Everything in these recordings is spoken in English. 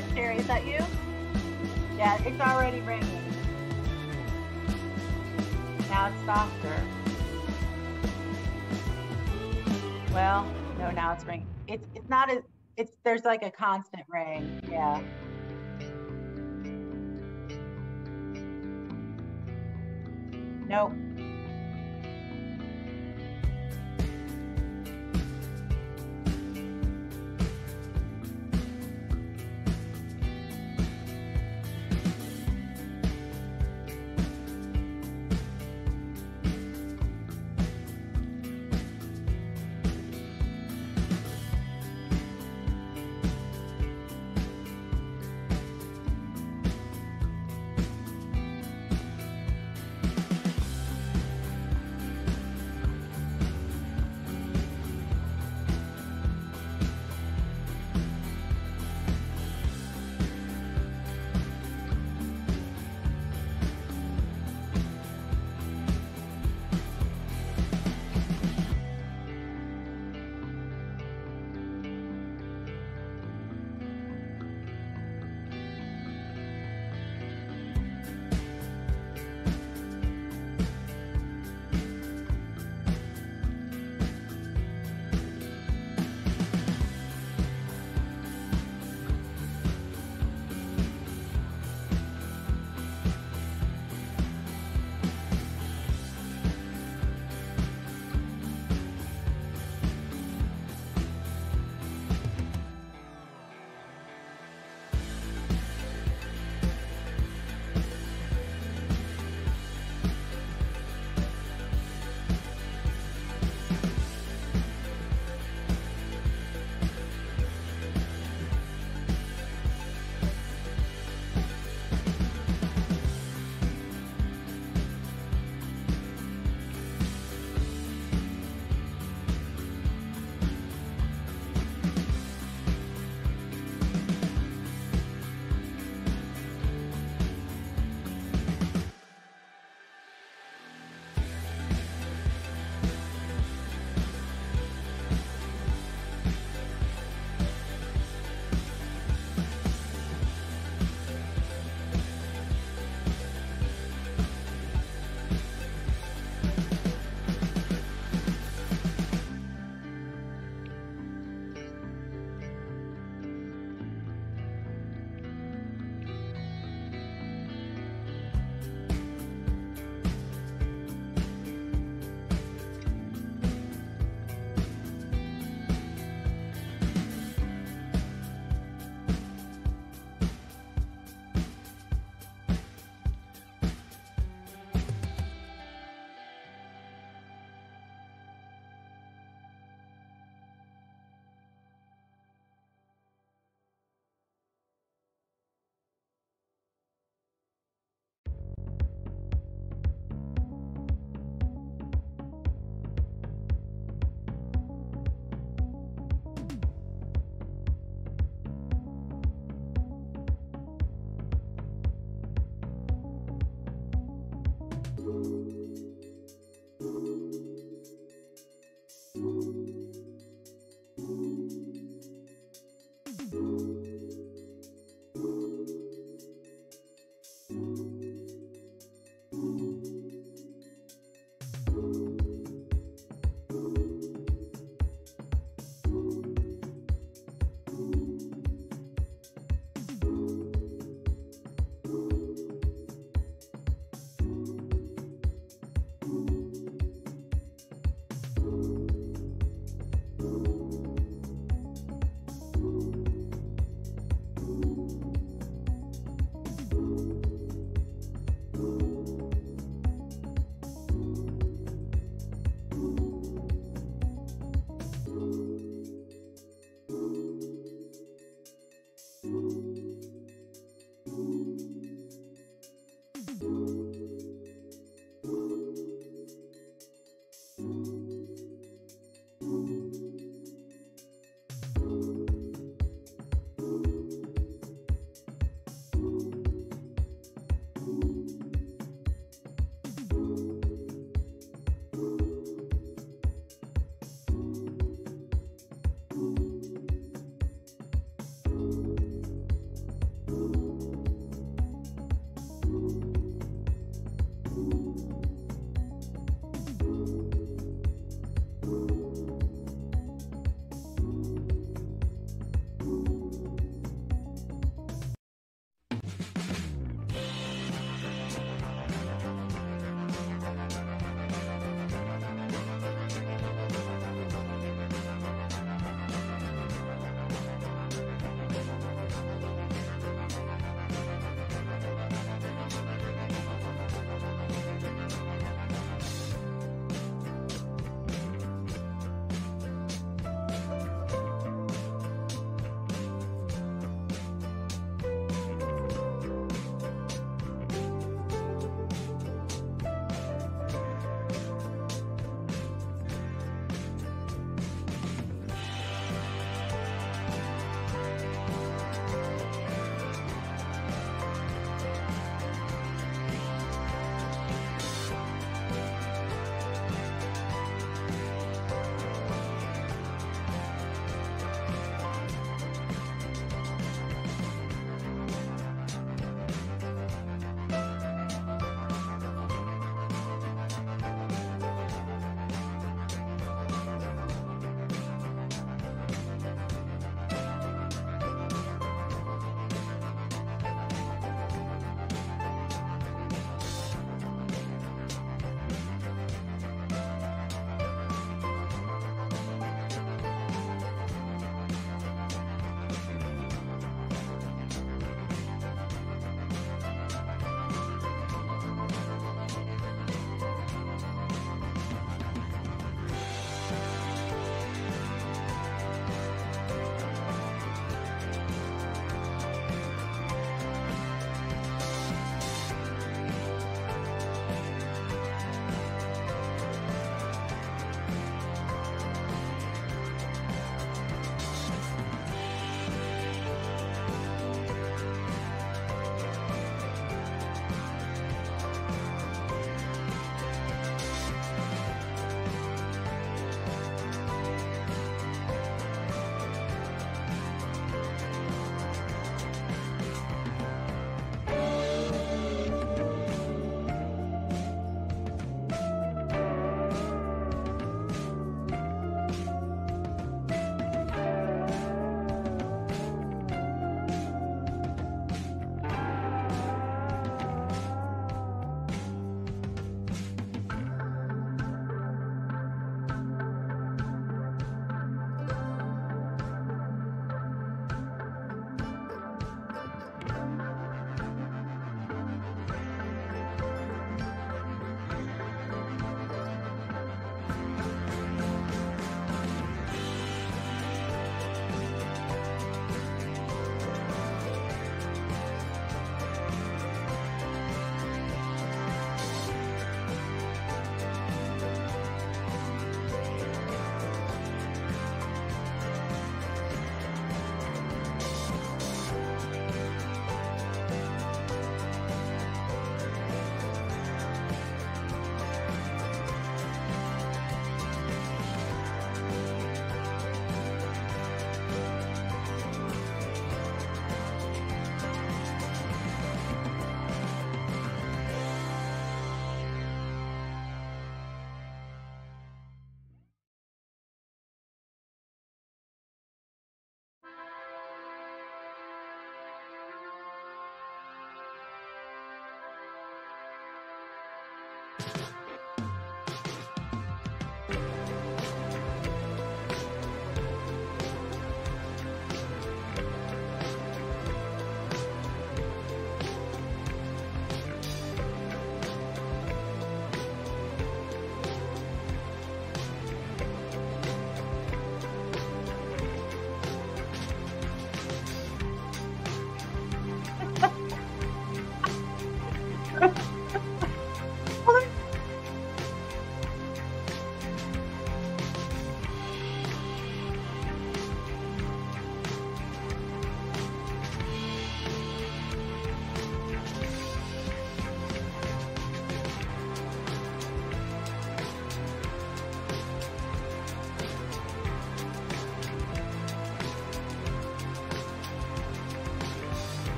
sorry, Sherry, is that you? Yeah, it's already ringing. Now it's softer. Well, no, now it's ringing. It's not as, there's like a constant ring. Yeah. Nope.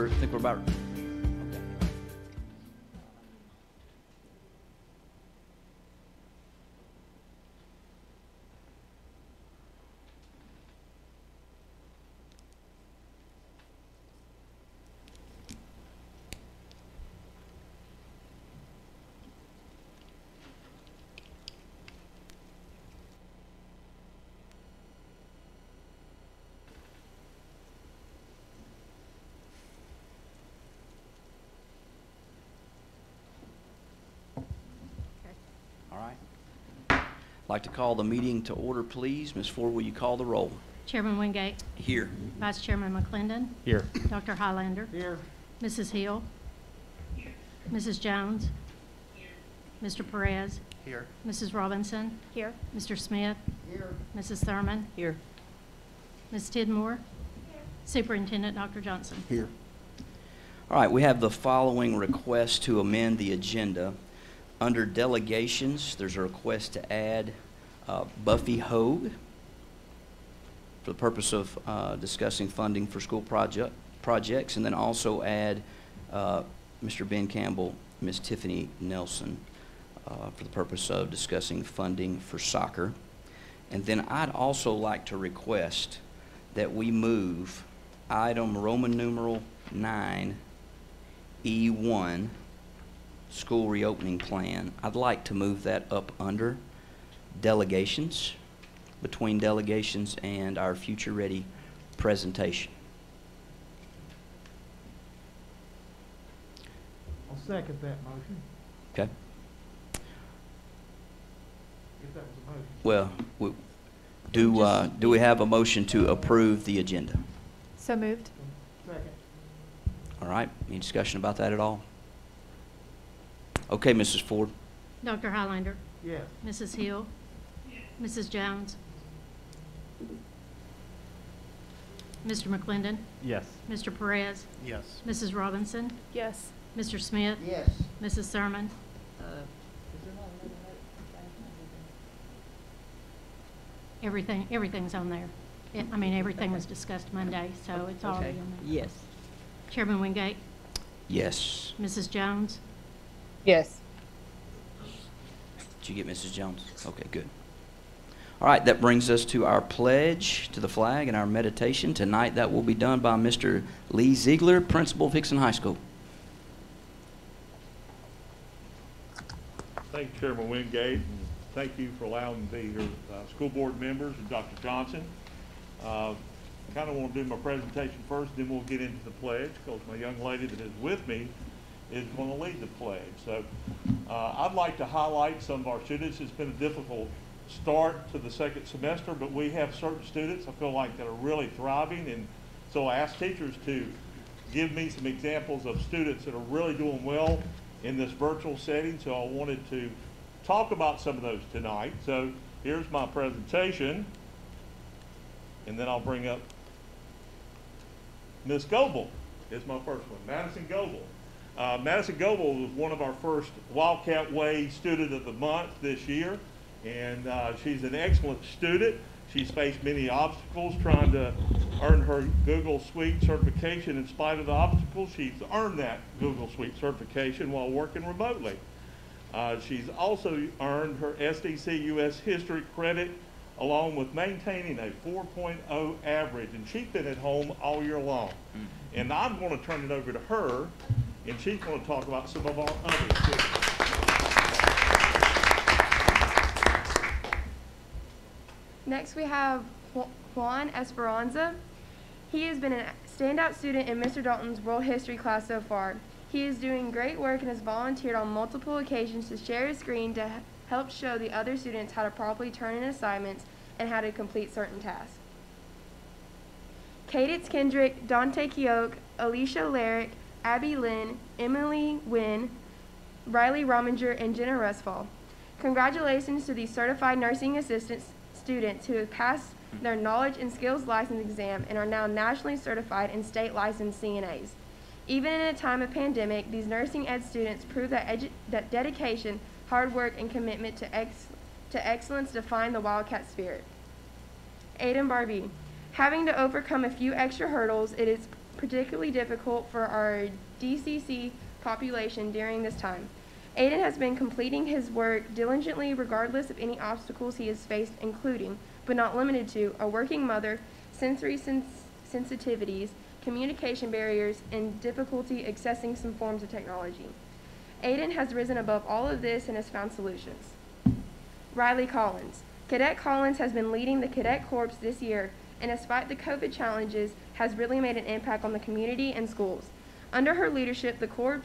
I think we're about. Okay. All right. I'd like to call the meeting to order, please. Ms. Ford, will you call the roll? Chairman Wingate. Here. Vice Chairman McClendon. Here. Dr. Highlander. Here. Mrs. Hill. Here. Mrs. Jones. Here. Mr. Perez. Here. Mrs. Robinson. Here. Mr. Smith. Here. Mrs. Thurman. Here. Ms. Tidmore. Here. Superintendent Dr. Johnson. Here. All right, we have the following request to amend the agenda. Under delegations, there's a request to add Buffy Hogue for the purpose of discussing funding for school projects, and then also add Mr. Ben Campbell, Ms. Tiffany Nelson for the purpose of discussing funding for soccer. And then I'd also like to request that we move item Roman numeral 9E1, school reopening plan. I'd like to move that up under delegations, between delegations and our future ready presentation. I'll second that motion, Okay? if that was a motion. Well, do we have a motion to approve the agenda? So moved. Second. All right, any discussion about that at all? Okay, Mrs. Ford. Dr. Highlander. Yes. Mrs. Hill. Mrs. Jones. Mr. McClendon. Yes. Mr. Perez. Yes. Mrs. Robinson. Yes. Mr. Smith. Yes. Mrs. Thurman. Everything's on there. I mean, everything was discussed Monday, so it's already on there. Yes. Chairman Wingate. Yes. Mrs. Jones. Yes. Did you get Mrs. Jones? Okay, good. All right, that brings us to our pledge to the flag and our meditation. Tonight that will be done by Mr. Lee Ziegler, principal of Hickson High School. Thank you, Chairman Wingate, and thank you for allowing me to be here, school board members and Dr. Johnson. Kind of want to do my presentation first, then we'll get into the pledge, because my young lady that is with me is going to lead the pledge. So I'd like to highlight some of our students. It's been a difficult start to the second semester, but we have certain students I feel like that are really thriving, and so I asked teachers to give me some examples of students that are really doing well in this virtual setting, so I wanted to talk about some of those tonight. So here's my presentation, and then I'll bring up Miss Goebel is my first one, Madison Goebel. Madison Goebel was one of our first Wildcat Way Student of the Month this year, and she's an excellent student. She's faced many obstacles trying to earn her Google Suite certification. In spite of the obstacles, she's earned that Google Suite certification while working remotely. She's also earned her SDC US History credit, along with maintaining a 4.0 average, and she's been at home all year long. And I'm going to turn it over to her, and she's going to talk about some of our other students. Next we have Juan Esperanza. He has been a standout student in Mr. Dalton's World History class so far. He is doing great work and has volunteered on multiple occasions to share his screen to help show the other students how to properly turn in assignments and how to complete certain tasks. Cadence Kendrick, Dante Keoke, Alicia Larrick, Abby Lynn, Emily Wynn, Riley Rominger, and Jenna Rusfall. Congratulations to these certified nursing assistant students who have passed their knowledge and skills license exam and are now nationally certified and state licensed CNAs. Even in a time of pandemic, these nursing ed students prove that dedication, hard work, and commitment to excellence define the Wildcat spirit. Aiden Barbie. Having to overcome a few extra hurdles, it is particularly difficult for our DCC population during this time. Aiden has been completing his work diligently regardless of any obstacles he has faced, including, but not limited to, a working mother, sensory sensitivities, communication barriers, and difficulty accessing some forms of technology. Aiden has risen above all of this and has found solutions. Riley Collins. Cadet Collins has been leading the Cadet Corps this year, and despite the COVID challenges, has really made an impact on the community and schools. Under her leadership, the Corps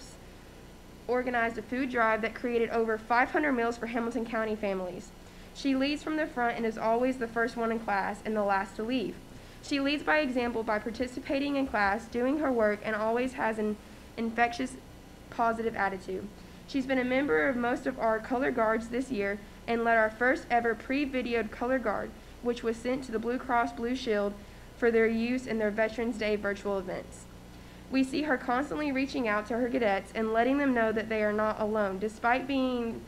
organized a food drive that created over 500 meals for Hamilton County families. She leads from the front and is always the first one in class and the last to leave. She leads by example by participating in class, doing her work, and always has an infectious, positive attitude. She's been a member of most of our color guards this year and led our first ever pre-videoed color guard, which was sent to the Blue Cross Blue Shield for their use in their Veterans Day virtual events. We see her constantly reaching out to her cadets and letting them know that they are not alone, despite being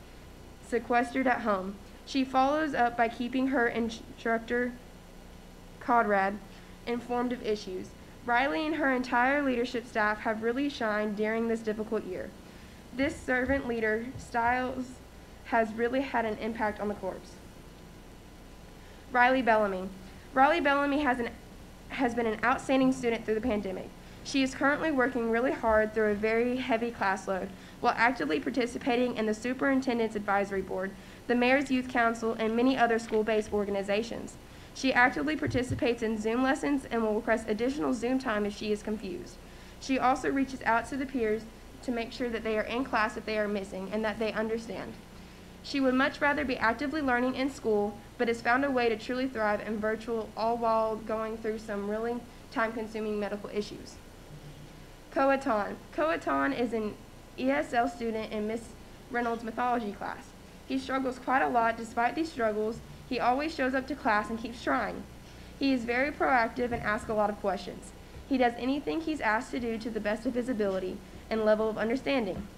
sequestered at home. She follows up by keeping her instructor, Conrad, informed of issues. Riley and her entire leadership staff have really shined during this difficult year. This servant leader styles has really had an impact on the Corps. Riley Bellamy. Riley Bellamy has been an outstanding student through the pandemic. She is currently working really hard through a very heavy class load while actively participating in the Superintendent's Advisory Board, the Mayor's Youth Council, and many other school-based organizations. She actively participates in Zoom lessons and will request additional Zoom time if she is confused. She also reaches out to the peers to make sure that they are in class if they are missing and that they understand. She would much rather be actively learning in school, but has found a way to truly thrive in virtual, all while going through some really time-consuming medical issues. Coatan. Coatan is an ESL student in Miss Reynolds' mythology class. He struggles quite a lot. Despite these struggles, he always shows up to class and keeps trying. He is very proactive and asks a lot of questions. He does anything he's asked to do to the best of his ability and level of understanding.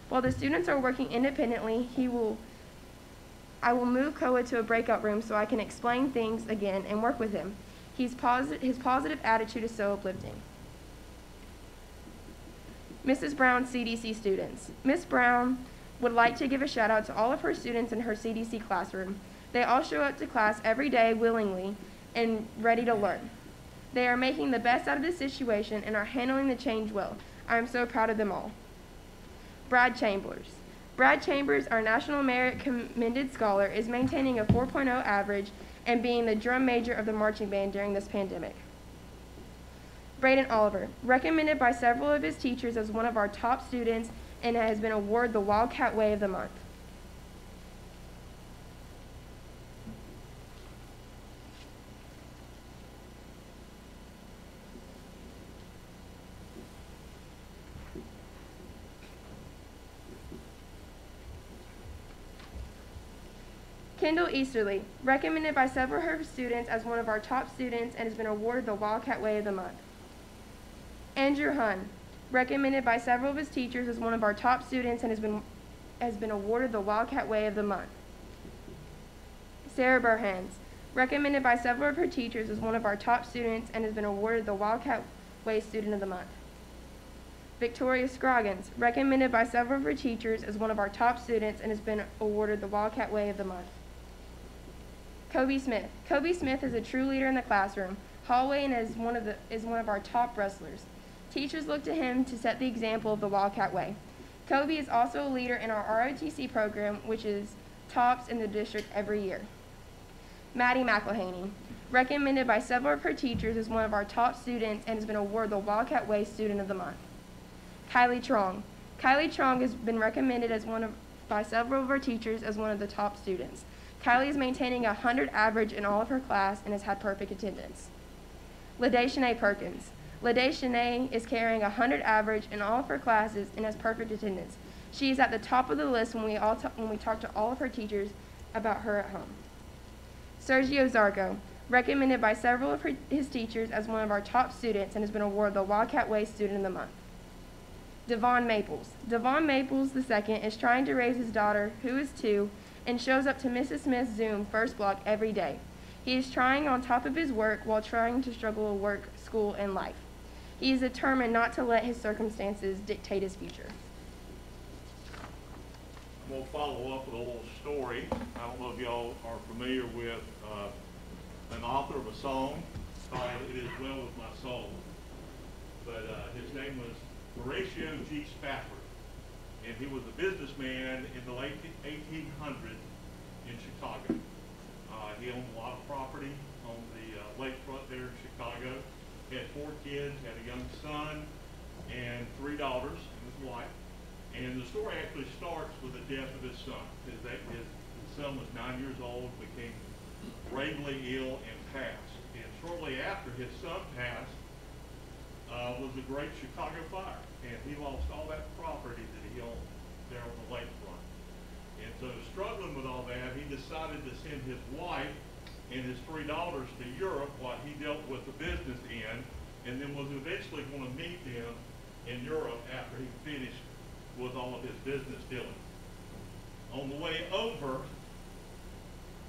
While the students are working independently, I will move Koa to a breakout room so I can explain things again and work with him. His positive attitude is so uplifting. Mrs. Brown's CDC students. Miss Brown would like to give a shout out to all of her students in her CDC classroom. They all show up to class every day willingly and ready to learn. They are making the best out of this situation and are handling the change well. I am so proud of them all. Brad Chambers. Brad Chambers, our National Merit Commended Scholar, is maintaining a 4.0 average and being the drum major of the marching band during this pandemic. Braden Oliver, recommended by several of his teachers as one of our top students and has been awarded the Wildcat Way of the Month. Kendall Easterly, recommended by several of her students as one of our top students and has been awarded the Wildcat Way of the Month. Andrew Hunn, recommended by several of his teachers as one of our top students and has been awarded the Wildcat Way of the Month. Sarah Burhans, recommended by several of her teachers as one of our top students and has been awarded the Wildcat Way Student of the Month. Victoria Scroggins, recommended by several of her teachers as one of our top students and has been awarded the Wildcat Way of the Month. Kobe Smith. Kobe Smith is a true leader in the classroom, hallway, and is one of our top wrestlers. Teachers look to him to set the example of the Wildcat Way. Kobe is also a leader in our ROTC program, which is tops in the district every year. Maddie McElhaney, recommended by several of her teachers as one of our top students and has been awarded the Wildcat Way Student of the Month. Kylie Trong. Kylie Trong has been recommended by several of her teachers as one of the top students. Kylie is maintaining a 100 average in all of her class and has had perfect attendance. Ladae Shanae Perkins. Ladae Shanae is carrying a 100 average in all of her classes and has perfect attendance. She is at the top of the list when we talk to all of her teachers about her at home. Sergio Zarco, recommended by several of his teachers as one of our top students and has been awarded the Wildcat Way Student of the Month. Devon Maples. Devon Maples II is trying to raise his daughter, who is 2, and shows up to Mrs. Smith's Zoom first block every day. He is trying on top of his work while trying to juggle work, school, and life. He is determined not to let his circumstances dictate his future. I'm going to follow up with a little story. I don't know if y'all are familiar with an author of a song called It Is Well With My Soul. But his name was Horatio G. Spafford. And he was a businessman in the late 1800s in Chicago. He owned a lot of property on the lakefront there in Chicago. He had 4 kids, had a young son, and 3 daughters and his wife. And the story actually starts with the death of his son. His son was 9 years old, became gravely ill, and passed. And shortly after his son passed was the Great Chicago Fire. And he lost all that property that he owned there on the lakefront. And so, struggling with all that, he decided to send his wife and his 3 daughters to Europe while he dealt with the business end, and then was eventually going to meet them in Europe after he finished with all of his business dealings. On the way over,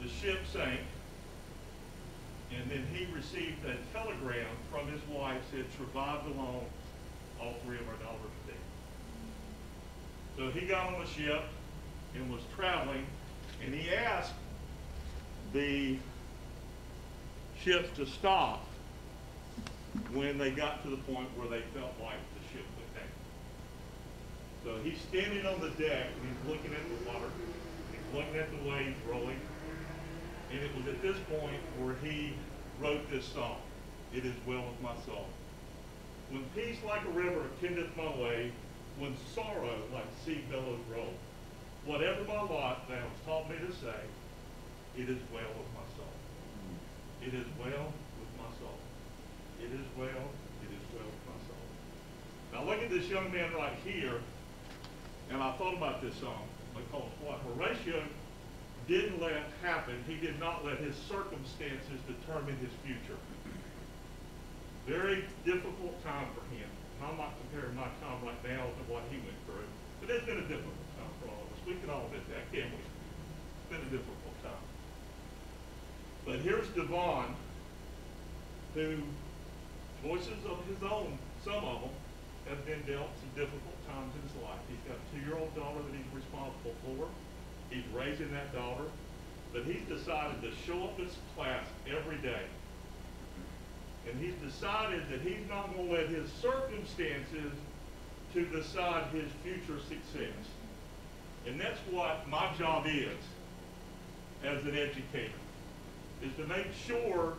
the ship sank, and then he received a telegram from his wife that said, "Survived alone, all 3 of our daughters are dead." So he got on the ship and was traveling, and he asked the ship to stop when they got to the point where they felt like the ship went down. So he's standing on the deck and he's looking at the water, he's looking at the waves rolling, and it was at this point where he wrote this song, "It Is Well With My Soul." When peace like a river attendeth my way, when sorrow like sea billows roll, whatever my lot thou hast taught me to say, it is well with my soul. It is well with my soul. It is well with my soul. Now look at this young man right here, and I thought about this song, because what Horatio didn't let happen, he did not let his circumstances determine his future. Very difficult time for him. And I'm not comparing my time right now to what he went through, but it's been a difficult time for all of us. We can all admit that, can't we? It's been a difficult time. But here's Devon, who, choices of his own, some of them, have been dealt some difficult times in his life. He's got a 2-year-old daughter that he's responsible for. He's raising that daughter, but he's decided to show up in class every day. And he's decided that he's not going to let his circumstances to decide his future success. And that's what my job is as an educator, is to make sure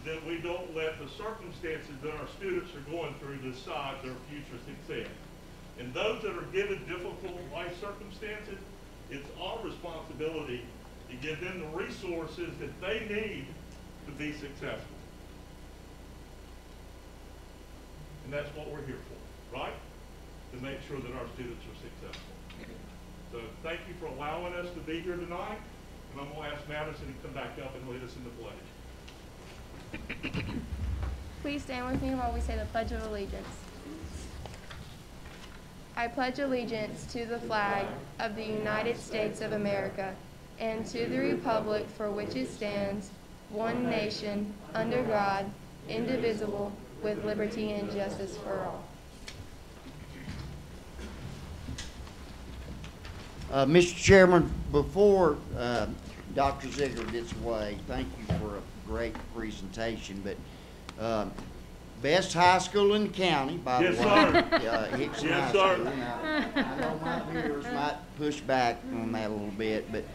that we don't let the circumstances that our students are going through decide their future success. And those that are given difficult life circumstances, it's our responsibility to give them the resources that they need to be successful. And that's what we're here for, right? To make sure that our students are successful. So thank you for allowing us to be here tonight. And I'm going to ask Madison to come back up and lead us in the pledge. Please stand with me while we say the Pledge of Allegiance. I pledge allegiance to the flag of the United States of America and to the republic for which it stands, one nation, under God, indivisible, with liberty and justice for all. Mr. Chairman, before Dr. Ziegler gets away, thank you for a great presentation, but best high school in the county, by the way. Hickson High School. Now, I know my viewers might push back on that a little bit, but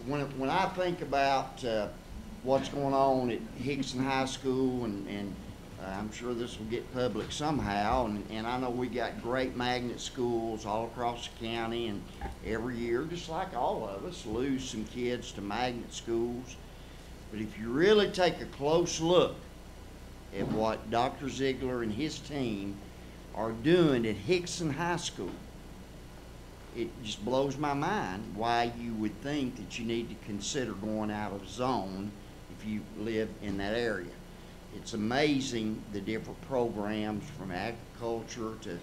when I think about what's going on at Hickson High School, and I'm sure this will get public somehow, and I know we got great magnet schools all across the county, and every year, just like all of us, lose some kids to magnet schools. But if you really take a close look at what Dr. Ziegler and his team are doing at Hickson High School, it just blows my mind why you would think that you need to consider going out of zone if you live in that area. It's amazing the different programs, from agriculture to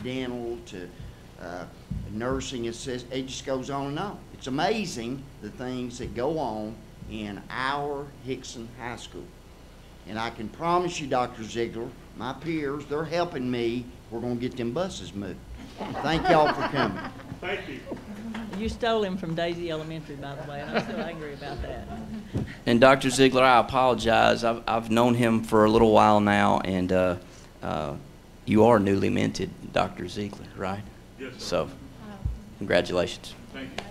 dental to nursing assist. It just goes on and on. It's amazing the things that go on in our Hickson High School. And I can promise you, Dr. Ziegler, my peers, they're helping me. We're gonna get them buses moved. Thank y'all for coming. Thank you. You stole him from Daisy Elementary, by the way, and I'm still angry about that. And Dr. Ziegler, I apologize. I've known him for a little while now, and you are newly minted, Dr. Ziegler, right? Yes, sir. So, congratulations. Thank you.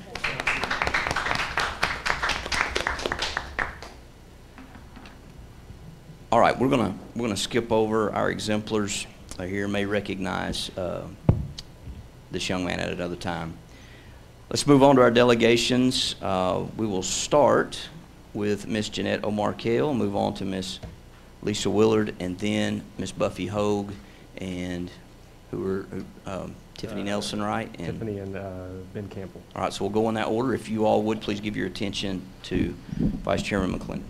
All right, we're gonna skip over our exemplars here. May recognize this young man at another time. Let's move on to our delegations. We will start with Miss Jeanette O'Markell, move on to Miss Lisa Willard, and then Miss Buffy Hogue, and Tiffany Nelson, right? And Tiffany and Ben Campbell. all right, so we'll go in that order. If you all would, please give your attention to Vice Chairman McClendon.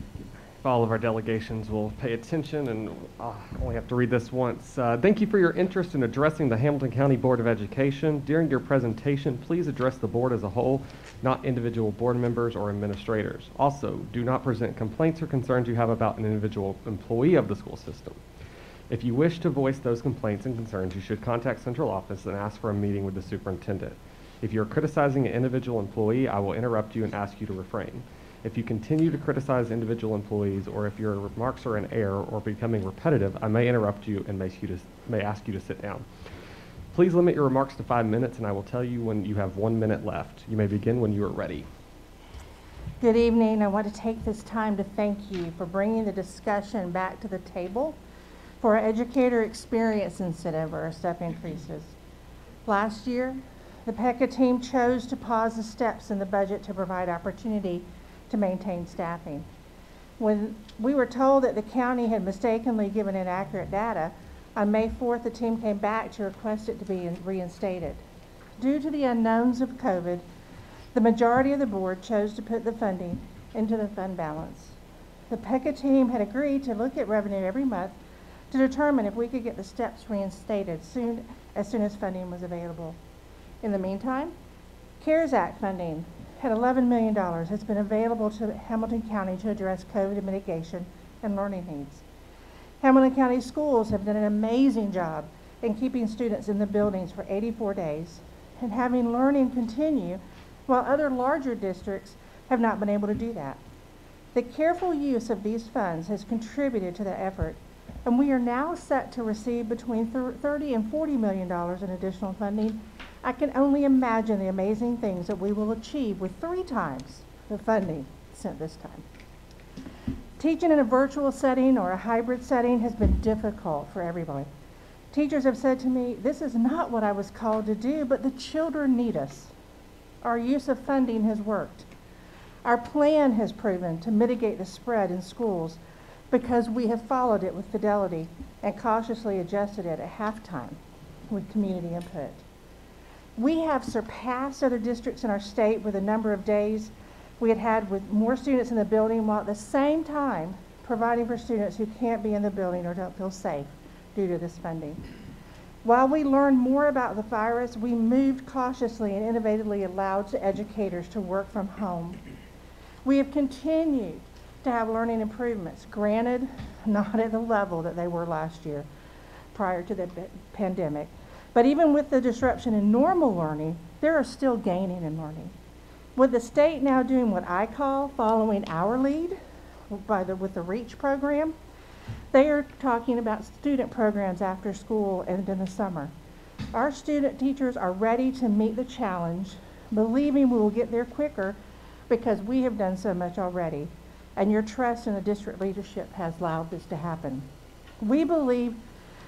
If all of our delegations will pay attention, and I only have to read this once. Thank you for your interest in addressing the Hamilton County Board of Education. During your presentation, please address the board as a whole, not individual board members or administrators. Also, do not present complaints or concerns you have about an individual employee of the school system. If you wish to voice those complaints and concerns, you should contact central office and ask for a meeting with the superintendent. If you're criticizing an individual employee, I will interrupt you and ask you to refrain. If you continue to criticize individual employees, or if your remarks are in error or becoming repetitive, I may interrupt you and may ask you to sit down. Please limit your remarks to 5 minutes, and I will tell you when you have 1 minute left. You may begin when you are ready. Good evening. I want to take this time to thank you for bringing the discussion back to the table for our educator experience incentive or our step increases. Last year, the PECA team chose to pause the steps in the budget to provide opportunity to maintain staffing. When we were told that the county had mistakenly given inaccurate data, on May 4th, the team came back to request it to be reinstated. Due to the unknowns of COVID, the majority of the board chose to put the funding into the fund balance. The PECA team had agreed to look at revenue every month to determine if we could get the steps reinstated as soon as funding was available. In the meantime, CARES Act funding at $11 million has been available to Hamilton County to address COVID mitigation and learning needs. Hamilton County schools have done an amazing job in keeping students in the buildings for 84 days and having learning continue while other larger districts have not been able to do that. The careful use of these funds has contributed to the effort, and we are now set to receive between $30 and $40 million in additional funding. I can only imagine the amazing things that we will achieve with 3 times the funding sent this time. Teaching in a virtual setting or a hybrid setting has been difficult for everybody. Teachers have said to me, this is not what I was called to do, but the children need us. Our use of funding has worked. Our plan has proven to mitigate the spread in schools because we have followed it with fidelity and cautiously adjusted it at halftime with community input. We have surpassed other districts in our state with the number of days we had with more students in the building, while at the same time providing for students who can't be in the building or don't feel safe due to this funding. While we learned more about the virus, we moved cautiously and innovatively allowed educators to work from home. We have continued to have learning improvements, granted not at the level that they were last year prior to the pandemic. But even with the disruption in normal learning, there are still gaining in learning. With the state now doing what I call following our lead with the REACH program, they are talking about student programs after school and in the summer. Our student teachers are ready to meet the challenge, believing we will get there quicker because we have done so much already, and your trust in the district leadership has allowed this to happen. We believe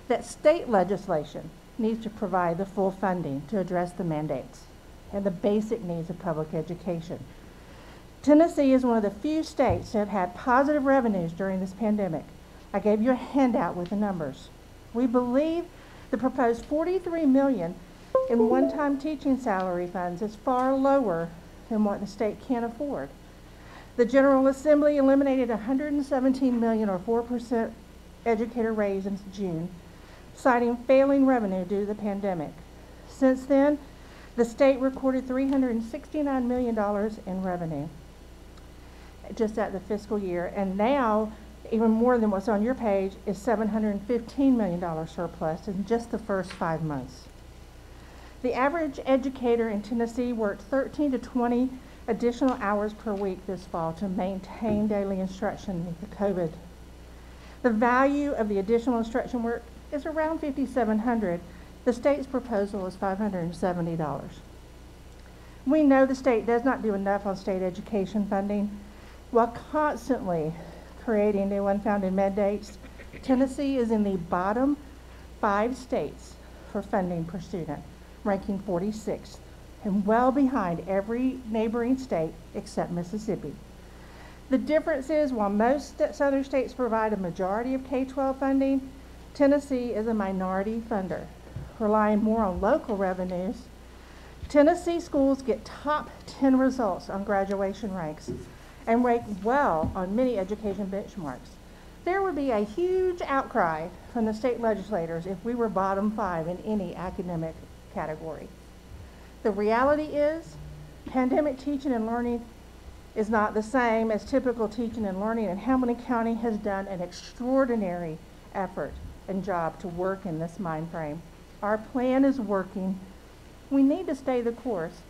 that state legislation needs to provide the full funding to address the mandates and the basic needs of public education. Tennessee is one of the few states that have had positive revenues during this pandemic. I gave you a handout with the numbers. We believe the proposed $43 million in one-time teaching salary funds is far lower than what the state can afford. The General Assembly eliminated $117 million or 4% educator raise in June, citing failing revenue due to the pandemic. Since then, the state recorded $369 million in revenue just at the fiscal year, and now even more than what's on your page, is $715 million surplus in just the first 5 months. The average educator in Tennessee worked 13 to 20 additional hours per week this fall to maintain daily instruction with the COVID. The value of the additional instruction work is around $5,700. The state's proposal is $570. We know the state does not do enough on state education funding. While constantly creating new unfounded mandates, Tennessee is in the bottom 5 states for funding per student, ranking 46th, and well behind every neighboring state except Mississippi. The difference is, while most southern states provide a majority of K-12 funding, Tennessee is a minority funder, relying more on local revenues. Tennessee schools get top 10 results on graduation ranks and rank well on many education benchmarks. There would be a huge outcry from the state legislators if we were bottom 5 in any academic category. The reality is, pandemic teaching and learning is not the same as typical teaching and learning, and Hamilton County has done an extraordinary effort and job to work in this mind frame. Our plan is working. We need to stay the course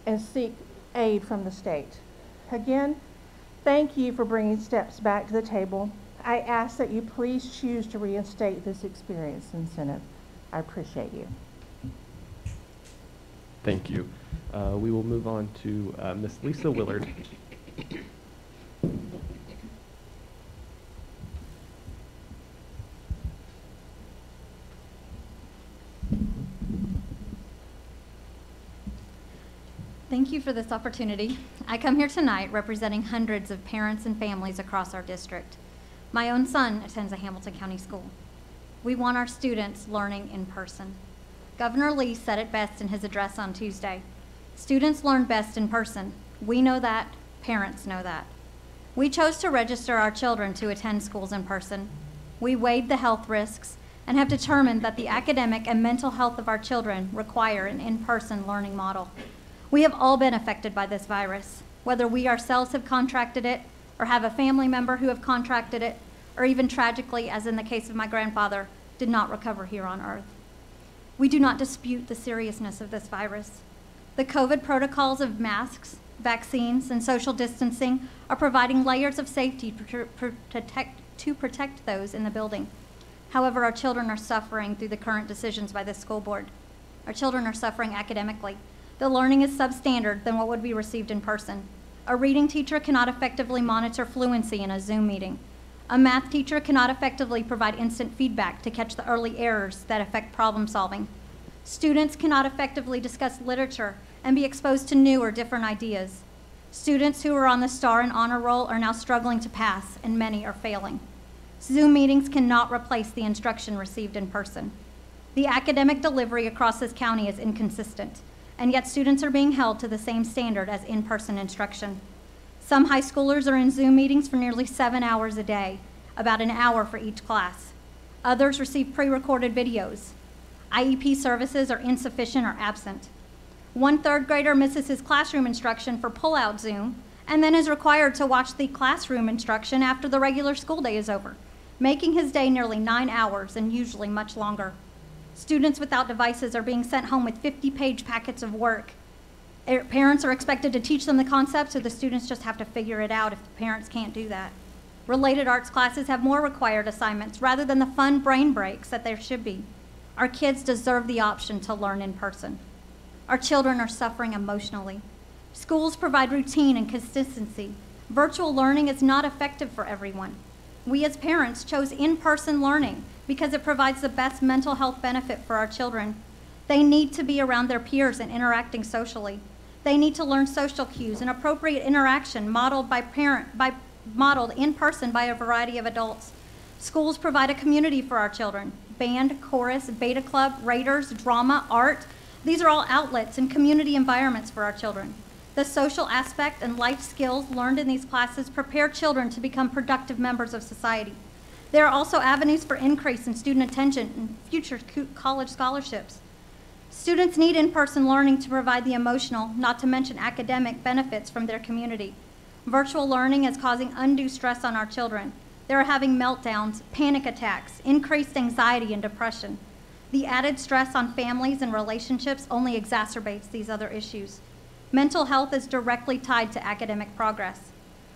and seek aid from the state. Again, thank you for bringing steps back to the table. I ask that you please choose to reinstate this experience incentive. I appreciate you. Thank you. We will move on to Ms. Lisa Willard. Thank you for this opportunity. I come here tonight representing hundreds of parents and families across our district. My own son attends a Hamilton County school. We want our students learning in person. Governor Lee said it best in his address on Tuesday. Students learn best in person. We know that, parents know that. We chose to register our children to attend schools in person. We weighed the health risks and have determined that the academic and mental health of our children require an in-person learning model. We have all been affected by this virus, whether we ourselves have contracted it or have a family member who have contracted it, or even tragically, as in the case of my grandfather, did not recover here on Earth. We do not dispute the seriousness of this virus. The COVID protocols of masks, vaccines, and social distancing are providing layers of safety to protect those in the building. However, our children are suffering through the current decisions by this school board. Our children are suffering academically. The learning is substandard than what would be received in person. A reading teacher cannot effectively monitor fluency in a Zoom meeting. A math teacher cannot effectively provide instant feedback to catch the early errors that affect problem solving. Students cannot effectively discuss literature and be exposed to new or different ideas. Students who are on the STAR and honor roll are now struggling to pass, and many are failing. Zoom meetings cannot replace the instruction received in person. The academic delivery across this county is inconsistent, and yet students are being held to the same standard as in-person instruction. Some high schoolers are in Zoom meetings for nearly 7 hours a day, about an hour for each class. Others receive pre-recorded videos. IEP services are insufficient or absent. One third grader misses his classroom instruction for pull-out Zoom, and then is required to watch the classroom instruction after the regular school day is over, making his day nearly 9 hours and usually much longer. Students without devices are being sent home with 50-page packets of work. Parents are expected to teach them the concept, so the students just have to figure it out if the parents can't do that. Related arts classes have more required assignments rather than the fun brain breaks that there should be. Our kids deserve the option to learn in person. Our children are suffering emotionally. Schools provide routine and consistency. Virtual learning is not effective for everyone. We as parents chose in-person learning because it provides the best mental health benefit for our children. They need to be around their peers and interacting socially. They need to learn social cues and appropriate interaction modeled in person by a variety of adults. Schools provide a community for our children. Band, chorus, beta club, raiders, drama, art. These are all outlets and community environments for our children. The social aspect and life skills learned in these classes prepare children to become productive members of society. There are also avenues for increase in student attention and future college scholarships. Students need in-person learning to provide the emotional, not to mention academic, benefits from their community. Virtual learning is causing undue stress on our children. They're having meltdowns, panic attacks, increased anxiety and depression. The added stress on families and relationships only exacerbates these other issues. Mental health is directly tied to academic progress.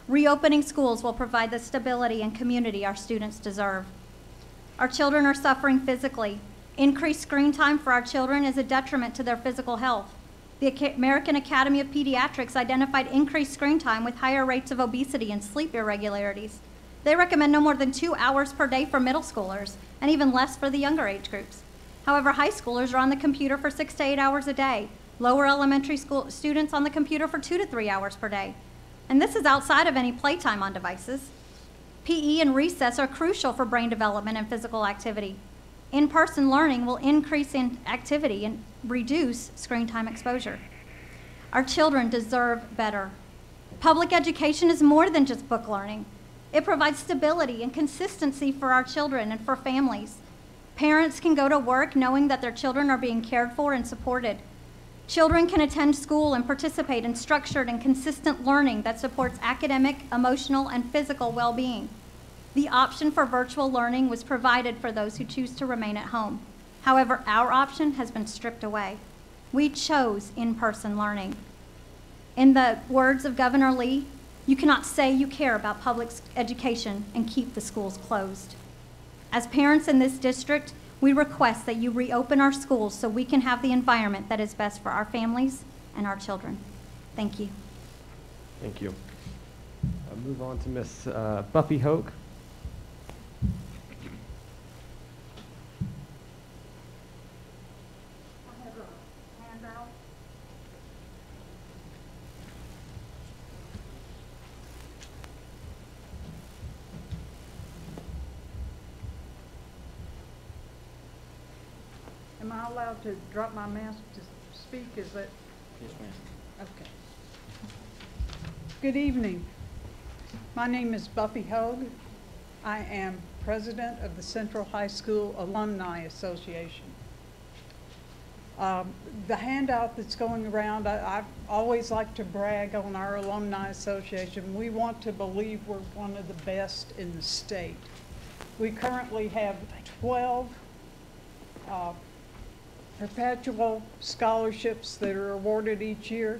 Reopening schools will provide the stability and community our students deserve. Our children are suffering physically. Increased screen time for our children is a detriment to their physical health. The American Academy of Pediatrics identified increased screen time with higher rates of obesity and sleep irregularities. They recommend no more than 2 hours per day for middle schoolers, and even less for the younger age groups. However, high schoolers are on the computer for 6 to 8 hours a day. Lower elementary school students on the computer for 2 to 3 hours per day. And this is outside of any playtime on devices. PE and recess are crucial for brain development and physical activity. In-person learning will increase in activity and reduce screen time exposure. Our children deserve better. Public education is more than just book learning. It provides stability and consistency for our children and for families. Parents can go to work knowing that their children are being cared for and supported. Children can attend school and participate in structured and consistent learning that supports academic, emotional, and physical well-being. The option for virtual learning was provided for those who choose to remain at home. However, our option has been stripped away. We chose in-person learning. In the words of Governor Lee, you cannot say you care about public education and keep the schools closed. As parents in this district, we request that you reopen our schools so we can have the environment that is best for our families and our children. Thank you. Thank you. Move on to Miss Buffy Hogue. Am I allowed to drop my mask to speak? Is that? Yes, ma'am. Okay. Good evening. My name is Buffy Hogue. I am president of the Central High School Alumni Association. The handout that's going around, I always like to brag on our Alumni Association. We want to believe we're one of the best in the state. We currently have 12 perpetual scholarships that are awarded each year.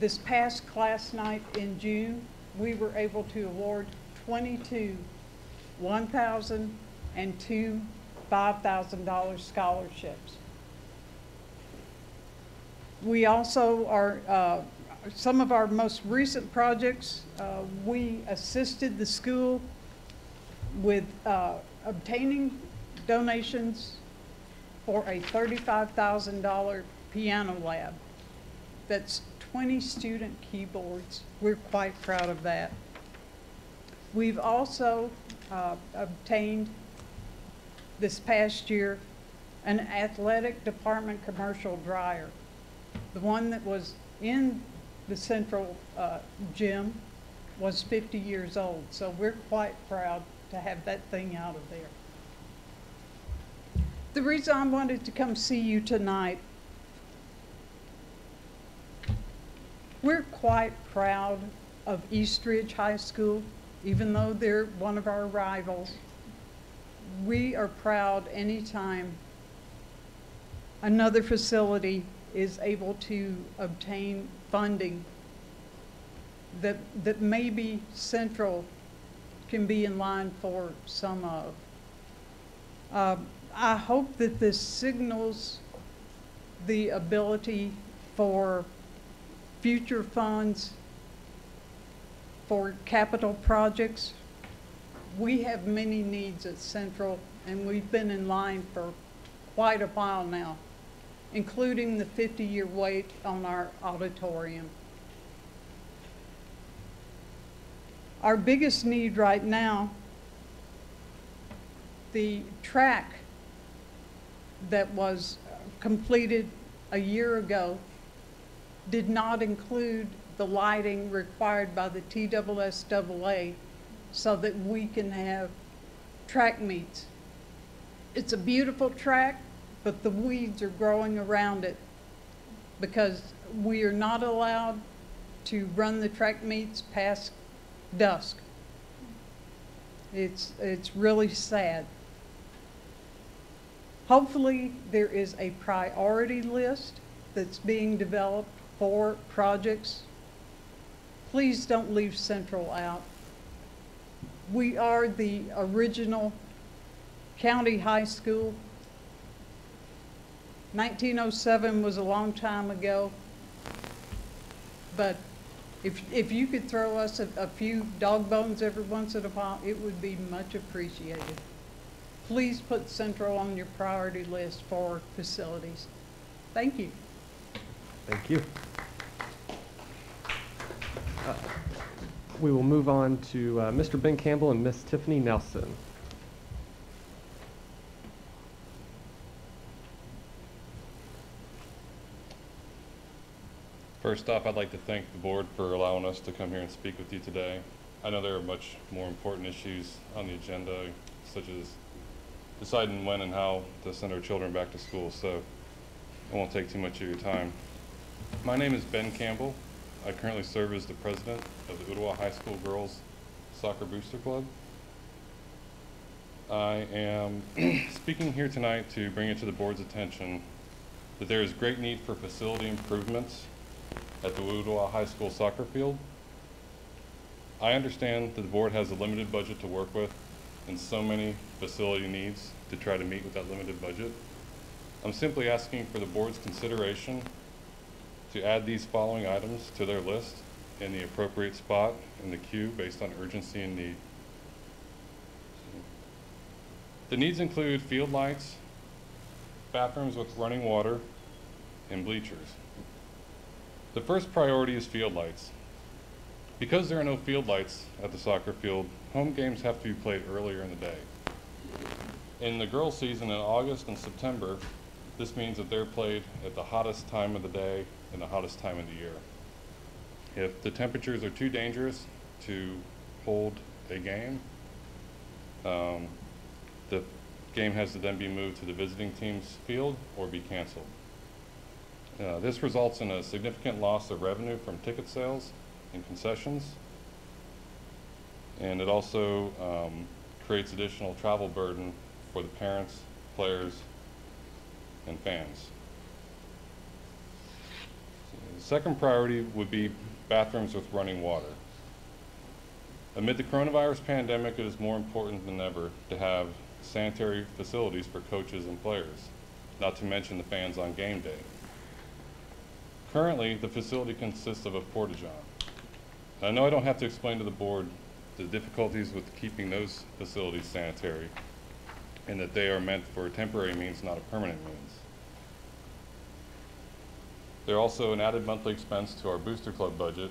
This past class night in June, we were able to award 22 $1,000 and 2 $5,000 scholarships. We also are, some of our most recent projects, we assisted the school with obtaining donations for a $35,000 piano lab. That's 20 student keyboards. We're quite proud of that. We've also obtained this past year an athletic department commercial dryer. The one that was in the central gym was 50 years old, so we're quite proud to have that thing out of there. The reason I wanted to come see you tonight, we're quite proud of Eastridge High School, even though they're one of our rivals. We are proud anytime another facility is able to obtain funding that maybe Central can be in line for some of. I hope that this signals the ability for future funds for capital projects. We have many needs at Central, and we've been in line for quite a while now, including the 50-year wait on our auditorium. Our biggest need right now, the track that was completed a year ago did not include the lighting required by the TSSAA so that we can have track meets. It's a beautiful track, but the weeds are growing around it because we are not allowed to run the track meets past dusk. It's really sad. Hopefully, there is a priority list that's being developed for projects. Please don't leave Central out. We are the original county high school. 1907 was a long time ago, but if you could throw us a few dog bones every once in a while, it would be much appreciated. Please put Central on your priority list for facilities. Thank you. Thank you. We will move on to Mr. Ben Campbell and Miss Tiffany Nelson. First off, I'd like to thank the board for allowing us to come here and speak with you today. I know there are much more important issues on the agenda, such as deciding when and how to send our children back to school, so I won't take too much of your time. My name is Ben Campbell. I currently serve as the president of the Ottawa High School Girls Soccer Booster Club. I am speaking here tonight to bring it to the board's attention that there is great need for facility improvements at the Ottawa High School soccer field. I understand that the board has a limited budget to work with and so many facility needs to try to meet with that limited budget. I'm simply asking for the board's consideration to add these following items to their list in the appropriate spot in the queue based on urgency and need. The needs include field lights, bathrooms with running water, and bleachers. The first priority is field lights. Because there are no field lights at the soccer field, home games have to be played earlier in the day. In the girls' season in August and September, this means that they're played at the hottest time of the day and the hottest time of the year. If the temperatures are too dangerous to hold a game, the game has to then be moved to the visiting team's field or be canceled. This results in a significant loss of revenue from ticket sales and concessions, and it also creates additional travel burden for the parents, players, and fans. The second priority would be bathrooms with running water. Amid the coronavirus pandemic, it is more important than ever to have sanitary facilities for coaches and players, not to mention the fans on game day. Currently, the facility consists of a porta-john. I know I don't have to explain to the board the difficulties with keeping those facilities sanitary and that they are meant for a temporary means, not a permanent means. They're also an added monthly expense to our booster club budget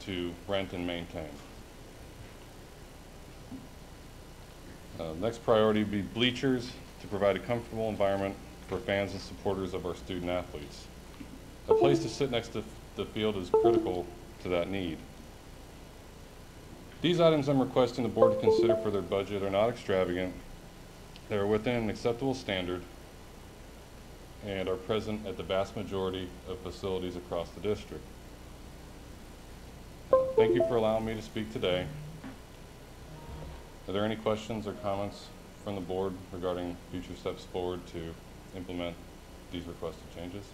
to rent and maintain. Next priority would be bleachers to provide a comfortable environment for fans and supporters of our student athletes. A place to sit next to the field is critical to that need. These items I'm requesting the board to consider for their budget are not extravagant. They are within an acceptable standard and are present at the vast majority of facilities across the district. Thank you for allowing me to speak today. Are there any questions or comments from the board regarding future steps forward to implement these requested changes?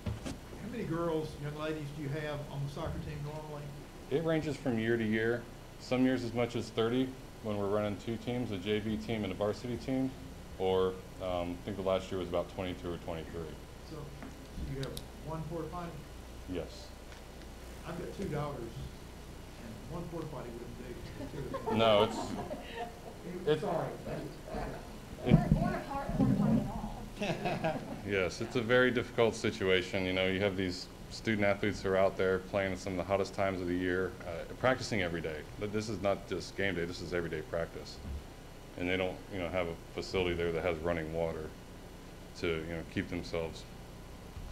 How many girls, young ladies, do you have on the soccer team normally? It ranges from year to year. Some years as much as 30 when we're running two teams, a JV team and a varsity team, or I think the last year was about 22 or 23. So you have one porta potty? Yes. I've got two daughters, and one porta potty wouldn't do. No, it's sorry. Yes, it's a very difficult situation. You know, you have these student athletes who are out there playing at some of the hottest times of the year, practicing every day. But this is not just game day, this is everyday practice. And they don't, you know, have a facility there that has running water to, you know, keep themselves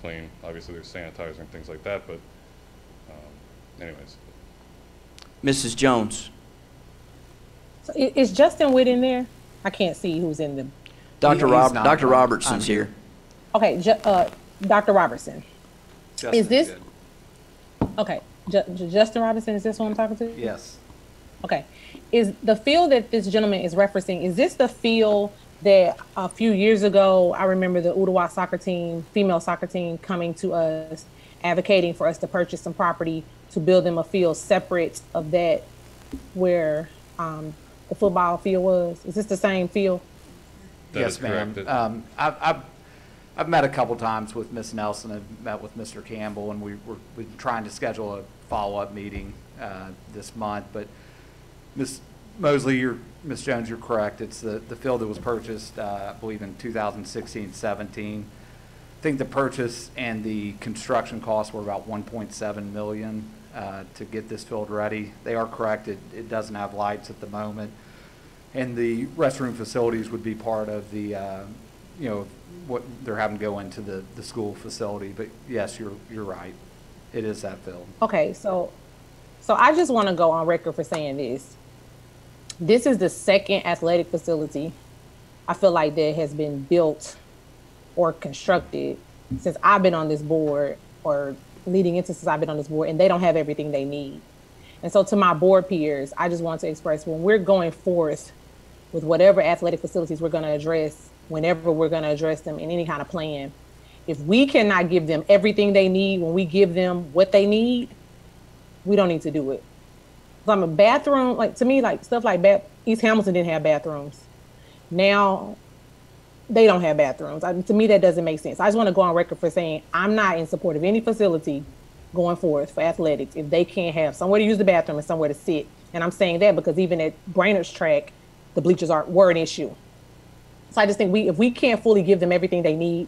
clean. Obviously there's sanitizer and things like that, but anyways. Mrs. Jones. So is Justin Witt in there? I can't see who's in the. Dr. Robertson's here. Okay, Dr. Robertson. Justin's is this? good. Okay, Justin Robertson, is this who I'm talking to? Yes. Okay. Is the field that this gentleman is referencing, is this the field that a few years ago, I remember the Ottawa soccer team, female soccer team, coming to us, advocating for us to purchase some property to build them a field separate of that where the football field was? Is this the same field? Yes, ma'am. I've met a couple times with Ms. Nelson. I've met with Mr. Campbell, and we've been trying to schedule a follow-up meeting this month. But Ms. Mosley, Ms. Jones, you're correct. It's the field that was purchased, I believe, in 2016-17. I think the purchase and the construction costs were about $1.7 million to get this field ready. They are correct. It doesn't have lights at the moment. And the restroom facilities would be part of the, what they're having to go into the school facility. But yes, you're right. It is that field. Okay, so I just want to go on record for saying this. This is the second athletic facility I feel like that has been built or constructed since I've been on this board, or leading into since I've been on this board, and they don't have everything they need. And so to my board peers, I just want to express, when we're going forth with whatever athletic facilities we're going to address, whenever we're going to address them in any kind of plan, if we cannot give them everything they need when we give them what they need, we don't need to do it. I'm a bathroom, like, to me, like stuff like East Hamilton didn't have bathrooms. Now they don't have bathrooms. To me, that doesn't make sense. I just want to go on record for saying I'm not in support of any facility going forth for athletics if they can't have somewhere to use the bathroom and somewhere to sit. And I'm saying that because even at Brainerd's track, the bleachers were an issue. So I just think if we can't fully give them everything they need,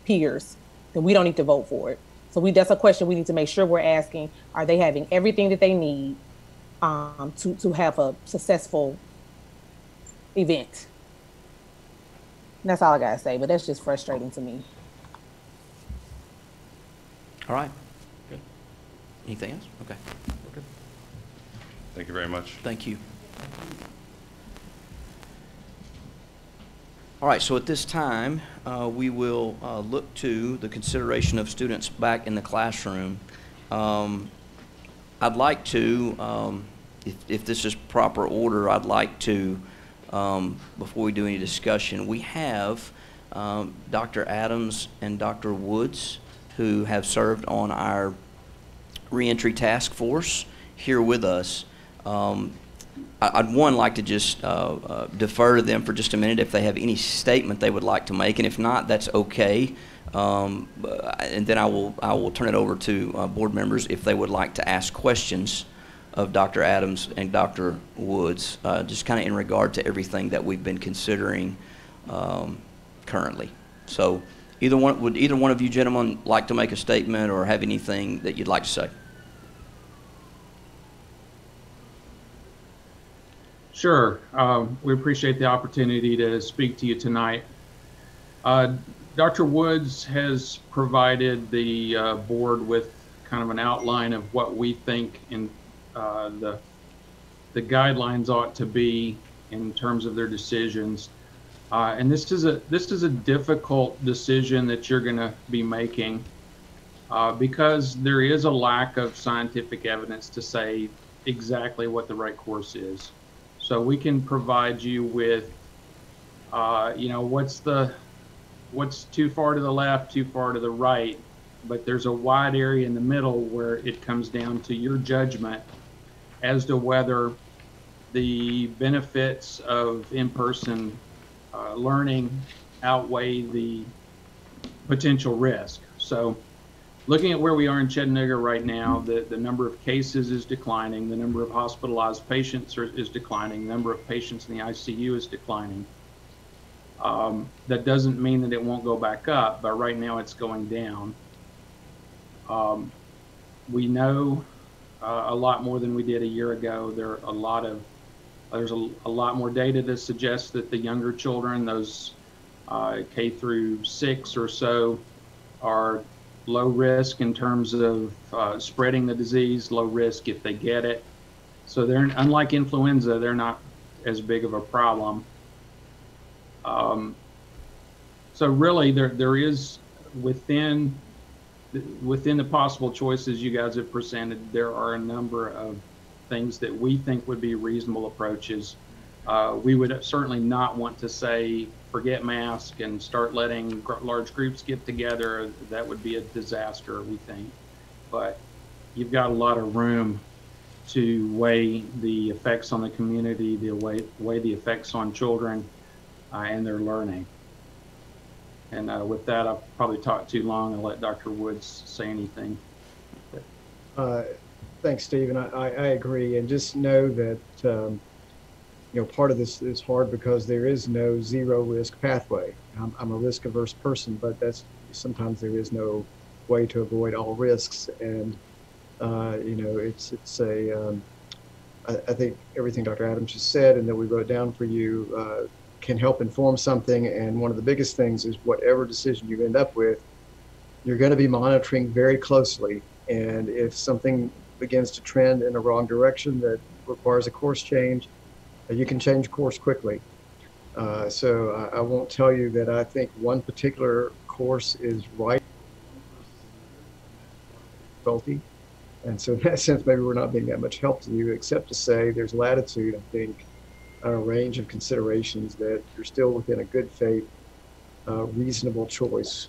peers, then we don't need to vote for it. So that's a question we need to make sure we're asking: are they having everything that they need to have a successful event? And that's all I gotta say, but that's just frustrating to me. All right. Good. Anything else? Okay. Okay. Thank you very much. Thank you. All right, so at this time, we will look to the consideration of students back in the classroom. I'd like to, if this is proper order, I'd like to, before we do any discussion, we have Dr. Adams and Dr. Woods, who have served on our reentry task force, here with us. I'd like to just defer to them for just a minute if they have any statement they would like to make, and if not, that's okay. And then I will turn it over to board members if they would like to ask questions of Dr. Adams and Dr. Woods, just kind of in regard to everything that we've been considering currently. So would either one of you gentlemen like to make a statement or have anything that you'd like to say? Sure. We appreciate the opportunity to speak to you tonight. Dr. Woods has provided the board with kind of an outline of what we think the guidelines ought to be in terms of their decisions. And this is a difficult decision that you're going to be making because there is a lack of scientific evidence to say exactly what the right course is. So we can provide you with, what's too far to the left, too far to the right, but there's a wide area in the middle where it comes down to your judgment as to whether the benefits of in-person learning outweigh the potential risk. So looking at where we are in Chattanooga right now, the number of cases is declining, the number of hospitalized patients is declining, the number of patients in the ICU is declining. That doesn't mean that it won't go back up, but right now it's going down. We know a lot more than we did a year ago. There's a lot more data that suggests that the younger children, those K through 6 or so, are low risk in terms of spreading the disease, low risk if they get it. So they're, unlike influenza, they're not as big of a problem. So really there is within the possible choices you guys have presented, there are a number of things that we think would be reasonable approaches. We would certainly not want to say, forget masks and start letting large groups get together. That would be a disaster, we think. But you've got a lot of room to weigh the effects on the community, weigh the effects on children and their learning. And with that, I've probably talked too long. I'll let Dr. Woods say anything. Thanks, Steve, and I agree. And just know that part of this is hard because there is no zero risk pathway. I'm a risk averse person, but sometimes there is no way to avoid all risks. And I think everything Dr. Adams just said and that we wrote down for you can help inform something. And one of the biggest things is whatever decision you end up with, you're going to be monitoring very closely. And if something begins to trend in a wrong direction that requires a course change, you can change course quickly. So I won't tell you that I think one particular course is right. And so in that sense, maybe we're not being that much help to you, except to say there's latitude, I think, a range of considerations that you're still within a good faith, reasonable choice,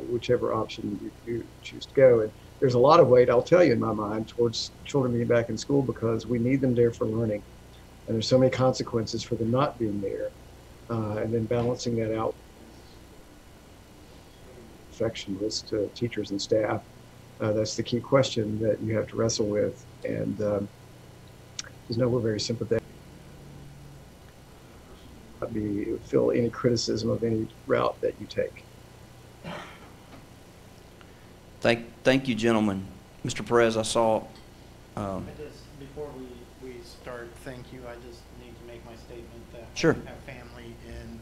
whichever option you choose to go. And there's a lot of weight, I'll tell you, in my mind, towards children being back in school because we need them there for learning. And there's so many consequences for them not being there. And then balancing that out, infection risk to teachers and staff. That's the key question that you have to wrestle with. And just know we're very sympathetic. Feel any criticism of any route that you take. Thank you, gentlemen. Mr. Perez, I saw. Before we start, thank you. I just need to make my statement that Sure. I have family in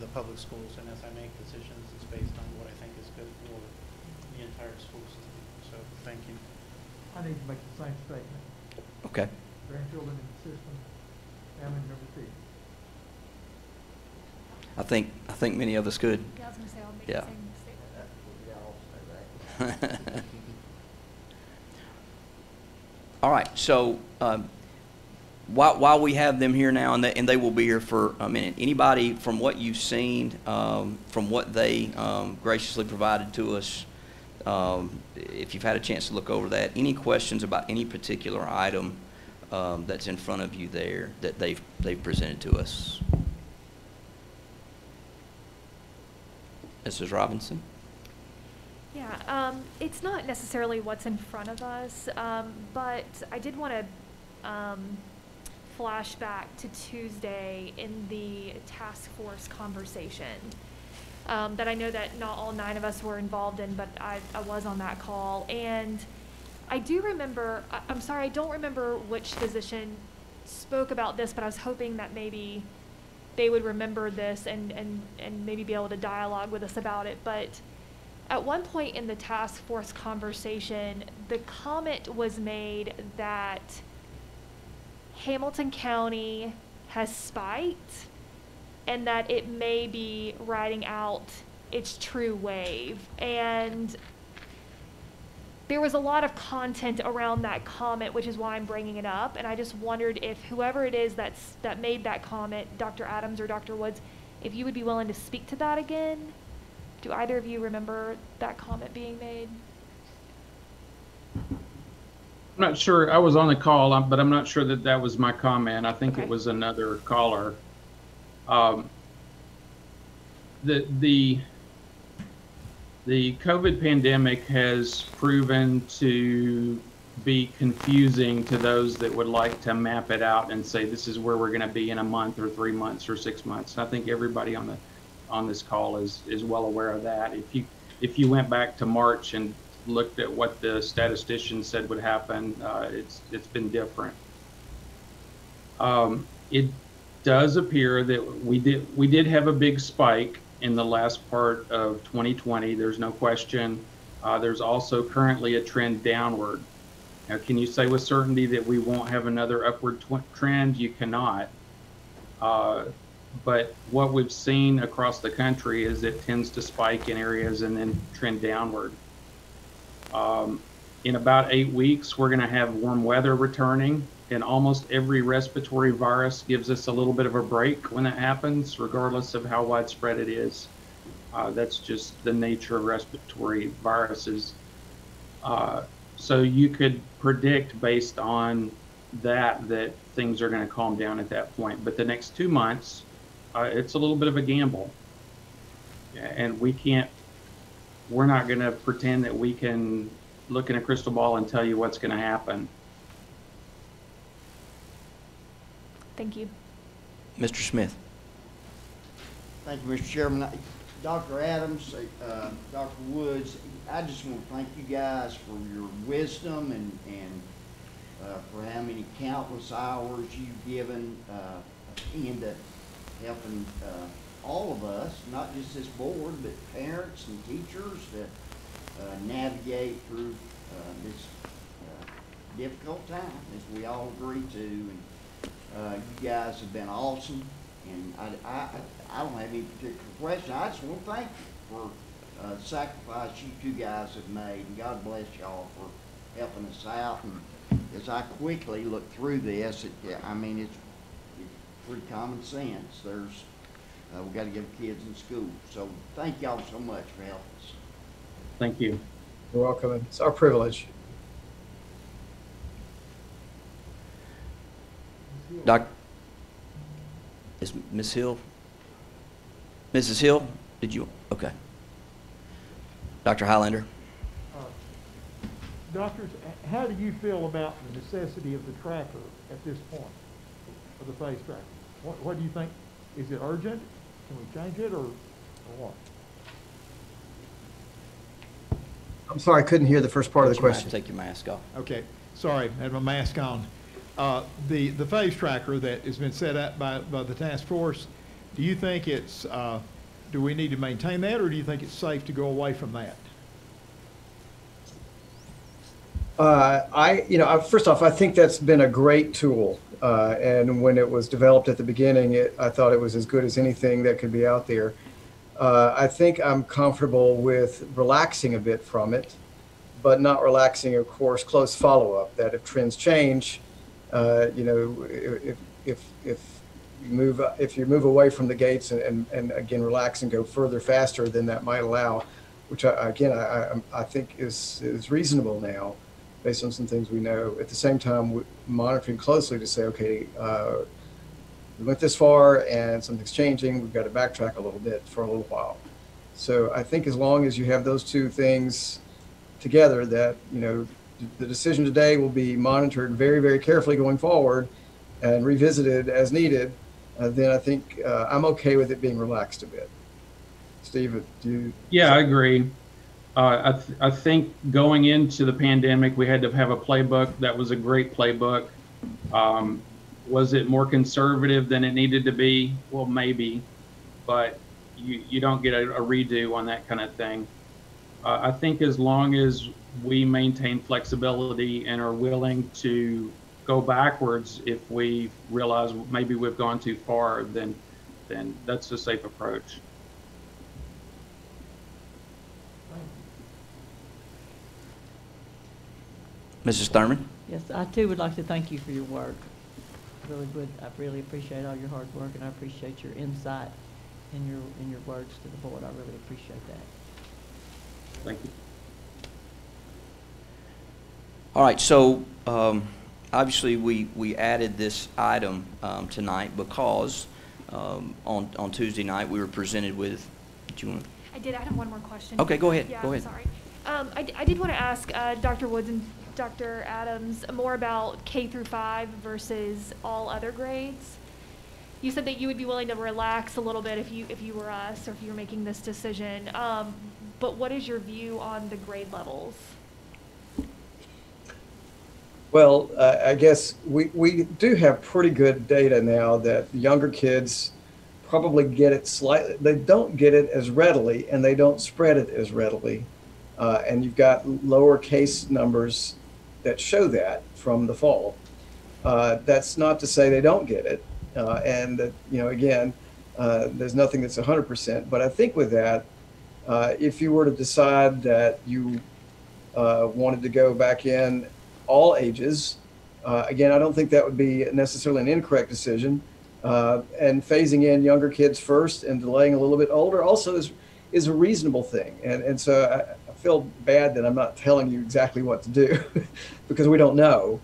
the public schools, and as I make decisions, it's based on what I think is good for the entire school system. So thank you. I need to make the same statement. Okay. Grandchildren in the system, family member fees. I think many of us could. Yeah, I was going to say I'll make Yeah. the same statement. All right. So while we have them here now, and they will be here for a minute. Anybody from what you've seen, from what they graciously provided to us, if you've had a chance to look over that, any questions about any particular item that's in front of you there that they've presented to us? Mrs. Robinson? Yeah, it's not necessarily what's in front of us, but I did want to flash back to Tuesday in the task force conversation that I know that not all 9 of us were involved in, but I was on that call. And I do remember, I'm sorry, I don't remember which physician spoke about this, but I was hoping that maybe they would remember this and maybe be able to dialogue with us about it. But at one point in the task force conversation, the comment was made that Hamilton County has spiked and that it may be riding out its true wave. And there was a lot of content around that comment, which is why I'm bringing it up. And I just wondered if whoever it is that made that comment, Dr. Adams or Dr. Woods, if you would be willing to speak to that again. Do either of you remember that comment being made? I'm not sure. I was on the call, but I'm not sure that was my comment. I think it was another caller. The COVID pandemic has proven to be confusing to those that would like to map it out and say this is where we're going to be in a month or 3 months or 6 months. I think everybody on this call is well aware of that. If you went back to March and looked at what the statisticians said would happen, it's been different. It does appear that we did have a big spike in the last part of 2020. There's no question. There's also currently a trend downward. Now, can you say with certainty that we won't have another upward trend? You cannot. But what we've seen across the country is it tends to spike in areas and then trend downward. In about 8 weeks, we're going to have warm weather returning. and almost every respiratory virus gives us a little bit of a break when that happens, regardless of how widespread it is. That's just the nature of respiratory viruses. So you could predict based on that things are going to calm down at that point. But the next 2 months, it's a little bit of a gamble. And we're not going to pretend that we can look in a crystal ball and tell you what's going to happen. Thank you. Mr. Smith. Thank you, Mr. Chairman. Dr. Adams, Dr. Woods, I just want to thank you guys for your wisdom and for how many countless hours you've given into helping all of us, not just this board, but parents and teachers to navigate through this difficult time, as we all agree to. And you guys have been awesome, and I don't have any particular question. I just want to thank you for the sacrifice you two guys have made, and God bless y'all for helping us out. And as I quickly look through this, I mean, it's pretty common sense. We've got to get kids in school. So thank y'all so much for helping us. Thank you. You're welcome. It's our privilege. Is Ms. Hill? Mrs. Hill, did you? Okay. Dr. Highlander. Doctors, how do you feel about the necessity of the tracker at this point, of the phase tracker? What do you think? Is it urgent? Can we change it or what? I'm sorry, I couldn't hear the first part of the question. Take your mask off. Okay, sorry, I had my mask on. The phase tracker that has been set up by the task force, do you think it's, do we need to maintain that, or do you think it's safe to go away from that? First off, I think that's been a great tool. And when it was developed at the beginning, I thought it was as good as anything that could be out there. I think I'm comfortable with relaxing a bit from it, but not relaxing, of course, close follow-up, that if trends change, if you move away from the gates and again, relax and go further, faster, then that might allow, which I think is reasonable now, based on some things we know. At the same time, monitoring closely to say, okay, we went this far and something's changing, we've got to backtrack a little bit for a little while. So I think as long as you have those two things together, that, the decision today will be monitored very, very carefully going forward and revisited as needed, then I think I'm okay with it being relaxed a bit. Steve, do you? Yeah, I agree. I think going into the pandemic, we had to have a playbook. That was a great playbook. Was it more conservative than it needed to be? Well, maybe, but you don't get a redo on that kind of thing. I think as long as we maintain flexibility and are willing to go backwards if we realize maybe we've gone too far, then that's a safe approach. Mrs. Thurman? Yes, I too would like to thank you for your work. I really appreciate all your hard work, and I appreciate your insight in your words to the board. I really appreciate that. Thank you. All right, so obviously we added this item tonight because on Tuesday night we were presented with. Do you want to? I did. I have one more question. Okay, go ahead. Yeah, go ahead. Sorry. I did want to ask Dr. Woods and Dr. Adams more about K through 5 versus all other grades. You said that you would be willing to relax a little bit if you were us, or if you were making this decision. But what is your view on the grade levels? Well, I guess we do have pretty good data now that younger kids probably get it slightly. They don't get it as readily, and they don't spread it as readily. And you've got lower case numbers that show that from the fall. That's not to say they don't get it. And that, again, there's nothing that's 100%. But I think with that, if you were to decide that you wanted to go back in all ages, Again, I don't think that would be necessarily an incorrect decision. And phasing in younger kids first and delaying a little bit older also is a reasonable thing. And so I feel bad that I'm not telling you exactly what to do because we don't know,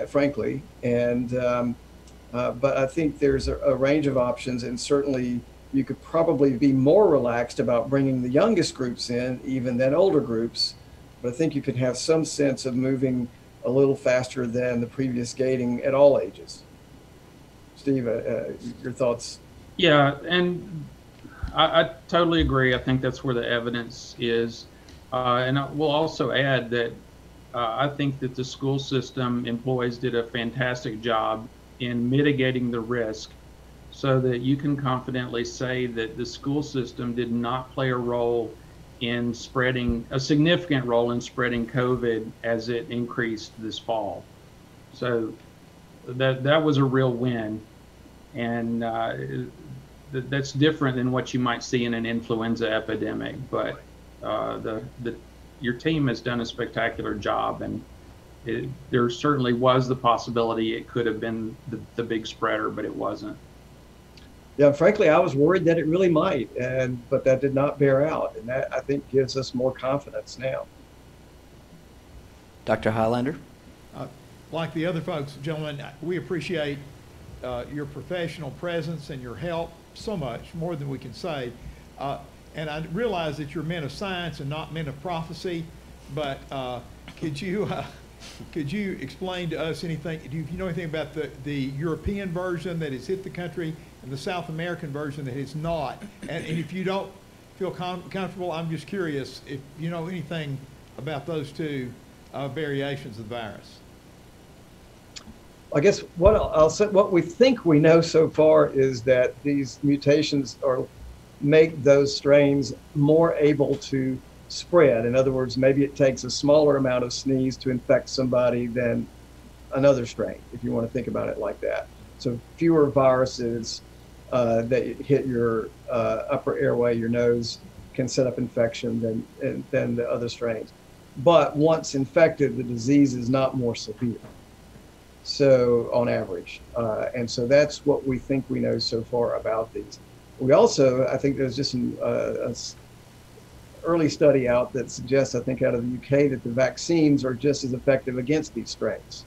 frankly. And but I think there's a range of options, and certainly you could probably be more relaxed about bringing the youngest groups in even than older groups. But I think you can have some sense of moving a little faster than the previous gating at all ages. Steve, your thoughts? Yeah, and I totally agree. I think that's where the evidence is. And I will also add that I think that the school system employees did a fantastic job in mitigating the risk so that you can confidently say that the school system did not play a significant role in spreading COVID as it increased this fall. So that was a real win. And that's different than what you might see in an influenza epidemic. But your team has done a spectacular job, and there certainly was the possibility it could have been the big spreader, but it wasn't. Yeah, frankly, I was worried that it really might, but that did not bear out, and that I think gives us more confidence now. Dr. Highlander? Like the other folks, gentlemen, we appreciate your professional presence and your help so much, more than we can say. And I realize that you're men of science and not men of prophecy, but could you explain to us anything? Do you know anything about the European version that has hit the country and the South American version that has not? And if you don't feel comfortable, I'm just curious if you know anything about those two variations of the virus. I guess what I'll say, what we think we know so far is that these mutations make those strains more able to spread. In other words, maybe it takes a smaller amount of sneeze to infect somebody than another strain, if you want to think about it like that. So fewer viruses that hit your upper airway, your nose, can set up infection than the other strains. But once infected, the disease is not more severe. So on average, and so that's what we think we know so far about these. We also, I think there's just an early study out that suggests, I think out of the UK, that the vaccines are just as effective against these strains,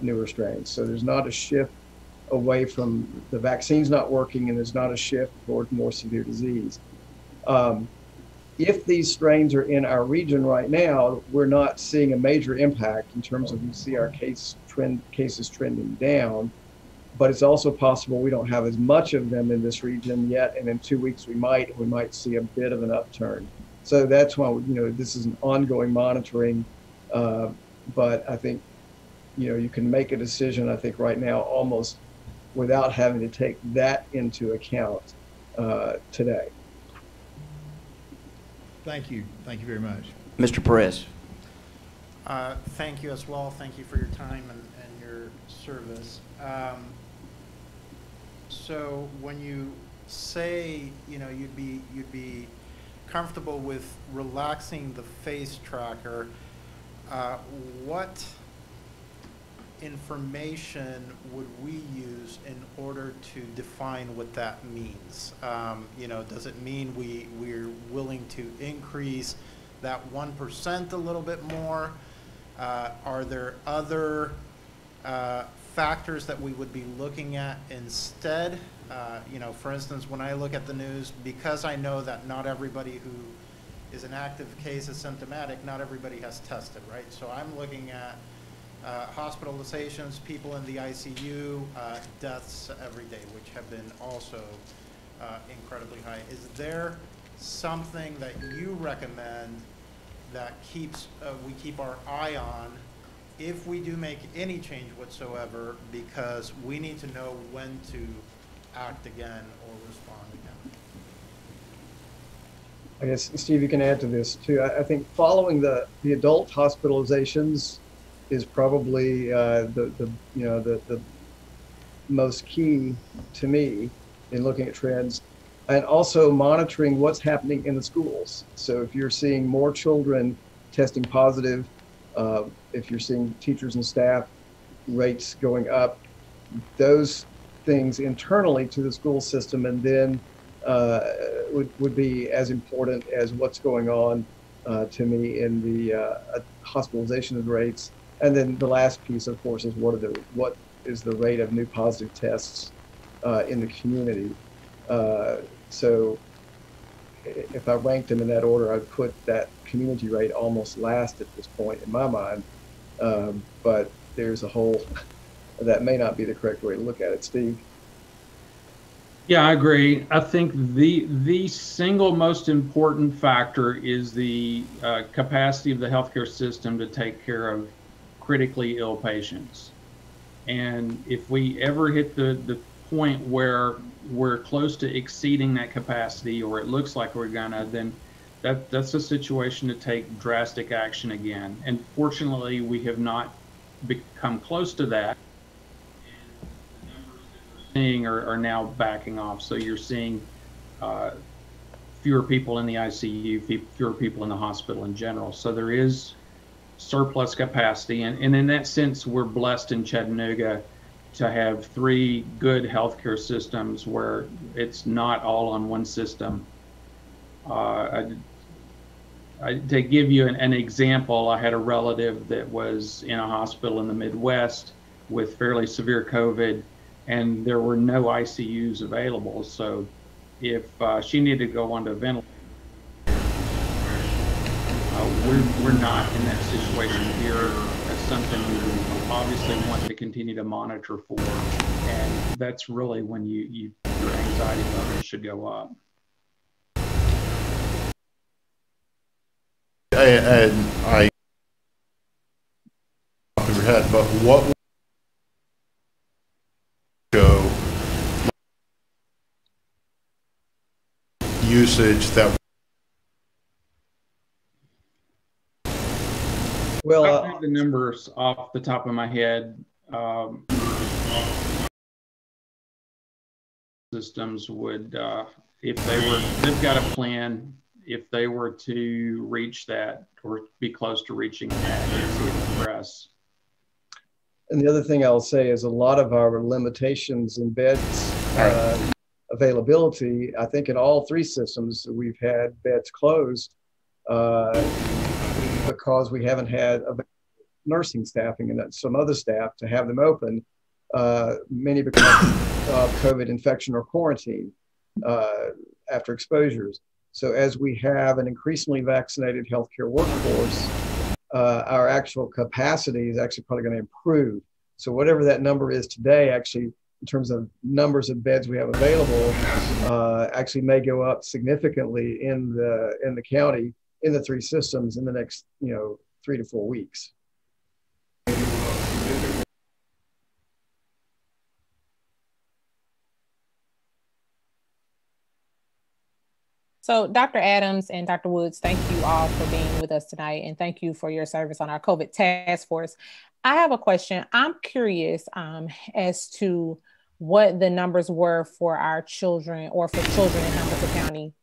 newer strains. So there's not a shift away from the vaccines not working, and there's not a shift toward more severe disease. If these strains are in our region right now, we're not seeing a major impact in terms of we see our cases trending down, but it's also possible we don't have as much of them in this region yet, and in 2 weeks we might see a bit of an upturn. So that's why this is an ongoing monitoring, but I think you can make a decision, I think right now, almost without having to take that into account today. Thank you very much. Mr. Perez. Thank you as well. Thank you for your time and your service. So when you say you'd be comfortable with relaxing the face tracker, what information would we use in order to define what that means? Does it mean we're willing to increase that 1% a little bit more? Are there other factors that we would be looking at instead? For instance, when I look at the news, because I know that not everybody who is an active case is symptomatic, not everybody has tested, right? So I'm looking at hospitalizations, people in the ICU, deaths every day, which have been also incredibly high. Is there something that you recommend that we keep our eye on if we do make any change whatsoever, because we need to know when to act again or respond again? I guess, Steve, you can add to this too. I think following the adult hospitalizations is probably the most key to me in looking at trends, and also monitoring what's happening in the schools. So if you're seeing more children testing positive, if you're seeing teachers and staff rates going up, those things internally to the school system, and then would be as important as what's going on to me in the hospitalization rates. And then the last piece, of course, is what is the rate of new positive tests in the community. So if I ranked them in that order, I'd put that community rate almost last at this point in my mind. But there's a whole, that may not be the correct way to look at it. Steve? Yeah, I agree. I think the single most important factor is the capacity of the healthcare system to take care of critically ill patients. And if we ever hit the point where we're close to exceeding that capacity, or it looks like we're gonna, then that's a situation to take drastic action again. And fortunately, we have not become close to that. Are now backing off. So you're seeing fewer people in the ICU, fewer people in the hospital in general. So there is surplus capacity. And in that sense, we're blessed in Chattanooga to have 3 good healthcare systems where it's not all on one system. To give you an example, I had a relative that was in a hospital in the Midwest with fairly severe COVID, and there were no ICUs available. So if she needed to go onto a ventilator, we're not in that situation here. That's something we would obviously want to continue to monitor for. And that's really when your anxiety levels should go up. And I off your head, but what would show usage that? Well, I don't have the numbers off the top of my head. Systems would, if they've got a plan. If they were to reach that or be close to reaching that, and see it progress. And the other thing I'll say is a lot of our limitations in beds availability, I think in all 3 systems, we've had beds closed because we haven't had nursing staffing and some other staff to have them open, many because of COVID infection or quarantine after exposures. So as we have an increasingly vaccinated healthcare workforce, our actual capacity is actually probably going to improve. So whatever that number is today, actually, in terms of numbers of beds we have available, actually may go up significantly in the county, in the 3 systems in the next 3 to 4 weeks. So Dr. Adams and Dr. Woods, thank you all for being with us tonight, and thank you for your service on our COVID task force. I have a question. I'm curious as to what the numbers were for our children, or for children in Hamilton County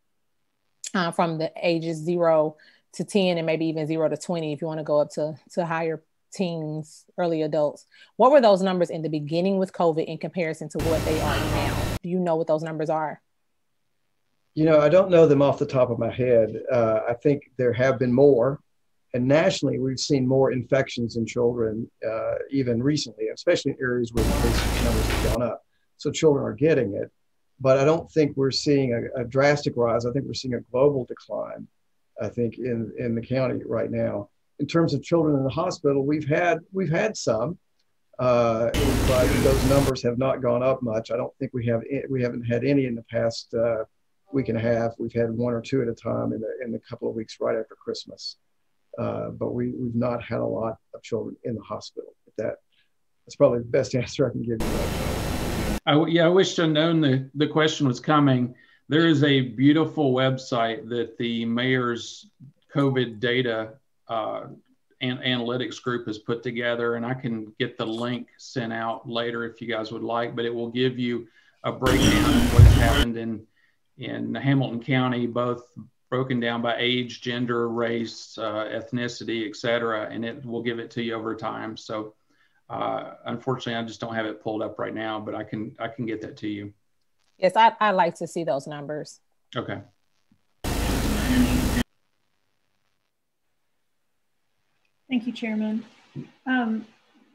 from the ages 0 to 10 and maybe even 0 to 20, if you want to go up to higher teens, early adults. What were those numbers in the beginning with COVID in comparison to what they are now? Do you know what those numbers are? I don't know them off the top of my head. I think there have been more, and nationally we've seen more infections in children even recently, especially in areas where the case numbers have gone up. So children are getting it, but I don't think we're seeing a drastic rise. I think we're seeing a global decline, I think, in the county right now. In terms of children in the hospital, we've had some, but those numbers have not gone up much. I don't think we haven't had any in the past week and a half. We've had 1 or 2 at a time in the couple of weeks right after Christmas. But we've not had a lot of children in the hospital. That's probably the best answer I can give you. I wish I'd known the question was coming. There is a beautiful website that the mayor's COVID data and analytics group has put together, and I can get the link sent out later if you guys would like, but it will give you a breakdown of what's happened in Hamilton County, both broken down by age, gender, race, ethnicity, et cetera, and it will give it to you over time. So Unfortunately, I just don't have it pulled up right now, but I can get that to you. Yes, I'd like to see those numbers. Okay. Thank you, Chairman.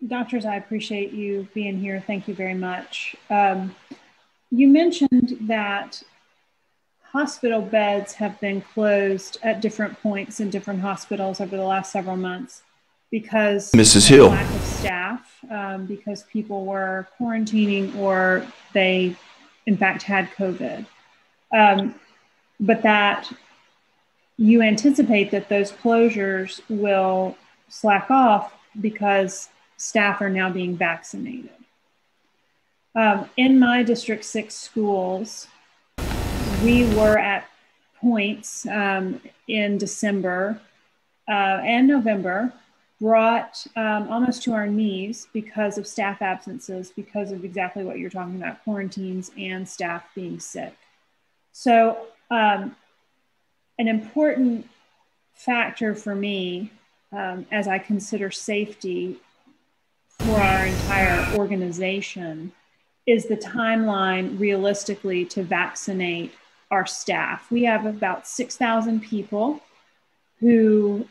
Doctors, I appreciate you being here. Thank you very much. You mentioned that hospital beds have been closed at different points in different hospitals over the last several months because Mrs. Hill. of lack of staff, because people were quarantining or they, in fact, had COVID. But that you anticipate that those closures will slack off because staff are now being vaccinated. In my District 6 schools, we were at points in December and November, brought almost to our knees because of staff absences, because of exactly what you're talking about, quarantines and staff being sick. So an important factor for me as I consider safety for our entire organization is the timeline realistically to vaccinate our staff. We have about 6,000 people who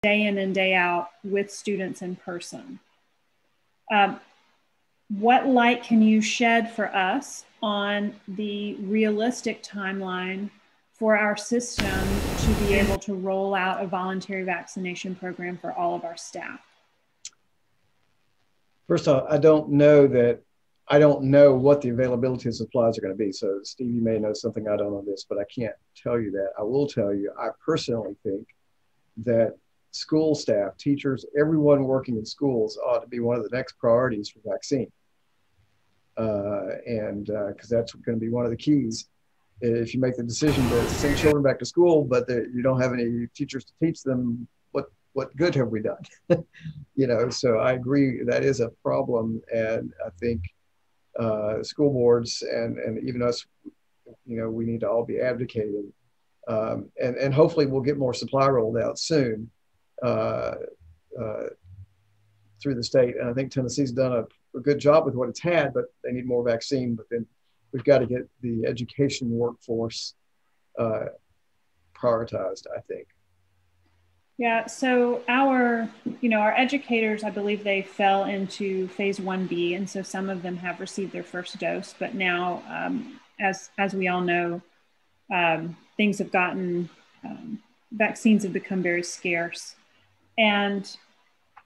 day in and day out with students in person. What light can you shed for us on the realistic timeline for our system to be able to roll out a voluntary vaccination program for all of our staff? First off, I don't know what the availability of supplies are going to be. So Steve, you may know something I don't on this, but I can't tell you that. I will tell you, I personally think that school staff, teachers, everyone working in schools ought to be one of the next priorities for vaccine. Because that's going to be one of the keys. If you make the decision to send children back to school, but you don't have any teachers to teach them, what good have we done? So I agree that is a problem, and I think school boards and even us, we need to all be advocating, and hopefully we'll get more supply rolled out soon through the state. And I think Tennessee's done a good job with what it's had, but they need more vaccine. But then we've got to get the education workforce prioritized, I think. Yeah, so our educators, I believe they fell into phase 1B, and so some of them have received their first dose, but now, as we all know, things have gotten, vaccines have become very scarce. And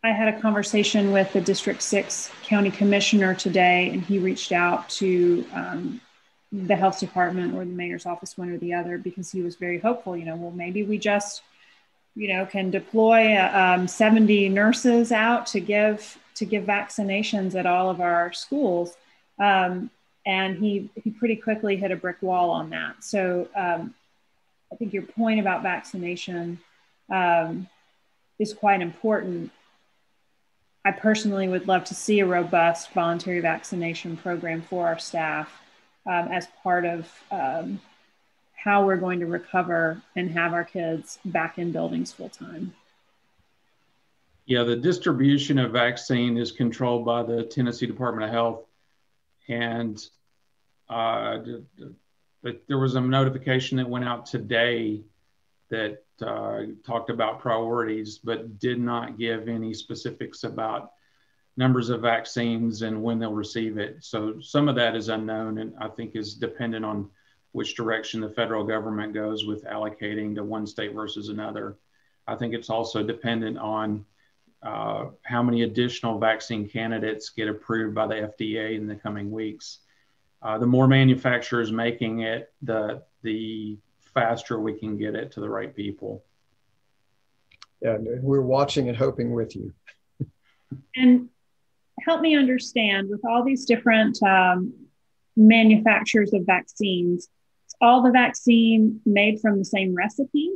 I had a conversation with the District 6 County Commissioner today, and he reached out to the health department or the mayor's office, one or the other, because he was very hopeful, well, maybe we just can deploy 70 nurses out to give vaccinations at all of our schools. And he pretty quickly hit a brick wall on that. So I think your point about vaccination is quite important. I personally would love to see a robust voluntary vaccination program for our staff as part of how we're going to recover and have our kids back in buildings full time. Yeah, the distribution of vaccine is controlled by the Tennessee Department of Health. And there was a notification that went out today that talked about priorities, but did not give any specifics about numbers of vaccines and when they'll receive it. So some of that is unknown, and I think is dependent on which direction the federal government goes with allocating to one state versus another. I think it's also dependent on how many additional vaccine candidates get approved by the FDA in the coming weeks. The more manufacturers making it, the faster we can get it to the right people. Yeah, we're watching and hoping with you. And help me understand, with all these different manufacturers of vaccines, is all the vaccine made from the same recipe?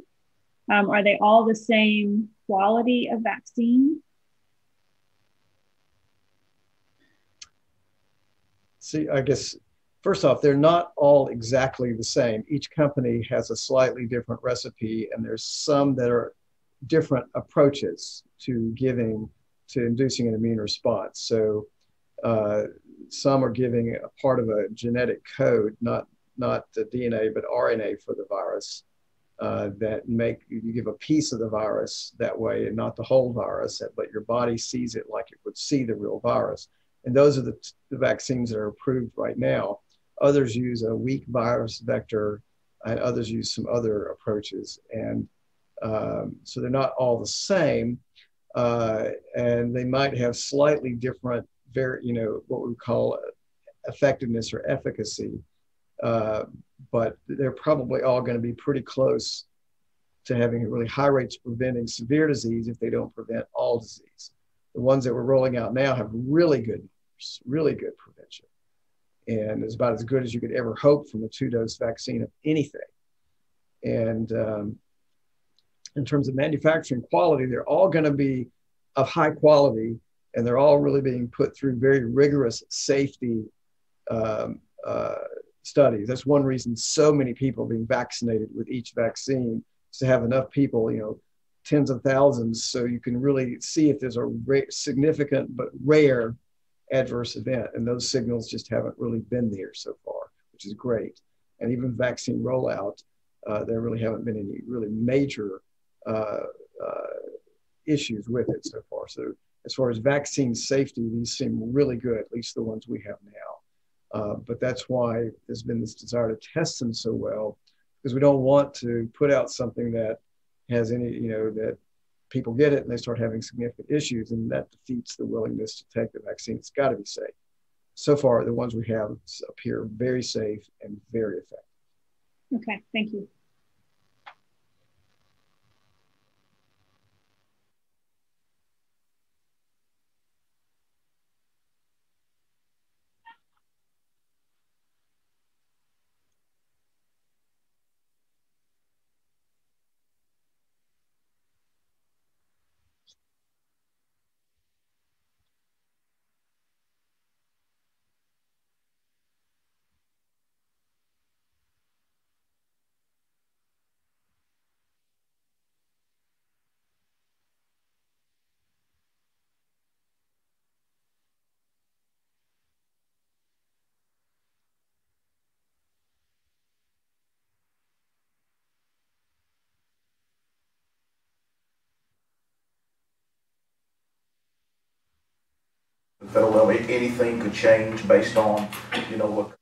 Are they all the same quality of vaccine? See, I guess, first off, they're not all exactly the same. Each company has a slightly different recipe, and there's some that are different approaches to inducing an immune response. So some are giving a part of a genetic code, not the DNA, but RNA for the virus, that you give a piece of the virus that way and not the whole virus, but your body sees it like it would see the real virus. And those are the vaccines that are approved right now. Others use a weak virus vector, and others use some other approaches. And so they're not all the same, and they might have slightly different, what we call effectiveness or efficacy, but they're probably all going to be pretty close to having really high rates of preventing severe disease if they don't prevent all disease. The ones that we're rolling out now have really good numbers, really good prevention, and it's about as good as you could ever hope from a 2-dose vaccine of anything. And in terms of manufacturing quality, they're all going to be of high quality, and they're all really being put through very rigorous safety studies. That's one reason so many people are being vaccinated with each vaccine, is to have enough people, tens of thousands, so you can really see if there's a significant but rare adverse event. And those signals just haven't really been there so far, which is great. And even vaccine rollout, there really haven't been any really major issues with it so far. So as far as vaccine safety, these seem really good, at least the ones we have now. But that's why there's been this desire to test them so well, because we don't want to put out something that has any, that people get it and they start having significant issues, and that defeats the willingness to take the vaccine. It's got to be safe. So far, the ones we have appear very safe and very effective. Okay, thank you. The federal level, anything could change based on, what.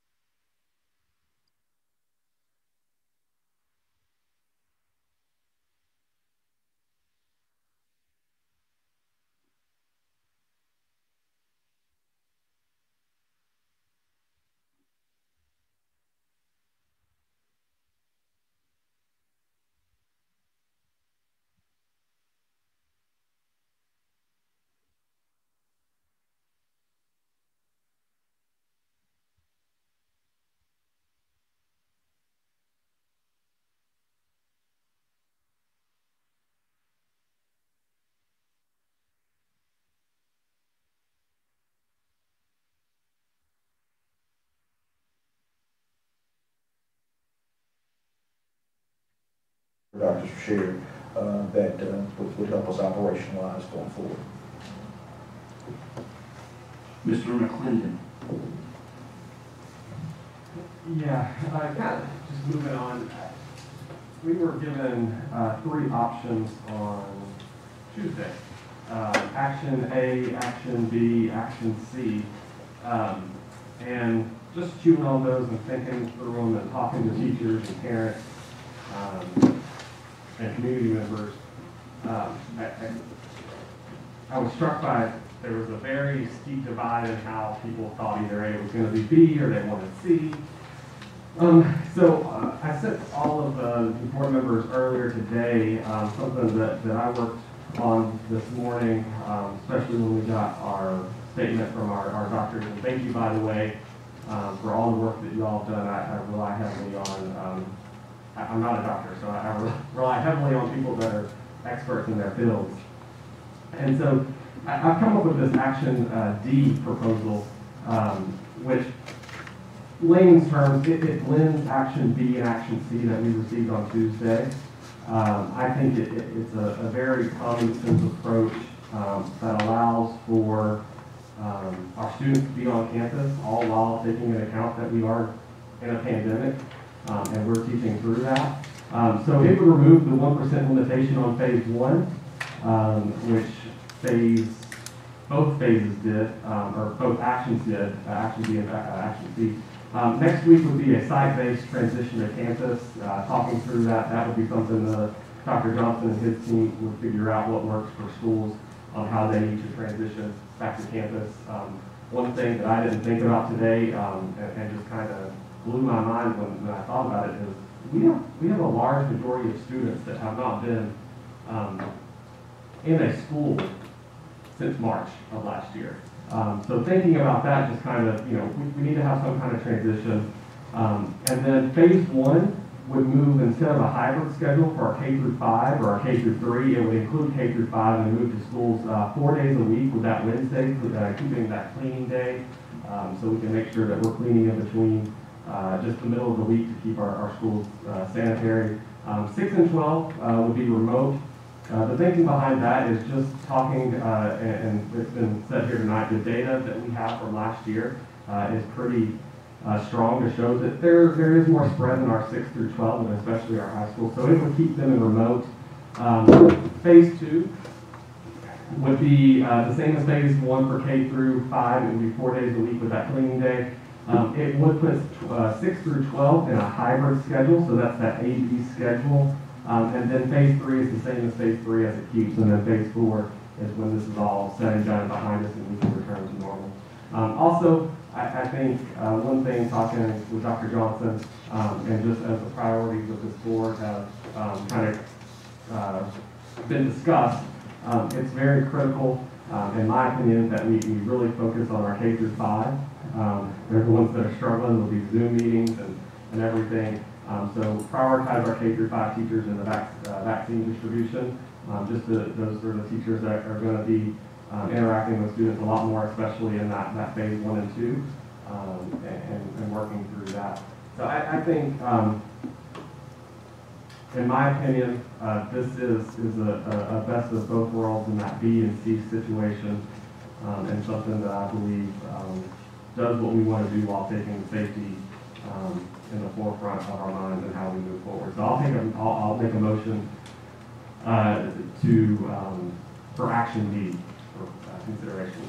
Doctors shared that would help us operationalize going forward. Mr. McClendon. Yeah, kind of just moving on. We were given 3 options on Tuesday. Action A, Action B, Action C. And just chewing on those and thinking through them and talking to teachers and parents and community members, I was struck by there was a very steep divide in how people thought either A was going to be B or they wanted C. So I sent all of the board members earlier today something that I worked on this morning, especially when we got our statement from our doctors. And thank you, by the way, for all the work that you all have done. I rely heavily on, I'm not a doctor, so I rely heavily on people that are experts in their fields. And so I've come up with this Action D proposal, which, layman's terms, it blends Action B and Action C that we received on Tuesday. I think it's a very common sense approach that allows for our students to be on campus, all while taking into account that we are in a pandemic, and we're teaching through that. So it would remove the 1% limitation on phase 1, which both phases did, or both actions did, action B and action C. Next week would be a site-based transition to campus, talking through that. That would be something that Dr. Johnson and his team would figure out what works for schools on how they need to transition back to campus. One thing that I didn't think about today, and just kind of blew my mind when I thought about it, is we have a large majority of students that have not been in a school since March of last year. So thinking about that, just kind of, we need to have some kind of transition. And then phase 1 would move, instead of a hybrid schedule for our K through 5 or our K through 3, it would include K through 5 and move to schools 4 days a week with that Wednesday, keeping that cleaning day, so we can make sure that we're cleaning in between just the middle of the week to keep our schools sanitary. 6 and 12 would be remote. The thinking behind that is just talking, and it's been said here tonight, the data that we have from last year is pretty strong to show that there is more spread in our 6 through 12, and especially our high school. So it would keep them in remote. Phase 2 would be the same as phase 1 for K through 5. It would be 4 days a week with that cleaning day. It would put 6 through 12 in a hybrid schedule, so that's that A-B schedule. And then phase 3 is the same as phase 3 as it keeps, and then phase 4 is when this is all said and done behind us and we can return to normal. Also, I think one thing, talking with Dr. Johnson, and just as the priorities of this board have kind of been discussed, it's very critical, in my opinion, that we really focus on our K through 5. They're the ones that are struggling with these Zoom meetings and everything. So prioritize our K through 5 teachers in the vaccine distribution. Those are the teachers that are going to be interacting with students a lot more, especially in that phase 1 and 2, and working through that. So I think, in my opinion, this is a best of both worlds in that B and C situation, and something that I believe does what we want to do while taking safety in the forefront of our minds and how we move forward. So I'll make a motion for action B for consideration.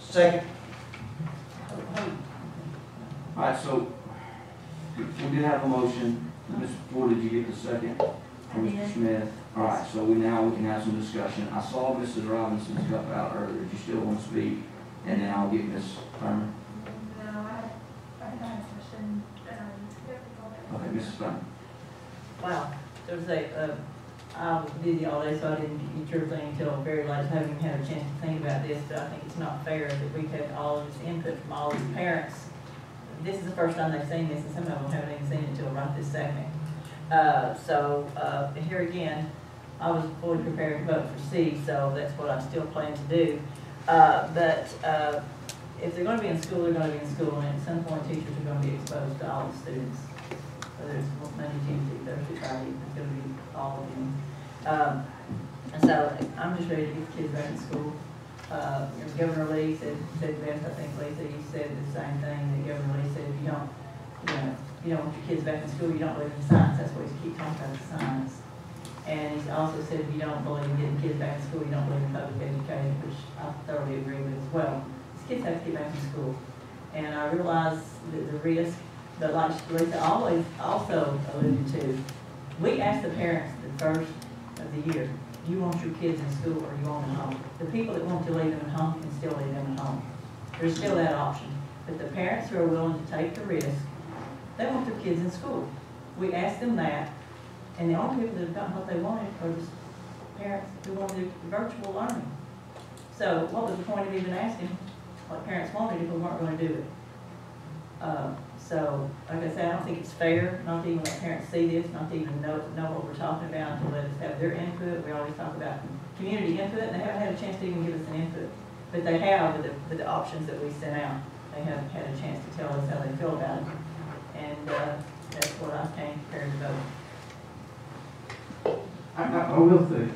Second. All right, so we did have a motion. Ms. Ford, did you get the second? From Mr. Smith. All right, so we can have some discussion. I saw Mrs. Robinson's cup out earlier. Do you still want to speak? And then I'll get Ms. Turner. No, I think I have a question. Okay, Mrs. Turner. Wow, so to say, I was busy all day, so I didn't get your thing until very late. I haven't even had a chance to think about this, but I think it's not fair that we take all of this input from all these parents. This is the first time they've seen this, and some of them haven't even seen it until right this second. Here again, I was fully prepared to vote for C, so that's what I still plan to do. If they're going to be in school, they're going to be in school, and at some point, teachers are going to be exposed to all the students. Whether it's Monday, Tuesday, Thursday, Friday, it's going to be all of them. And so I'm just ready to get the kids back in school. Governor Lee said best. I think, Lisa, you said the same thing. That Governor Lee said, if you don't want your kids back in school, you don't believe in science. That's what he keeps talking about, science. And he also said, if you don't believe in getting kids back in school, you don't believe in public education, which I thoroughly agree with as well. These kids have to get back in school. And I realize that the risk, but like Lisa always also alluded to, we ask the parents the first of the year, do you want your kids in school or you want them at home? The people that want to leave them at home can still leave them at home. There's still that option. But the parents who are willing to take the risk, they want their kids in school. We ask them that, and the only people that have gotten what they wanted are the parents who wanted virtual learning. So what was the point of even asking what parents wanted if we weren't going to do it? So, like I said, I don't think it's fair not to even let parents see this, not to even know what we're talking about, to let us have their input. We always talk about community input, and they haven't had a chance to even give us an input. But they have with the options that we sent out. They have had a chance to tell us how they feel about it. And that's what I came prepared to vote. I will say,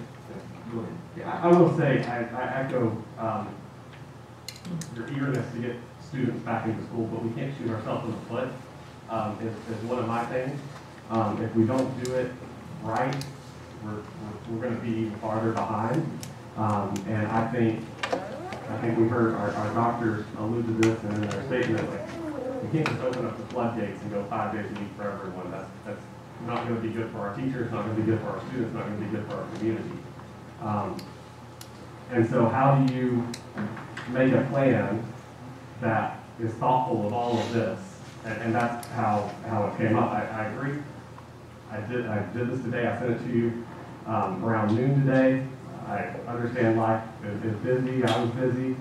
I will say, I echo your eagerness to get students back into school, but we can't shoot ourselves in the foot, is one of my things. If we don't do it right, we're going to be even farther behind. And I think we heard our doctors allude to this in their statement, like, we can't just open up the floodgates and go 5 days a week for everyone. That's not going to be good for our teachers, not going to be good for our students, not going to be good for our community. And so how do you make a plan that is thoughtful of all of this? And that's how it came up. I agree. I did this today. I sent it to you around noon today. I understand life is busy. I was busy.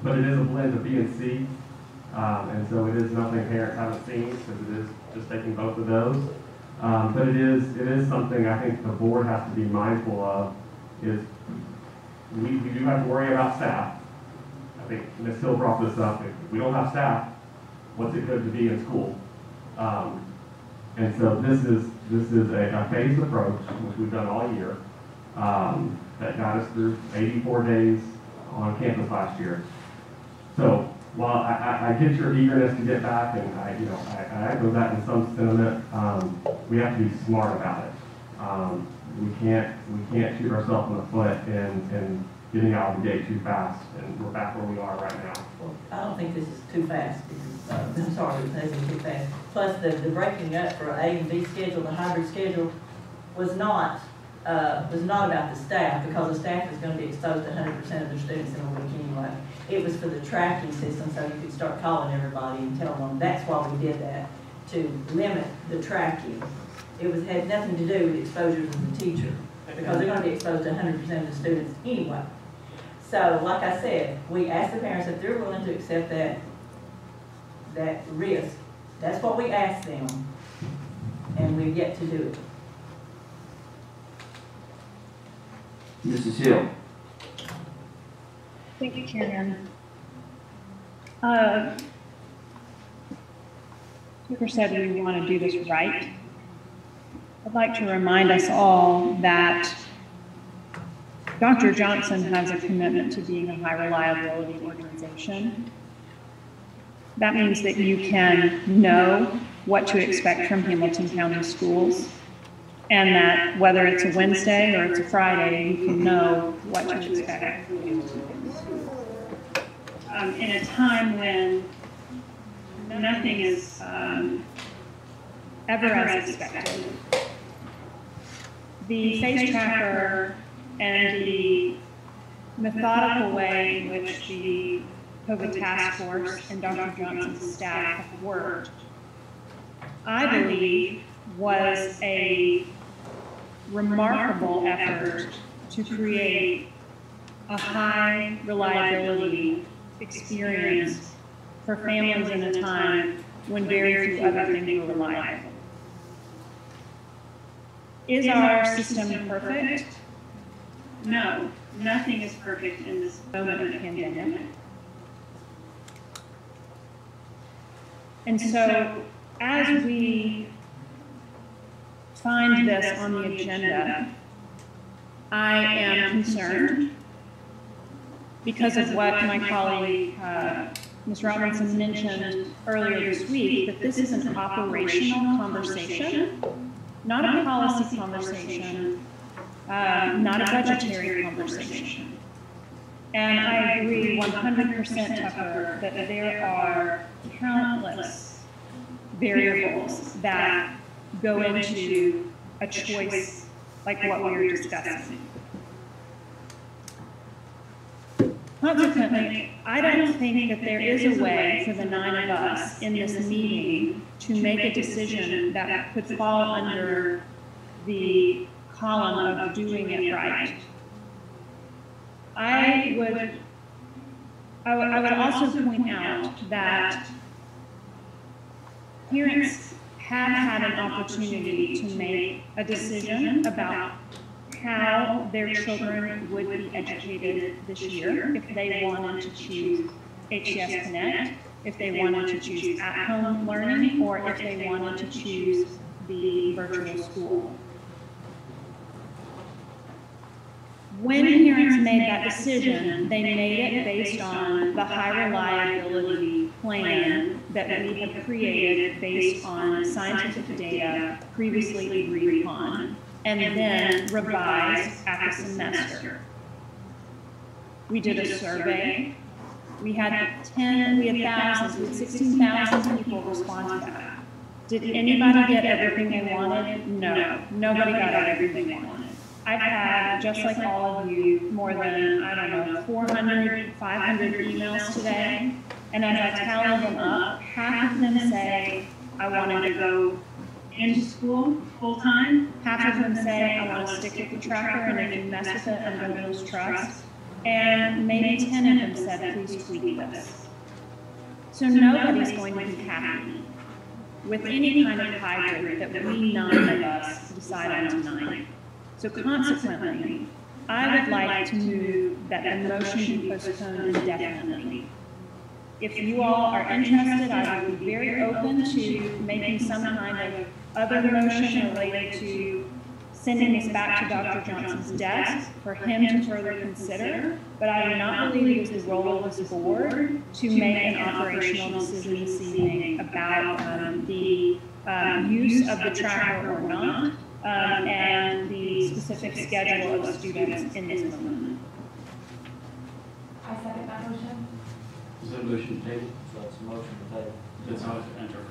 But it is a blend of B and C. And so it is nothing parents haven't seen, because it is just taking both of those. But it is something I think the board has to be mindful of, is we do have to worry about staff. I think Ms. Hill brought this up. If we don't have staff, what's it good to be in school? And so this is a phased approach, which we've done all year, that got us through 84 days on campus last year. So while I get your eagerness to get back, and I echo that in some sentiment, we have to be smart about it. We can't shoot ourselves in the foot and getting out of the gate too fast, and we're back where we are right now. Well, I don't think this is too fast. I'm sorry, it's too fast. Plus, the breaking up for A and B schedule, the hybrid schedule, was not about the staff, because the staff is going to be exposed to 100% of their students in a week anyway. It was for the tracking system, so you could start calling everybody and telling them. That's why we did that, to limit the tracking. It had nothing to do with exposures of the teacher, because they're going to be exposed to 100% of the students anyway. So, like I said, we asked the parents if they're willing to accept that risk. That's what we asked them, and we've yet to do it. Mrs. Hill. Thank you, Chairman. Tucker said we want to do this right. I'd like to remind us all that Dr. Johnson has a commitment to being a high reliability organization. That means that you can know what to expect from Hamilton County schools, and that whether it's a Wednesday or it's a Friday, you can know what to expect. In a time when nothing is ever as expected, the phase tracker and the methodical way in which the COVID task force and Dr. Johnson's staff have worked, I believe, was a remarkable effort to create a high reliability experience for families in a time when very few other things were reliable. Is our system perfect? No, nothing is perfect in this moment of pandemic. And so, as we find this on the agenda, I am concerned because of what my colleague, Ms. Robinson, mentioned earlier this week, that this is an operational conversation, not a policy conversation, not a budgetary conversation. And I agree 100%, Tucker, that there are countless variables that go into a choice like what we are discussing. Consequently, I don't think that there is a way for the 9 of us in this meeting to make a decision that could fall under the column of doing it right. I would also point out that parents have had an opportunity to make a decision about how their children would be educated this year if they wanted to choose HCS Connect, if they wanted to choose at-home learning, or if they wanted to choose the virtual school. When parents made that decision, they made it based on the high reliability plan that we have created based on scientific data previously agreed upon, and then revised at the semester. We did a survey. We had thousands, we had 16,000 people respond to that. Did anybody get everything they wanted? No, nobody got everything they wanted. I've had, just like all of you, more than, 400, 500 emails today. And as I tally them up, half of them say, I want to go into school full-time. Half of them say, I want to stick with the tracker, and if you mess with it, I'm going to lose trust. And maybe 10 of them said, please tweak this. So nobody's going to be happy with any kind of hybrid that we 9 of us decide on tonight. So consequently, I would like to move that the motion be postponed indefinitely. If you all are interested, I would be very open to making some kind of other motion related to sending this back to Dr. Johnson's desk for him to further consider, but I do not believe it is the role of this board to make an operational decision this evening about the use of the tracker or not, and the specific schedule of students in this moment. I second that motion. Is that a motion to table? So that's a motion to table. That's how it's entered.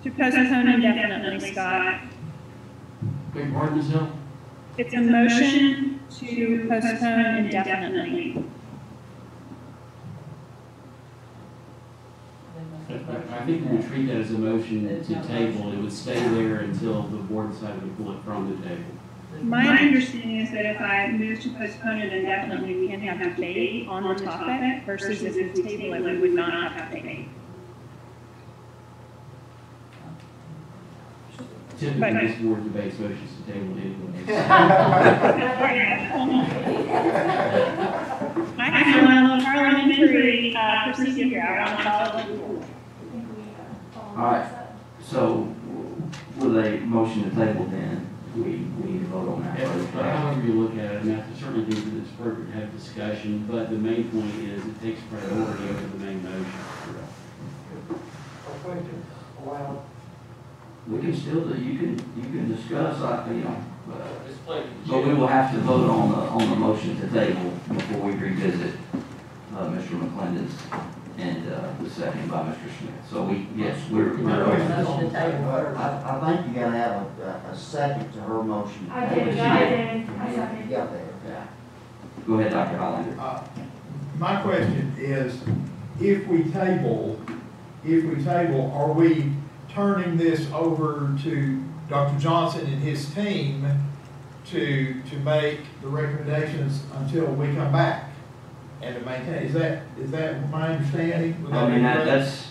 To postpone indefinitely, Scott. Beg pardon, Ms. Hill? It's a motion to postpone indefinitely. I think we would treat that as a motion to table. It would stay there until the board decided to pull it from the table. My understanding is that if I move to postpone it indefinitely, we can have debate on the topic, versus if we table it, we would not have debate. Typically, this board debates motions to table anyway. I have my little parliamentary procedure here. I want to follow the rule. All right, so with a motion to table then, we need to vote on that first. However you look at it, and I certainly think that it's appropriate to have discussion, but the main point is it takes priority over the main motion. Well, we can still do, you can discuss, but we will have to vote on the motion to table before we revisit Mr. McClendon's and the second by Mr. Smith. So we're I think you gotta have a second to her motion. I did. I second. Yeah, there. Yeah. Go ahead, Dr. Hollander. My question is, if we table, are we turning this over to Dr. Johnson and his team to make the recommendations until we come back and to maintain? Is that my understanding? I mean, that's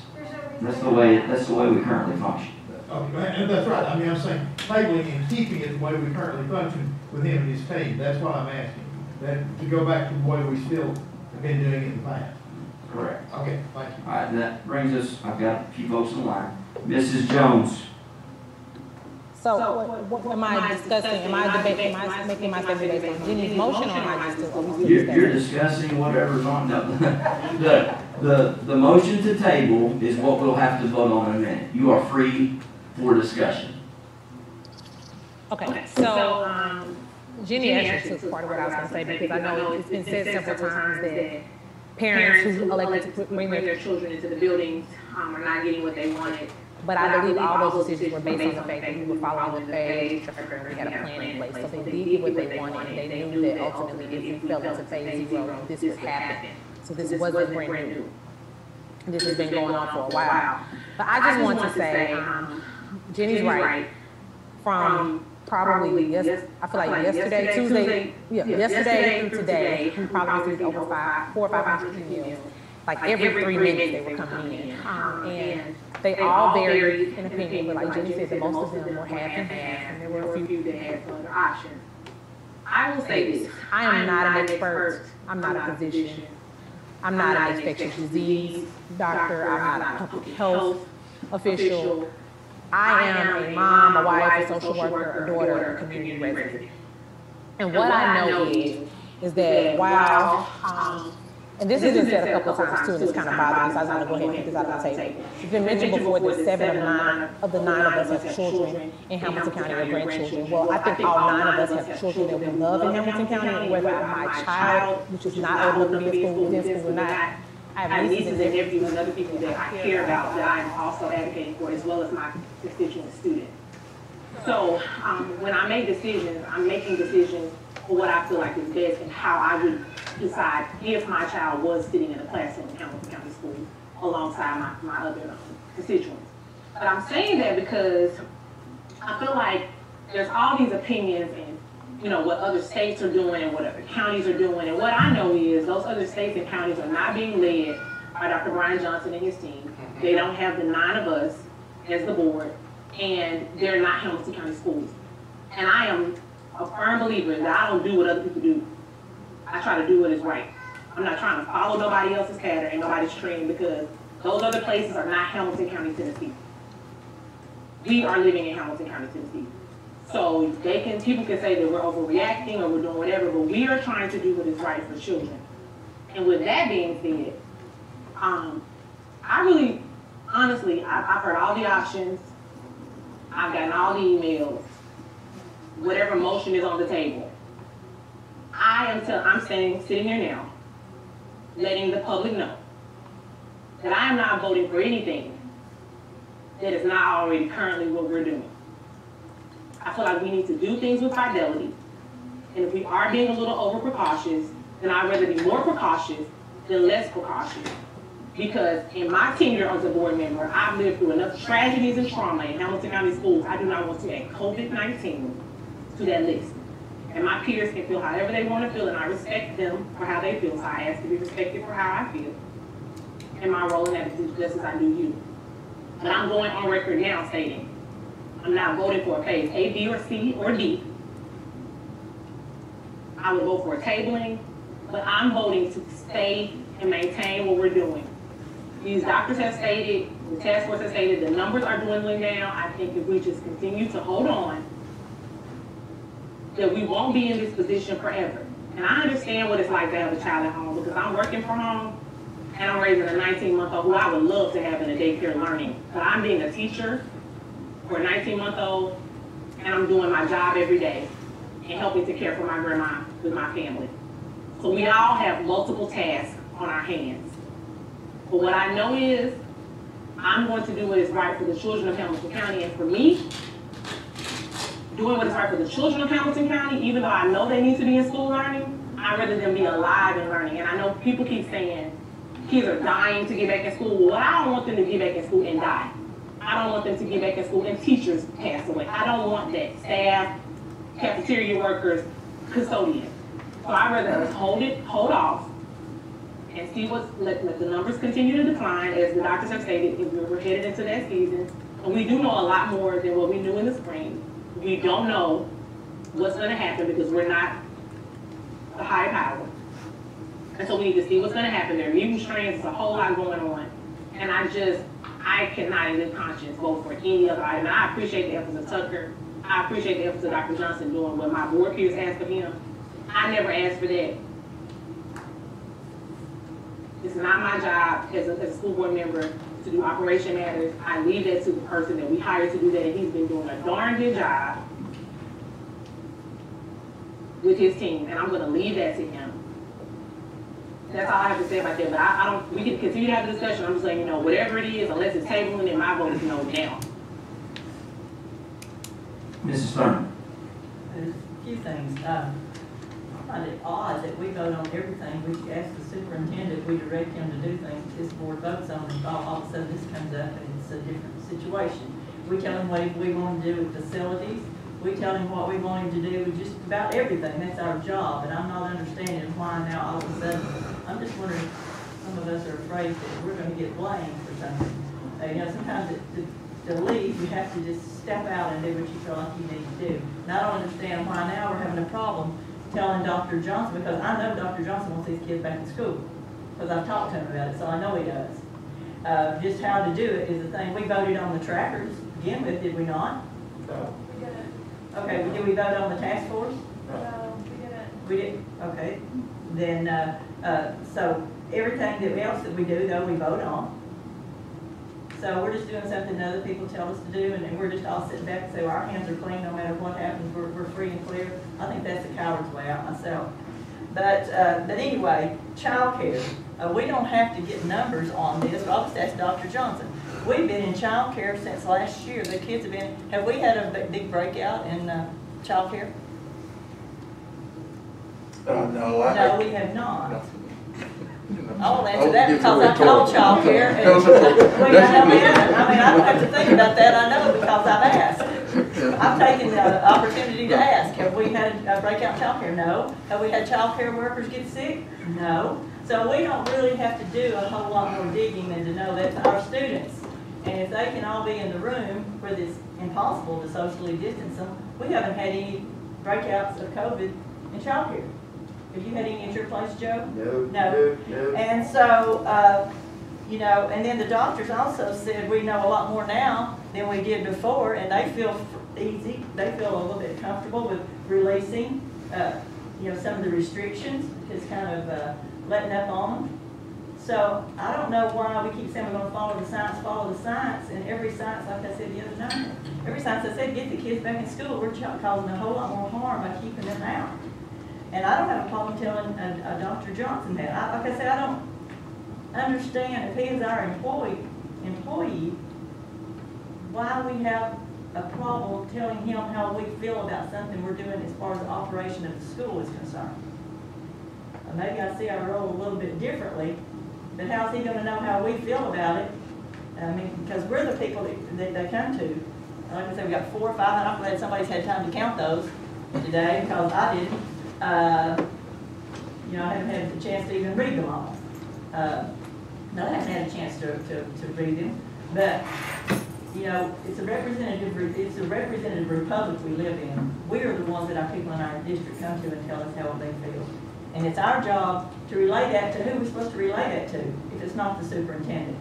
the way we currently function. Okay, and that's right. I mean, I'm saying tabling and keeping it the way we currently function with him and his team. That's why I'm asking. That to go back to the way we still have been doing it in the past. Correct. Okay, thank you. All right, that brings us, I've got a few folks in line. Mrs. Jones. So what am I discussing? Am I debating, am I making my statement based on Jenny's motion, or am I just You're discussing whatever's on, the motion to table is what we'll have to vote on in a minute. You are free for discussion. Okay, so Jenny actually took part of what I was going to say, because I know it's been said several times that parents who elected to bring their children into the buildings are not getting what they wanted. But I believe all those decisions were based on the fact that we were following the phase tracker and we had a plan in place. So they did get what they wanted, and they knew that ultimately if we fell into phase 0, this would happen. So this wasn't brand new. This has been going on for a while. But I just want to say, Jenny's right. From probably, I feel like yesterday, Tuesday, yesterday through today, we probably received over 400 or 500 emails. Like every 3 minutes they were coming in. And they all varied in opinion, but like Jenny said, that most of them were half and half, and there were a few that had other options. I will say this, I am not an expert, I'm not a physician, I'm not an infectious disease doctor, I'm not a public health official. I am a mom, a wife, a social worker, a daughter, a community resident. And what I know is, is that while, and this has been said a couple of times too, and it's kind of bothering me, so I just want to go ahead and get this out of the table. It's been mentioned before that 7 of the 9 of us have children in Hamilton County or grandchildren. Well, I think all 9 of us have children that we love in Hamilton County, whether my child, which is not old enough to be in school, is in school or not. I have nieces and nephews and other people that I care about that I am also advocating for, as well as my constituent students. So when I make decisions, I'm making decisions for what I feel like is best and how I would decide if my child was sitting in a classroom in Hamilton County Schools alongside my other constituents. But I'm saying that because I feel like there's all these opinions and, you know, what other states are doing and what other counties are doing. And what I know is those other states and counties are not being led by Dr. Brian Johnson and his team. They don't have the 9 of us as the board, and they're not Hamilton County Schools. And I am a firm believer that I don't do what other people do. I try to do what is right. I'm not trying to follow nobody else's pattern and nobody's trend, because those other places are not Hamilton County, Tennessee. We are living in Hamilton County, Tennessee. So people can say that we're overreacting or we're doing whatever, but we are trying to do what is right for children. And with that being said, I really, honestly, I've heard all the options. I've gotten all the emails. Whatever motion is on the table. I'm saying, sitting here now, letting the public know that I am not voting for anything that is not already currently what we're doing. I feel like we need to do things with fidelity, and if we are being a little over precautious, then I'd rather be more precautious than less precautious. Because in my tenure as a board member, I've lived through enough tragedies and trauma in Hamilton County Schools. I do not want to add COVID-19 to that list. And my peers can feel however they want to feel, and I respect them for how they feel, so I ask to be respected for how I feel. And my role in that is just as I do you. But I'm going on record now stating, I'm not voting for a phase A, B, or C, or D. I would vote for a tabling, but I'm voting to stay and maintain what we're doing. These doctors have stated, the task force has stated, the numbers are dwindling down. I think if we just continue to hold on, that we won't be in this position forever. And I understand what it's like to have a child at home, because I'm working from home and I'm raising a 19-month-old who I would love to have in a daycare learning. But I'm being a teacher for a 19-month-old, and I'm doing my job every day and helping to care for my grandma with my family. So we all have multiple tasks on our hands. But what I know is I'm going to do what is right for the children of Hamilton County, and for me, doing what is right for the children of Hamilton County, even though I know they need to be in school learning, I'd rather them be alive and learning. And I know people keep saying kids are dying to get back in school. Well, I don't want them to get back in school and die. I don't want them to get back in school and teachers pass away. I don't want that. Staff, cafeteria workers, custodians. So I'd rather us hold off, and see let the numbers continue to decline, as the doctors have stated, if we're headed into that season. And we do know a lot more than what we knew in the spring. We don't know what's going to happen because we're not the high power. And so we need to see what's going to happen. There are mutant strains, there's a whole lot going on. And I cannot in good conscience vote for any other item. And I appreciate the efforts of Tucker. I appreciate the efforts of Dr. Johnson doing what my board peers asked of him. I never asked for that. It's not my job as a school board member to do operation matters. I leave that to the person that we hired to do that, and he's been doing a darn good job with his team, and I'm going to leave that to him. That's all I have to say about that, but I don't, we can continue to have the discussion. I'm just letting you know, whatever it is, unless it's tabling, then my vote is no now. Mrs. Thurman. There's a few things. I find it odd that we vote on everything. We ask the superintendent, we direct him to do things that this board votes on, and all of a sudden this comes up and it's a different situation. We tell him what we want to do with facilities. We tell him what we want him to do with just about everything. That's our job, and I'm not understanding why now all of a sudden, I'm just wondering, some of us are afraid that we're going to get blamed for something. You know, sometimes to leave, you have to just step out and do what you feel like you need to do. And I don't understand why now we're having a problem telling Dr. Johnson, because I know Dr. Johnson wants these kids back in school, because I've talked to him about it, so I know he does. Just how to do it is the thing. We voted on the trackers to begin with, did we not? No. We didn't. Okay, did we vote on the task force? No, we didn't. We didn't, okay. Then, so everything else that we do, though, we vote on. So we're just doing something other people tell us to do, and then we're just all sitting back and say, well, our hands are clean no matter what happens, we're free and clear. I think that's a coward's way out myself. But anyway, childcare. We don't have to get numbers on this. I'll just ask Dr. Johnson. We've been in childcare since last year. The kids have been, have we had a big breakout in childcare? No, No, we have not. I won't answer that because I called childcare. I don't have to think about that. I know because I've asked. I've taken the opportunity to ask. Have we had a breakout in childcare? No. Have we had childcare workers get sick? No. So we don't really have to do a whole lot more digging than to know that's our students. And if they can all be in the room where it's impossible to socially distance them, we haven't had any breakouts of COVID in childcare. Have you had any at your place, Joe? No. And so, you know, and then the doctors also said we know a lot more now than we did before, and they feel easy. They feel a little bit comfortable with releasing, you know, some of the restrictions, just kind of letting up on them. So I don't know why we keep saying we're going to follow the science, and every science, like I said the other night, every science I said, get the kids back in school, we're causing a whole lot more harm by keeping them out. And I don't have a problem telling Dr. Johnson that. Like I said, I don't understand if he is our employee, why we have a problem telling him how we feel about something we're doing as far as the operation of the school is concerned. Maybe I see our role a little bit differently, but how's he going to know how we feel about it? I mean, because we're the people that they come to. Like I said, we got 4 or 5, and I'm glad somebody's had time to count those today because I didn't. You know, I haven't had the chance to even read them all. No, I haven't had a chance to read them, but you know, it's a representative republic we live in. We are the ones that our people in our district come to and tell us how they feel, and it's our job to relay that to who we're supposed to relay that to. If it's not the superintendent,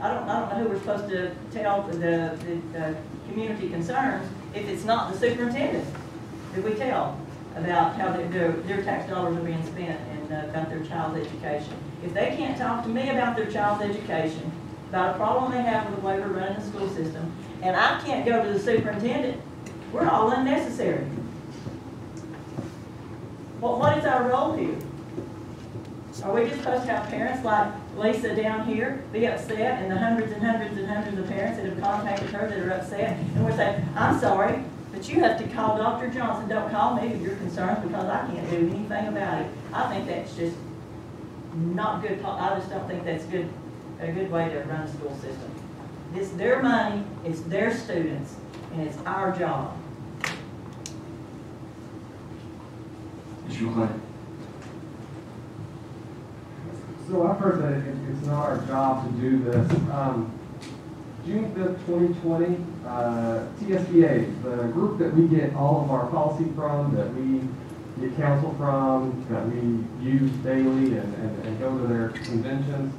I don't know who we're supposed to tell the community concerns if it's not the superintendent. Did we tell about how their tax dollars are being spent and about their child's education? If they can't talk to me about their child's education, about a problem they have with the way we're running the school system, and I can't go to the superintendent, we're all unnecessary. Well, what is our role here? Are we just supposed to have parents like Lisa down here be upset, and the hundreds and hundreds and hundreds of parents that have contacted her that are upset, and we're saying, I'm sorry, but you have to call Dr. Johnson. Don't call me with your concerns because I can't do anything about it. I think that's just not good. I just don't think that's a good way to run a school system. It's their money, it's their students, and it's our job. Mr. McClain. So I've heard that it's not our job to do this. June 5th, 2020, TSBA, the group that we get all of our policy from, that we get counsel from, that we use daily and go to their conventions,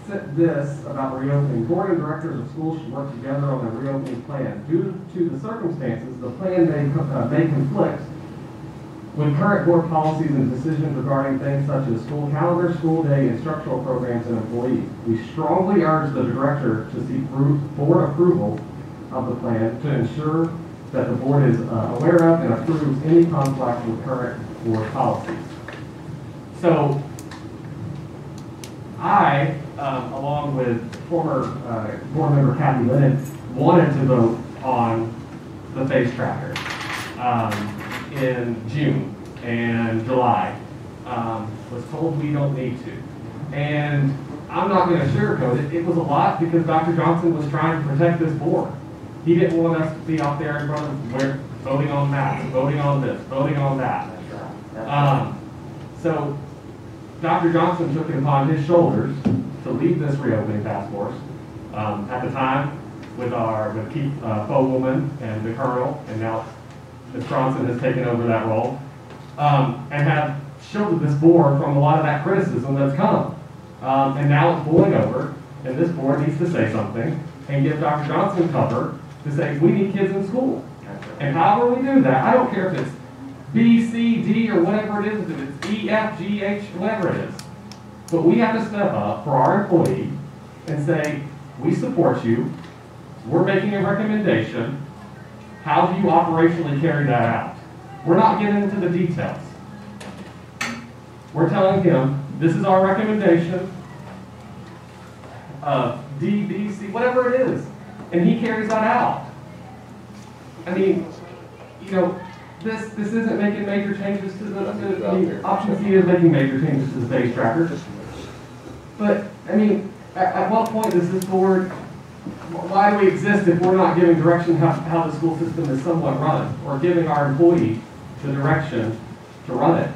said this about reopening. Board and directors of schools should work together on a reopening plan. Due to the circumstances, the plan may conflict with current board policies and decisions regarding things such as school calendar, school day, instructional programs, and employees. We strongly urge the director to seek board approval of the plan to ensure that the board is aware of and approves any conflict with current board policies. So I, along with former board member Kathy Lennon, wanted to vote on the phase tracker. In June and July, was told we don't need to. And I'm not going to sugarcoat it. It was a lot because Dr. Johnson was trying to protect this board. He didn't want us to be out there in front of voting on that, voting on this, voting on that. So Dr. Johnson took it upon his shoulders to lead this reopening task force. At the time, with Keith Fogelman and the Colonel, and now Ms. Bronson has taken over that role, and have shielded this board from a lot of that criticism that's come. And now it's boiling over, and this board needs to say something and give Dr. Johnson cover to say, we need kids in school. And however we do that, I don't care if it's B, C, D, or whatever it is, if it's E, F, G, H, whatever it is. But we have to step up for our employee and say, we support you, we're making a recommendation, how do you operationally carry that out? We're not getting into the details. We're telling him, this is our recommendation, D, B, C, whatever it is, and he carries that out. I mean, you know, this isn't making major changes to the option C is making major changes to the phase tracker. But, I mean, at what point does this board, why do we exist if we're not giving direction how the school system is somewhat run, or giving our employee the direction to run it?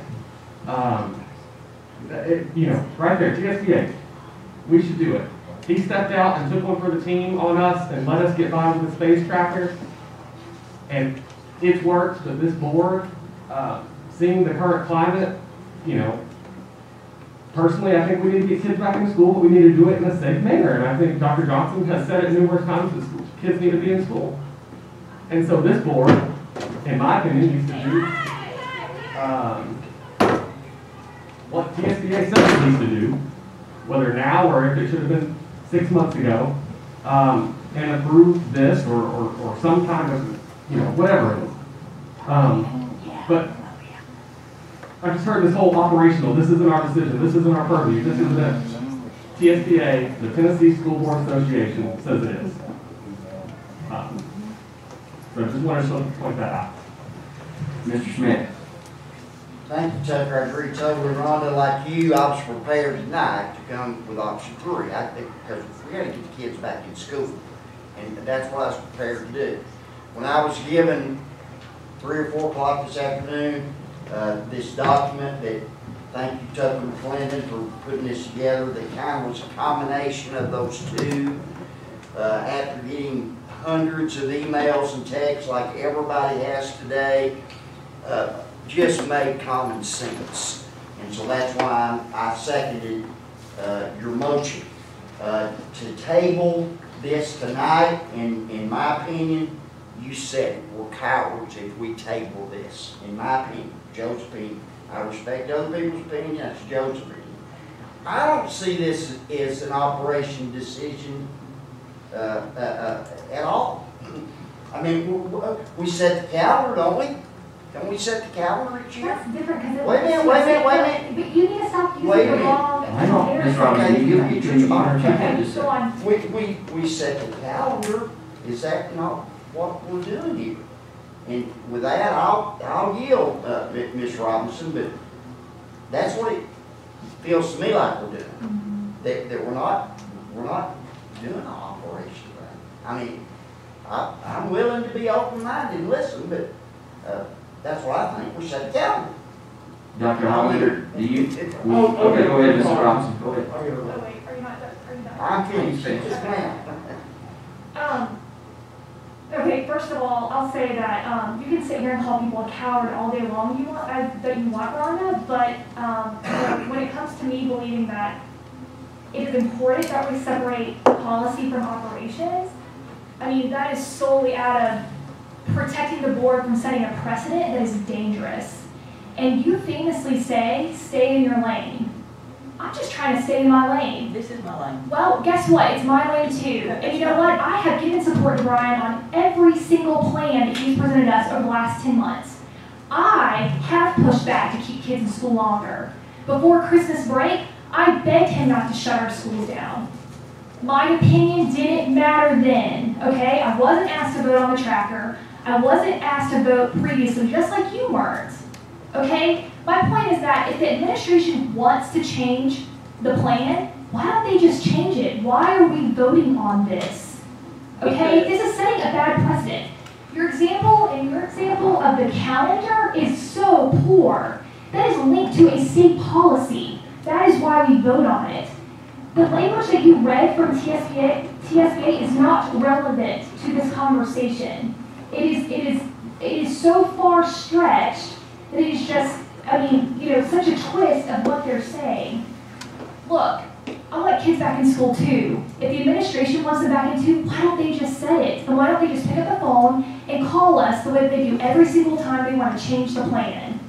You know, right there, TSBA, we should do it. He stepped out and took one for the team on us and let us get by with the space tracker. And it's worked, but this board, seeing the current climate, you know, personally, I think we need to get kids back in school, but we need to do it in a safe manner. And I think Dr. Johnson has said it numerous times that kids need to be in school. And so this board, in my opinion, needs to do what TSBA says it needs to do, whether now or if it should have been 6 months ago, and approve this or some kind of, you know, whatever it is. But I just heard this whole operational, this isn't our decision, this isn't our purview, this isn't it. TSBA, the Tennessee School Board Association, says it is. So I just wanted to point that out. Mr. Schmidt. Thank you, Tucker. I agree totally. Rhonda, like you, I was prepared tonight to come with option 3. Because we got to get the kids back in school. And that's what I was prepared to do. When I was given 3 or 4 o'clock this afternoon, this document that, thank you, Tucker McClendon, for putting this together, that kind of was a combination of those two. After getting hundreds of emails and texts like everybody has today, just made common sense. And so that's why I seconded your motion. To table this tonight, in my opinion, you said it, we're cowards if we table this, in my opinion, Joe's opinion. I respect other people's opinion, that's Joe's opinion. I don't see this as an operation decision at all. I mean, we set the calendar, don't we? Don't we set the calendar each year? That's different because Wait a minute. But you need to stop using Wait a the minute. wrong I don't, Ms. Robinson, you can't just Go on. We set the calendar. Is that not what we're doing here? And with that, I'll yield, Ms. Robinson, but that's what it feels to me like we're doing. That we're not doing an operation. I mean, I'm willing to be open-minded and listen, but that's what I think. We set the calendar. Dr. Hollander, do you? Okay, go ahead, Mr. Robinson. Go ahead. Oh, wait, are you not done? Are you done? I'm finished. Yes, ma'am. Okay, first of all, I'll say that you can sit here and call people a coward all day long Rhonda, but when it comes to me believing that it is important that we separate policy from operations, I mean, that is solely out of protecting the board from setting a precedent that is dangerous. And you famously say, stay in your lane. I'm just trying to stay in my lane. This is my lane. Well, guess what? It's my lane too. And you know what? I have given support to Brian on every single plan that he's presented us over the last 10 months. I have pushed back to keep kids in school longer. Before Christmas break, I begged him not to shut our schools down. My opinion didn't matter then, okay? I wasn't asked to vote on the tracker. I wasn't asked to vote previously, just like you weren't, okay? My point is that if the administration wants to change the plan, why don't they just change it? Why are we voting on this? Okay, this is setting a bad precedent. Your example of the calendar is so poor. That is linked to a state policy. That is why we vote on it. The language that you read from TSBA is not relevant to this conversation. It is so far stretched that it is just, I mean, you know, such a twist of what they're saying. Look, I want kids back in school too. If the administration wants them back in too, why don't they just said it. And why don't they just pick up the phone and call us the way they do every single time they want to change the plan?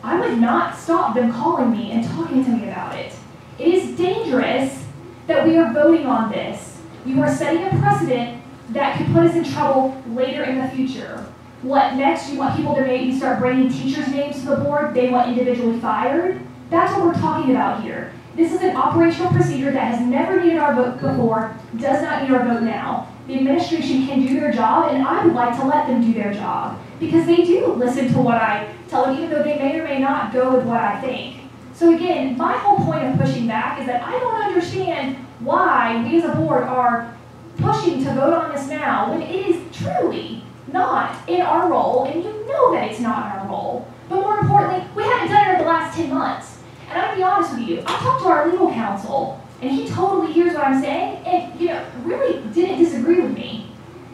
I would not stop them calling me and talking to me about it. It is dangerous that we are voting on this. You are setting a precedent that could put us in trouble later in the future. What next? You want people to maybe start bringing teachers' names to the board? They want individually fired? That's what we're talking about here. This is an operational procedure that has never needed our vote before, does not need our vote now. The administration can do their job, and I would like to let them do their job, because they do listen to what I tell them, even though they may or may not go with what I think. So again, my whole point of pushing back is that I don't understand why we as a board are pushing to vote on this now when it is truly not in our role, and you know that it's not in our role. But more importantly, we haven't done it in the last 10 months. And I'm gonna be honest with you, I talked to our legal counsel, and he totally hears what I'm saying, and really didn't disagree with me.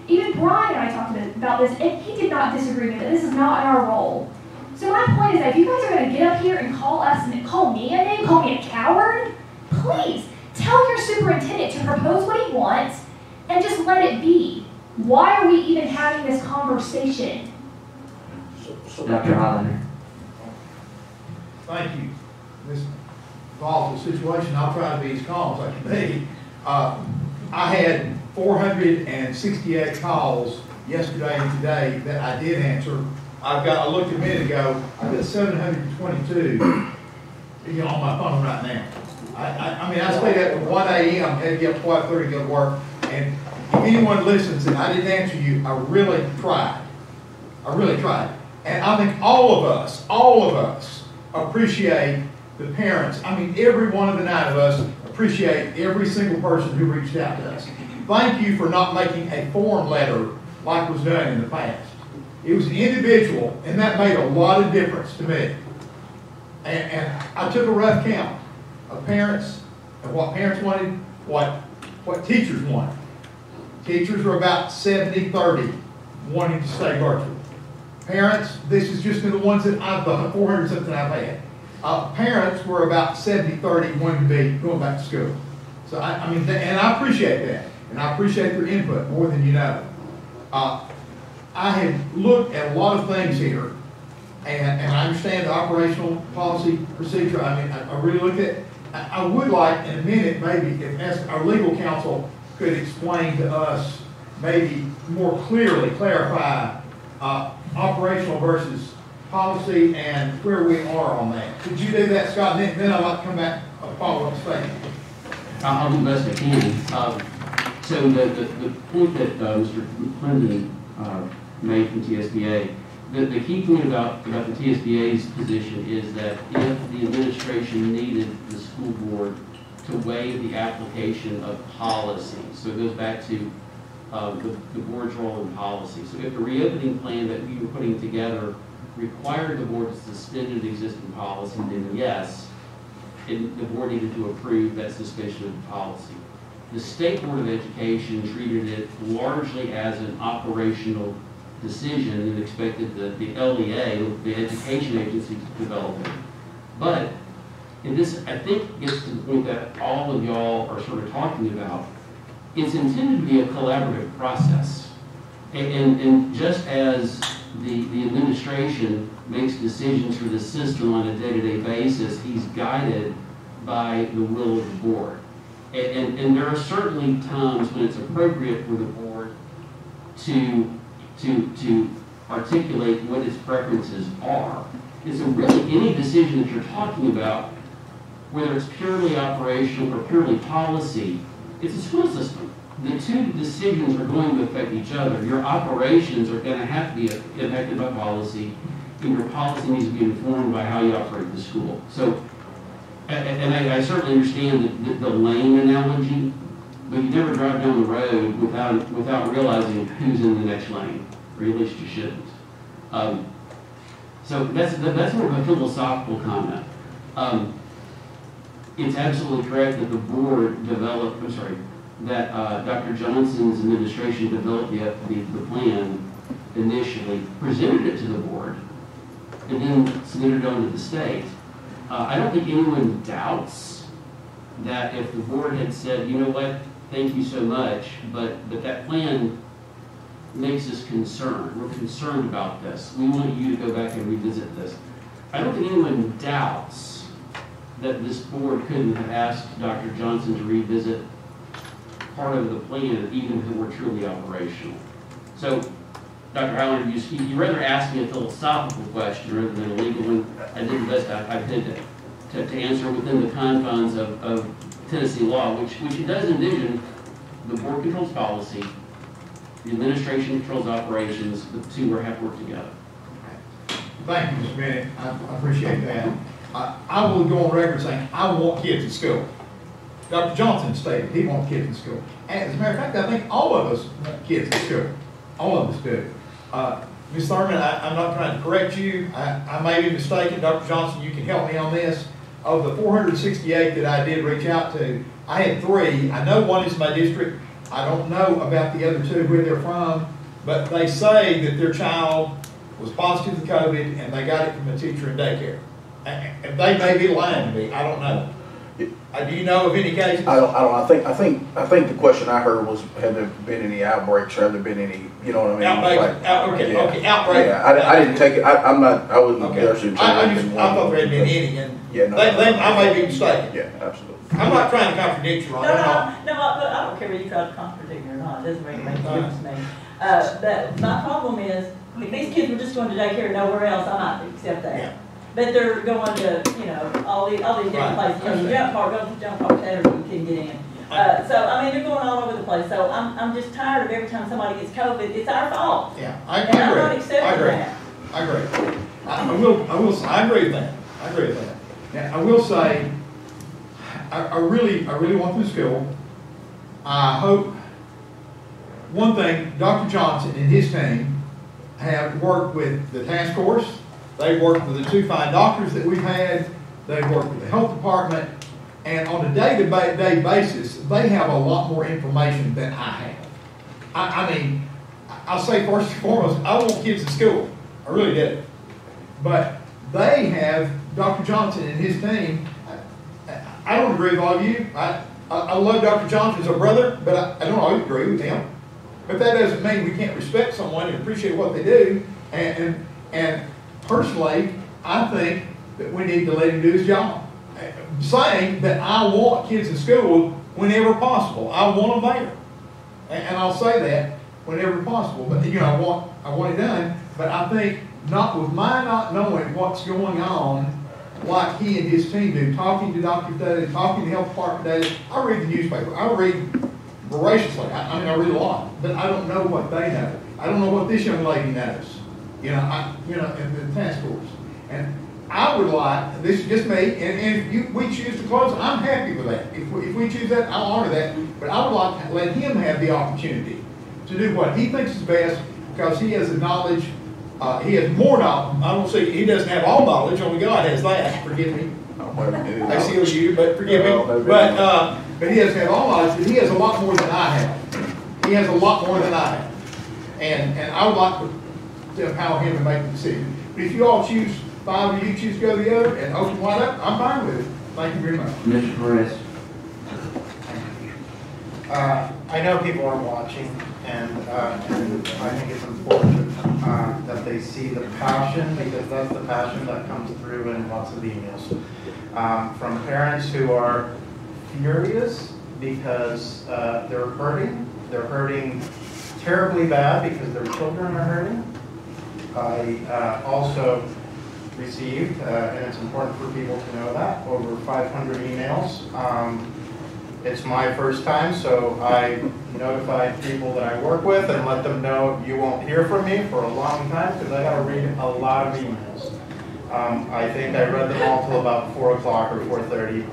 Even Brian and I talked about this, and he did not disagree with it. This is not in our role. So my point is that if you guys are gonna get up here and call us and call me a name, call me a coward, please tell your superintendent to propose what he wants and just let it be. Why are we even having this conversation? Dr. Highlander. Thank you. This volatile situation, I'll try to be as calm as I can be. I had 468 calls yesterday and today that I did answer. I looked a minute ago, I've got 722 on my phone right now. I mean, I stayed up to 1 a.m., had to get up 12:30 to go to work, and if anyone listens and I didn't answer you, I really tried. I really tried. And I think all of us appreciate the parents. I mean, every one of the 9 of us appreciate every single person who reached out to us. Thank you for not making a form letter like was done in the past. It was an individual, and that made a lot of difference to me. And I took a rough count of parents and what parents wanted, what teachers wanted. Teachers were about 70-30 wanting to stay virtual. Parents, this is just in the ones that the 400 something I've had. Parents were about 70-30 wanting to be going back to school. So I mean, and I appreciate that. And I appreciate their input more than you know. I had looked at a lot of things here, and I understand the operational policy procedure. I mean, I really looked at, I would like in a minute maybe if our legal counsel could explain to us, maybe more clearly clarify operational versus policy and where we are on that. Could you do that, Scott? And then I'd like to come back and follow up statement. I'll do the best I can. So the point that Mr. McClendon made from TSBA, the key point about the TSBA's position is that if the administration needed the school board to waive the application of policy, so it goes back to the board's role in policy. So if the reopening plan that we were putting together required the board to suspend an existing policy, then yes, the board needed to approve that suspension of the policy. The State Board of Education treated it largely as an operational decision and expected the LEA, the education agency, to develop it. But, and this I think gets to the point that all of y'all are sort of talking about, it's intended to be a collaborative process. And just as the administration makes decisions for the system on a day-to-day basis, he's guided by the will of the board. And there are certainly times when it's appropriate for the board to articulate what its preferences are. And so really any decision that you're talking about, whether it's purely operational or purely policy, it's a school system. The two decisions are going to affect each other. Your operations are going to have to be impacted by policy, and your policy needs to be informed by how you operate the school. So, and I certainly understand the lane analogy, but you never drive down the road without realizing who's in the next lane, or at least you shouldn't. So that's more of a philosophical comment. It's absolutely correct that the board developed, that Dr. Johnson's administration developed the plan initially, presented it to the board, and then submitted it on to the state. I don't think anyone doubts that if the board had said, you know what, thank you so much, but that plan makes us concerned. We're concerned about this. We want you to go back and revisit this. I don't think anyone doubts that this board couldn't have asked Dr. Johnson to revisit part of the plan, even if it were truly operational. So, Dr. Howland, you rather asked me a philosophical question rather than a legal one. I did the best I could to answer within the confines of Tennessee law, which it does envision the board controls policy, the administration controls operations, the two have to work together. Thank you, Mr. Bennett. I appreciate that. I will go on record saying I want kids in school. Dr. Johnson stated he wants kids in school. And as a matter of fact, I think all of us want kids in school. All of us do. Ms. Thurman, I'm not trying to correct you. I may be mistaken. Dr. Johnson, you can help me on this. Of the 468 that I did reach out to, I had 3. I know one is my district. I don't know about the other 2, where they're from, but they say that their child was positive to COVID and they got it from a teacher in daycare. And they may be lying to me. I don't know. Do you know of any cases? I don't. I think the question I heard was, have there been any outbreaks? Or have there been any? You know what I mean? Outbreak. Yeah. Okay. Outbreak. Yeah. I didn't take it. I'm not. I wasn't. Okay. I thought there had been any. And yeah. No. I may be mistaken. Yeah. Absolutely. I'm not trying to contradict you, Ron. No, I don't care whether you try to contradict me or not. It doesn't really make a difference to me. But my problem is, if these kids were just going to daycare and nowhere else, I might accept that. Yeah. But they're going to, all these different places. Go to the jump park Saturday, you couldn't get in. So, I mean, they're going all over the place. So I'm just tired of every time somebody gets COVID, it's our fault. Yeah, I'm not accepting that. I agree. I agree with that. I agree with that. Now, I will say, I really want them to school. I hope, one thing, Dr. Johnson and his team have worked with the task force. They've worked with the 2 fine doctors that we've had. They've worked with the health department. And on a day-to-day basis, they have a lot more information than I have. I mean, I'll say first and foremost, I want kids in school. I really do. But they have, Dr. Johnson and his team, I don't agree with all of you. I love Dr. Johnson as a brother, but I don't always agree with him. But that doesn't mean we can't respect someone and appreciate what they do. And personally, I think that we need to let him do his job. Saying that I want kids in school whenever possible. I want them there. And I'll say that whenever possible. But I want it done. But I think with my not knowing what's going on, like he and his team do, talking to doctors daily, talking to the health department daily. I read the newspaper. I read voraciously. I read a lot. But I don't know what they know. I don't know what this young lady knows. In the task force. And I would like, this is just me, and if we choose to close, I'm happy with that. If we choose that, I'll honor that. But I would like to let him have the opportunity to do what he thinks is best, because he has the knowledge, he has more knowledge. I don't say he doesn't have all knowledge, only God has that, forgive me. I seal you, but forgive me. But he doesn't have all knowledge, but he has a lot more than I have. He has a lot more than I have. And I would like to empower him to make the decision. But if you all choose, 5 of you choose to go the other and open wide up, I'm fine with it. Thank you very much. Mr. Perez. I know people are watching, and I think it's important that they see the passion, because that's the passion that comes through in lots of emails. From parents who are furious because they're hurting terribly bad because their children are hurting. I also received, and it's important for people to know that, over 500 emails. It's my first time, so I notified people that I work with and let them know you won't hear from me for a long time, because I got to read a lot of emails. I think I read them all till about 4 o'clock or 4:30,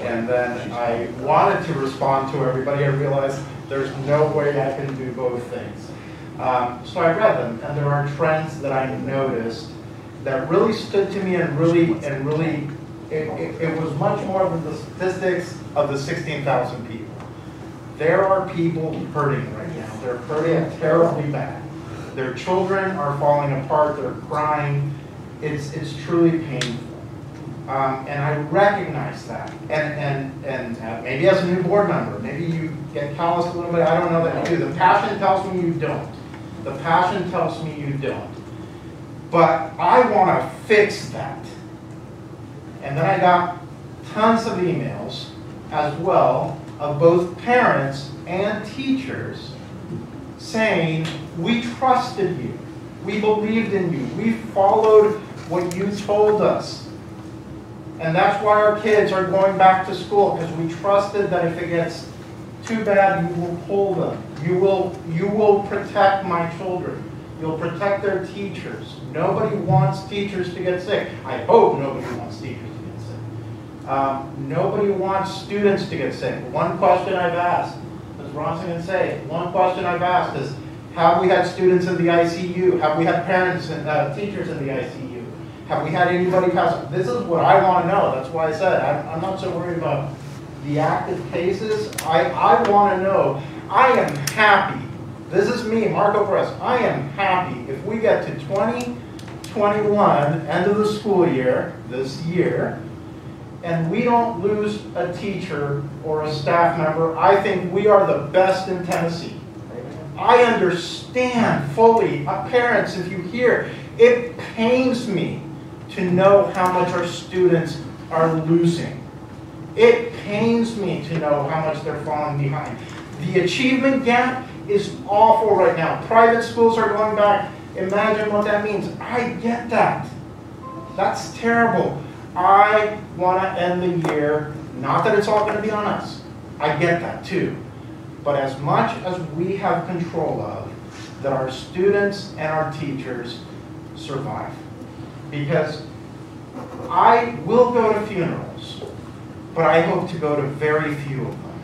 and then I wanted to respond to everybody. I realized there's no way I can do both things. So I read them, and there are trends that I noticed that really stood to me, and really, it was much more than the statistics of the 16,000 people. There are people hurting right now. They're hurting terribly bad. Their children are falling apart. They're crying. It's truly painful. And I recognize that. And maybe as a new board member, maybe you get calloused a little bit. I don't know that you do. The passion tells me you don't. The passion tells me you don't. But I want to fix that. And then I got tons of emails as well of both parents and teachers saying, we trusted you. We believed in you. We followed what you told us. And that's why our kids are going back to school, because we trusted that if it gets too bad, you will pull them. You will protect my children. You'll protect their teachers. Nobody wants teachers to get sick. I hope nobody wants teachers to get sick. Nobody wants students to get sick. One question I've asked, as Ronson can say, one question I've asked is, have we had students in the ICU? Have we had parents and teachers in the ICU? Have we had anybody pass? This is what I want to know. That's why I said I'm not so worried about the active cases. I want to know. I am happy. This is me, Marco Perez. I am happy if we get to 2021, end of the school year, this year, and we don't lose a teacher or a staff member. I think we are the best in Tennessee. I understand fully, parents, if you hear, it pains me to know how much our students are losing. It pains me to know how much they're falling behind. The achievement gap is awful right now. Private schools are going back. Imagine what that means. I get that. That's terrible. I want to end the year, not that it's all going to be on us. I get that too. But as much as we have control of, that our students and our teachers survive. Because I will go to funerals, but I hope to go to very few of them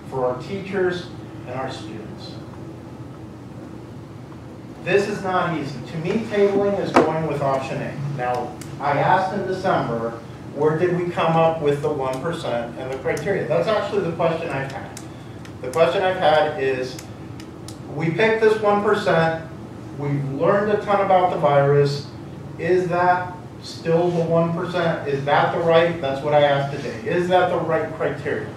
for our teachers and our students. This is not easy. To me, tabling is going with option A. Now, I asked in December, where did we come up with the 1% and the criteria? That's actually the question I've had. The question I've had is, we picked this 1%, we've learned a ton about the virus, is that still the 1%? Is that the right, that's what I asked today, is that the right criteria?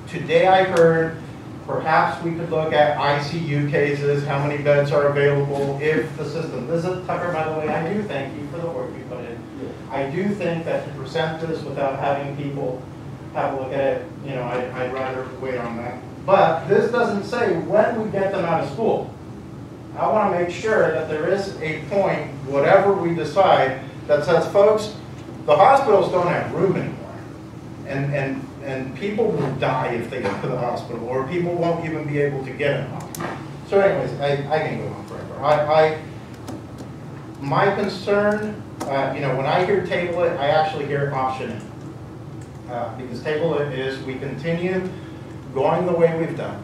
Today I heard perhaps we could look at ICU cases, how many beds are available if the system, this is Tucker, by the way, I do thank you for the work you put in. I do think that to present this without having people have a look at it, you know, I'd rather wait on that. But this doesn't say when we get them out of school. I want to make sure that there is a point, whatever we decide, that says, folks, the hospitals don't have room anymore. And people will die if they go to the hospital, or people won't even be able to get in the hospital. So anyways, I can go on forever. My concern, you know, when I hear table it, I actually hear option it. Because table it is we continue going the way we've done.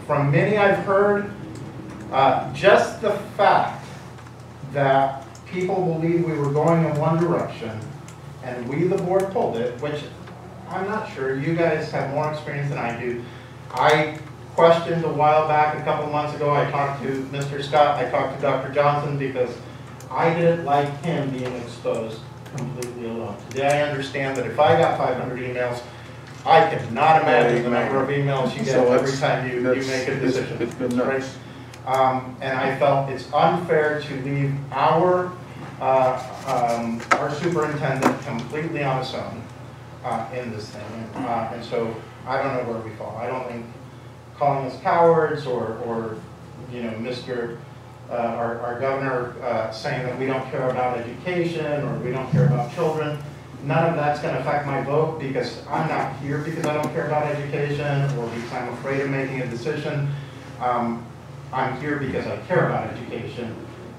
From many I've heard, just the fact that people believe we were going in one direction and we, the board, pulled it, which I'm not sure. You guys have more experience than I do. I questioned a while back, a couple months ago, I talked to Mr. Scott, I talked to Dr. Johnson, because I didn't like him being exposed completely alone. Today I understand that if I got 500 emails, I cannot imagine the number of emails you get every time you make a decision. It's been nuts. And I felt it's unfair to leave our superintendent completely on his own in this thing. And so I don't know where we fall. I don't think calling us cowards or you know, our governor saying that we don't care about education or we don't care about children. None of that's going to affect my vote, because I'm not here because I don't care about education or because I'm afraid of making a decision. I'm here because I care about education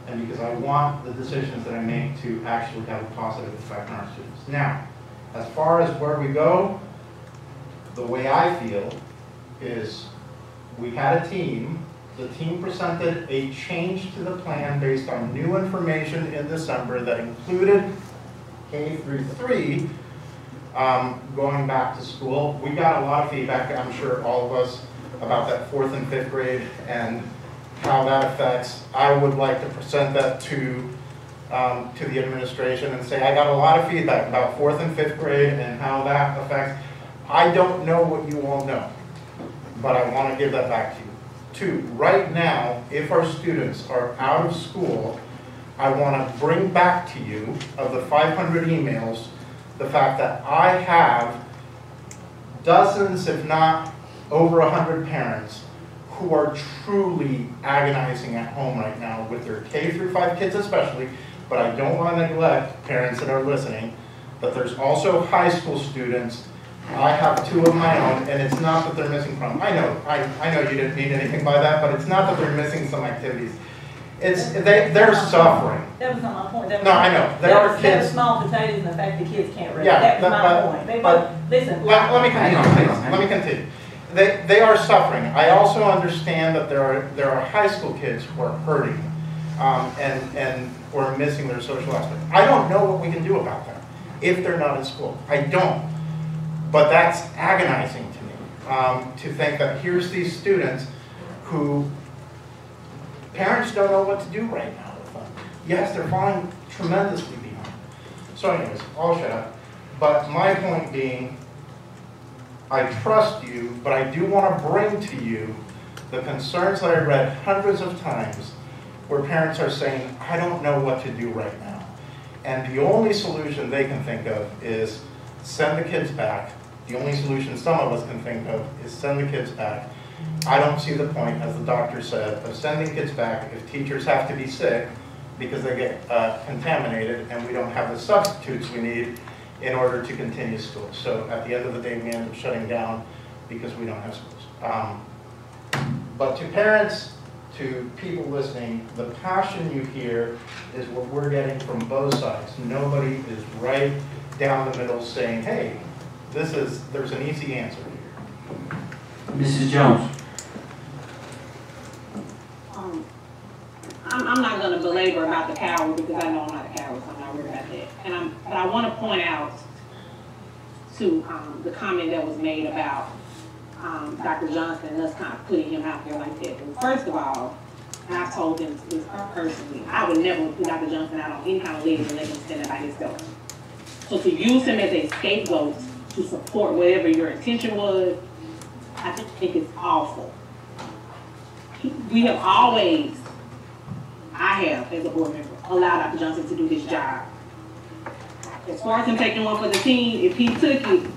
and because I want the decisions that I make to actually have a positive effect on our students. Now, as far as where we go, the way I feel is we had a team. The team presented a change to the plan based on new information in December that included K through 3 going back to school. We got a lot of feedback, I'm sure all of us, about that 4th and 5th grade and how that affects. I would like to present that to to the administration and say, I got a lot of feedback about 4th and 5th grade and how that affects. I don't know what you all know, but I want to give that back to you. 2, right now, if our students are out of school, I want to bring back to you, of the 500 emails, the fact that I have dozens, if not over 100 parents who are truly agonizing at home right now with their K through 5 kids especially, but I don't want to neglect parents that are listening, but there's also high school students. I have 2 of my own, and it's not that they're missing from. I know you didn't mean anything by that, but it's not that they're missing some activities. It's they're suffering. That was not my point. No, I know. There are kids. That was small potatoes and the fact the kids can't read. Yeah, that was my point. But listen. Let me continue, please. Let me continue. They are suffering. I also understand that there are high school kids who are hurting, and who are missing their social aspect. I don't know what we can do about that if they're not in school. I don't. But that's agonizing to me, to think that here's these students who parents don't know what to do right now with them. Yes, they're falling tremendously behind. So anyways, I'll shut up. But my point being, I trust you, but I do want to bring to you the concerns that I read hundreds of times where parents are saying, I don't know what to do right now. And the only solution they can think of is send the kids back. The only solution some of us can think of is send the kids back. I don't see the point, as the doctor said, of sending kids back if teachers have to be sick because they get contaminated and we don't have the substitutes we need in order to continue school. So at the end of the day, we end up shutting down because we don't have schools. But to parents, to people listening, the passion you hear is what we're getting from both sides. Nobody is right down the middle saying, hey, there's an easy answer here. Mrs. Jones. I'm not going to belabor about the coward because I know I'm not a coward, so I'm not worried about that. But I want to point out to the comment that was made about Dr. Johnson and us kind of putting him out there like that. And first of all, and I've told him this personally, I would never put Dr. Johnson out on any kind of leave and let him stand there by himself. So to use him as a scapegoat to support whatever your intention was, I just think it's awful. We have always, I have, as a board member, allowed Dr. Johnson to do this job. As far as him taking one for the team, if he took it,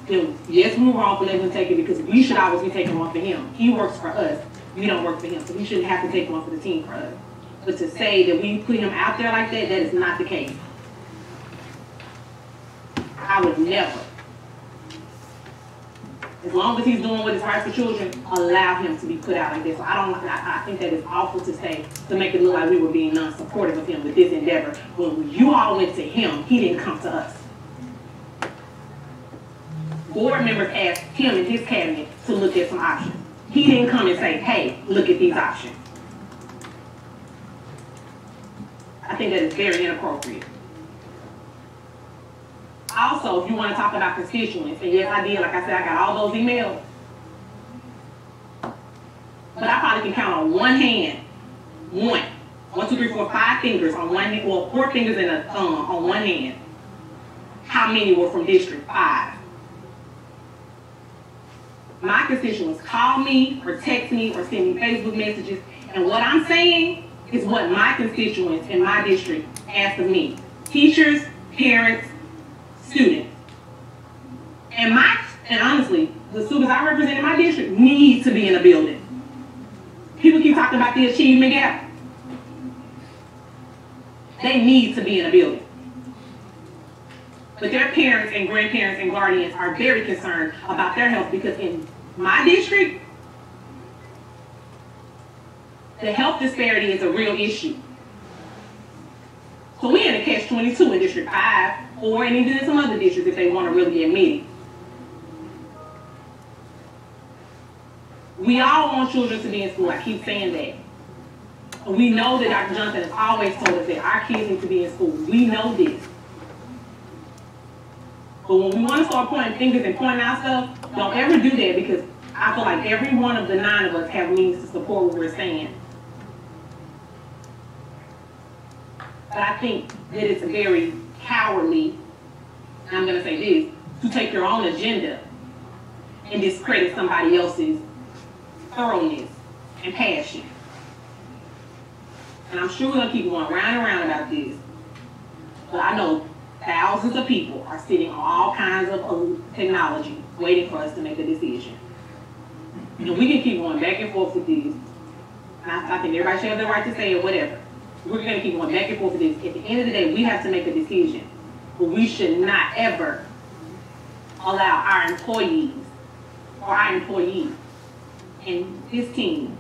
then yes, we were wrong for letting him take it because we should always be taking one for him. He works for us. We don't work for him, so he shouldn't have to take one for the team for us. But to say that we put him out there like that, that is not the case. I would never. As long as he's doing what is right for children, allow him to be put out like this. So I think that is awful to say, to make it look like we were being non-supportive of him with this endeavor. When you all went to him, he didn't come to us. Board members asked him and his cabinet to look at some options. He didn't come and say, hey, look at these options. I think that is very inappropriate. Also, if you want to talk about constituents, and yes, I did, like I said, I got all those emails. But I probably can count on one hand, 1, 2, 3, 4, 5 fingers on one hand, well, 4 fingers and a thumb on one hand. How many were from District 5? My constituents call me or text me or send me Facebook messages, and what I'm saying is what my constituents in my district ask of me. Teachers, parents, students. And honestly, the students I represent in my district need to be in a building. People keep talking about the achievement gap. They need to be in a building. But their parents and grandparents and guardians are very concerned about their health because in my district, the health disparity is a real issue. So we're in a catch-22 in District 5, or and even in some other districts if they want to really admit it. We all want children to be in school. I keep saying that. We know that Dr. Johnson has always told us that our kids need to be in school. We know this. But when we want to start pointing fingers and pointing out stuff, don't ever do that because I feel like every one of the 9 of us have means to support what we're saying. But I think that it's very cowardly, and I'm gonna say this, to take your own agenda and discredit somebody else's thoroughness and passion. And I'm sure we're gonna keep going round and round about this. But I know thousands of people are sitting on all kinds of technology waiting for us to make a decision. And we can keep going back and forth with this. And I think everybody should have the right to say it, whatever. We're gonna keep going back and forth with this. At the end of the day, we have to make a decision. But we should not ever allow our employees or our employee and his team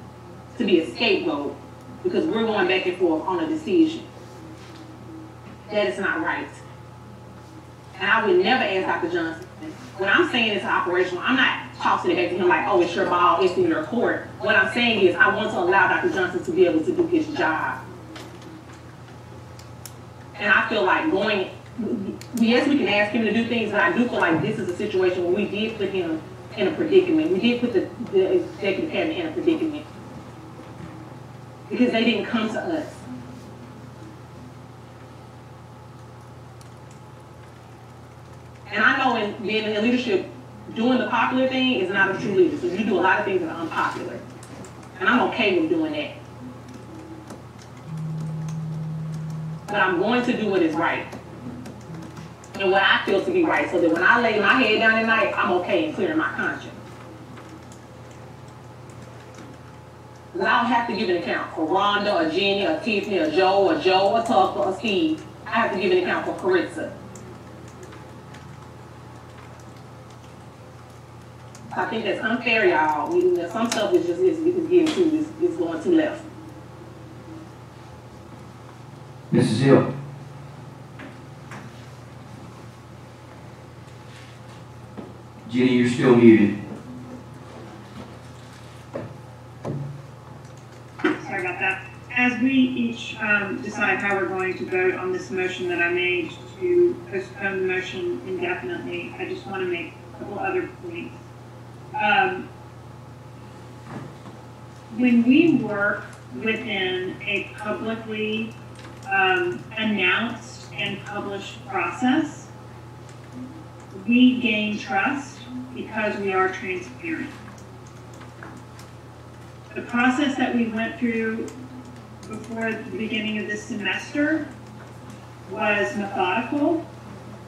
to be a scapegoat because we're going back and forth on a decision. That is not right. And I would never ask Dr. Johnson. When I'm saying it's operational, I'm not tossing it back to him like, oh, it's your ball, it's in your court. What I'm saying is I want to allow Dr. Johnson to be able to do his job. And I feel like yes, we can ask him to do things, but I do feel like this is a situation where we did put him in a predicament. We did put the executive cabinet in a predicament because they didn't come to us. And I know in being in leadership, doing the popular thing is not a true leader. So you do a lot of things that are unpopular. And I'm okay with doing that. But I'm going to do what is right. And what I feel to be right, so that when I lay my head down at night, I'm okay and clear in my conscience. Because I don't have to give an account for Rhonda or Jenny or Tiffany or Joe or Tucker or Steve. I have to give an account for Caritza. I think that's unfair, y'all. Some stuff is just is getting too, is going too left. Mrs. Hill. Jenny, you're still muted. Sorry about that. As we each decide how we're going to vote on this motion that I made to postpone the motion indefinitely, I just want to make a couple other points. When we work within a publicly announced and published process, we gain trust because we are transparent. The process that we went through before the beginning of this semester was methodical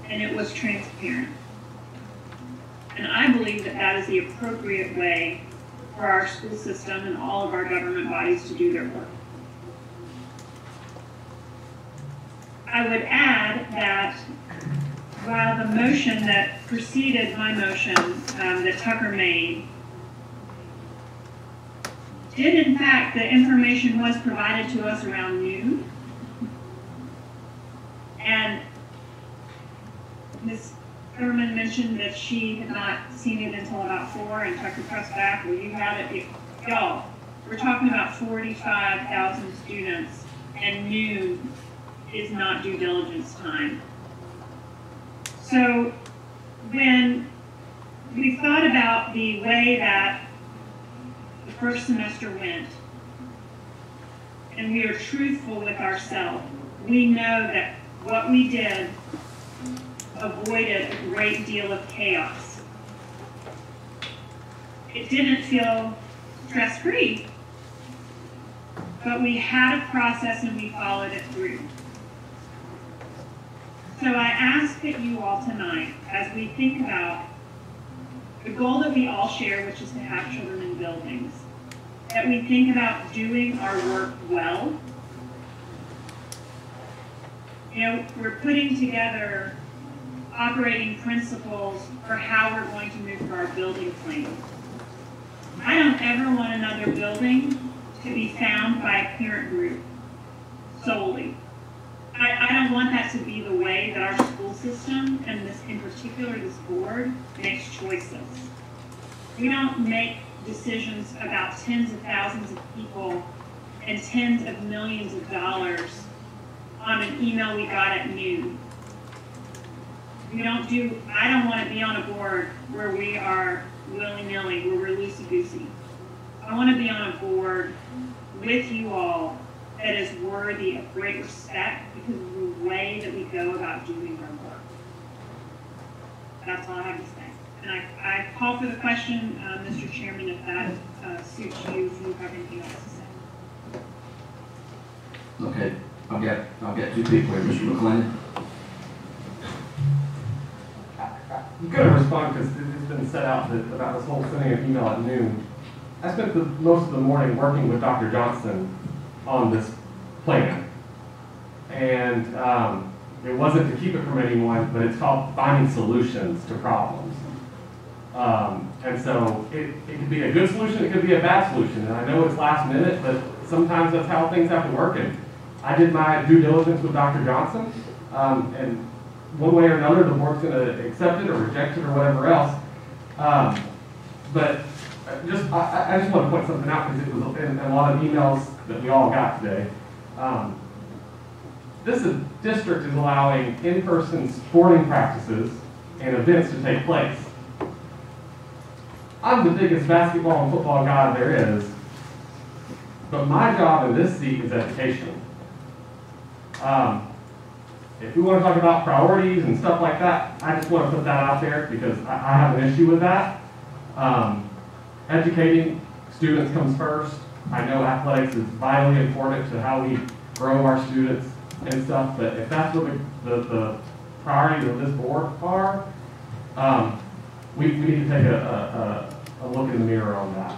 and it was transparent. And I believe that that is the appropriate way for our school system and all of our government bodies to do their work. I would add that while the motion that preceded my motion that Tucker made did in fact, the information was provided to us around noon. And Ms. Thurman mentioned that she had not seen it until about 4, and Tucker pressed back, well, you had it. Y'all, we're talking about 45,000 students, and noon is not due diligence time. So when we thought about the way that the first semester went, and we are truthful with ourselves, we know that what we did avoided a great deal of chaos. It didn't feel stress-free, but we had a process and we followed it through. So I ask that you all tonight, as we think about the goal that we all share, which is to have children in buildings, that we think about doing our work well. You know, we're putting together operating principles for how we're going to move for our building plan. I don't ever want another building to be found by a parent group solely. I don't want that to be the way that our school system, and this in particular this board, makes choices. We don't make decisions about tens of thousands of people and tens of millions of dollars on an email we got at noon. I don't want to be on a board where we are willy-nilly, where we're loosey-goosey. I want to be on a board with you all that is worthy of great respect because of the way that we go about doing our work. That's all I have to say. And I call for the question, Mr. Chairman, if that suits you, if you have anything else to say. Okay, I've got two people here, Mr. McClendon. I'm going to respond because it's been set out that about this whole sending an email at noon. I spent most of the morning working with Dr. Johnson on this plan. And it wasn't to keep it from anyone, but it's called finding solutions to problems. And so it could be a good solution, it could be a bad solution. And I know it's last minute, but sometimes that's how things have to work. And I did my due diligence with Dr. Johnson. And one way or another, the board's going to accept it or reject it or whatever else. But I just want to point something out because it was in a lot of emails that we all got today. This district is allowing in-person sporting practices and events to take place. I'm the biggest basketball and football guy there is, but my job in this seat is education. If we want to talk about priorities and stuff like that, I just want to put that out there because I have an issue with that. Educating students comes first. I know athletics is vitally important to how we grow our students and stuff, but if that's what the priorities of this board are, we need to take a look in the mirror on that.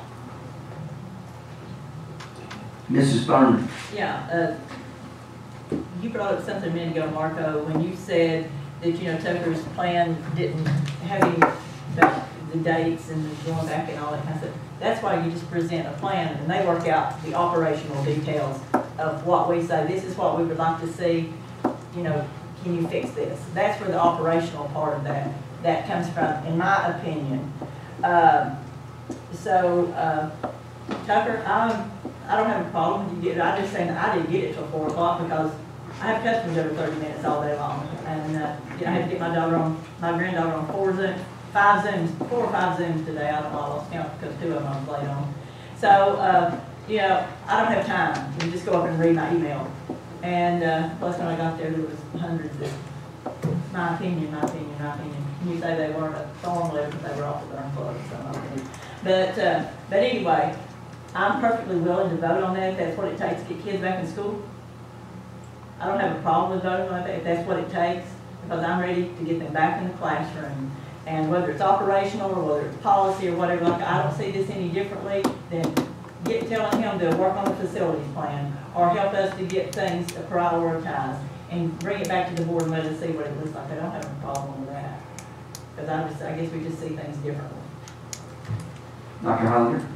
Mrs. Thurman. Yeah, you brought up something a minute ago, Marco, when you said that, you know, Tucker's plan didn't have any, the dates and going back and all that kind of stuff. That's why you just present a plan and they work out the operational details of what we say. This is what we would like to see, you know, can you fix this? That's where the operational part of that comes from, in my opinion. Tucker, I don't have a problem with you getting it. I'm just saying that I didn't get it till 4 o'clock because I have customers every 30 minutes all day long. And you know, I had to get my granddaughter on 4 or 5 Zooms today. I don't know, I lost count because 2 of them I was late on. So, you know, I don't have time to just go up and read my email. And plus when I got there was hundreds of, my opinion. You say they weren't a thorn letter because they were off the darn clothes, so my opinion. But anyway, I'm perfectly willing to vote on that if that's what it takes to get kids back in school. I don't have a problem with voting on that if that's what it takes, because I'm ready to get them back in the classroom. And whether it's operational or whether it's policy or whatever, like I don't see this any differently than telling him to work on the facilities plan or help us to get things prioritized and bring it back to the board and let us see what it looks like. I don't have a problem with that, because I guess we just see things differently. Dr. Hollander.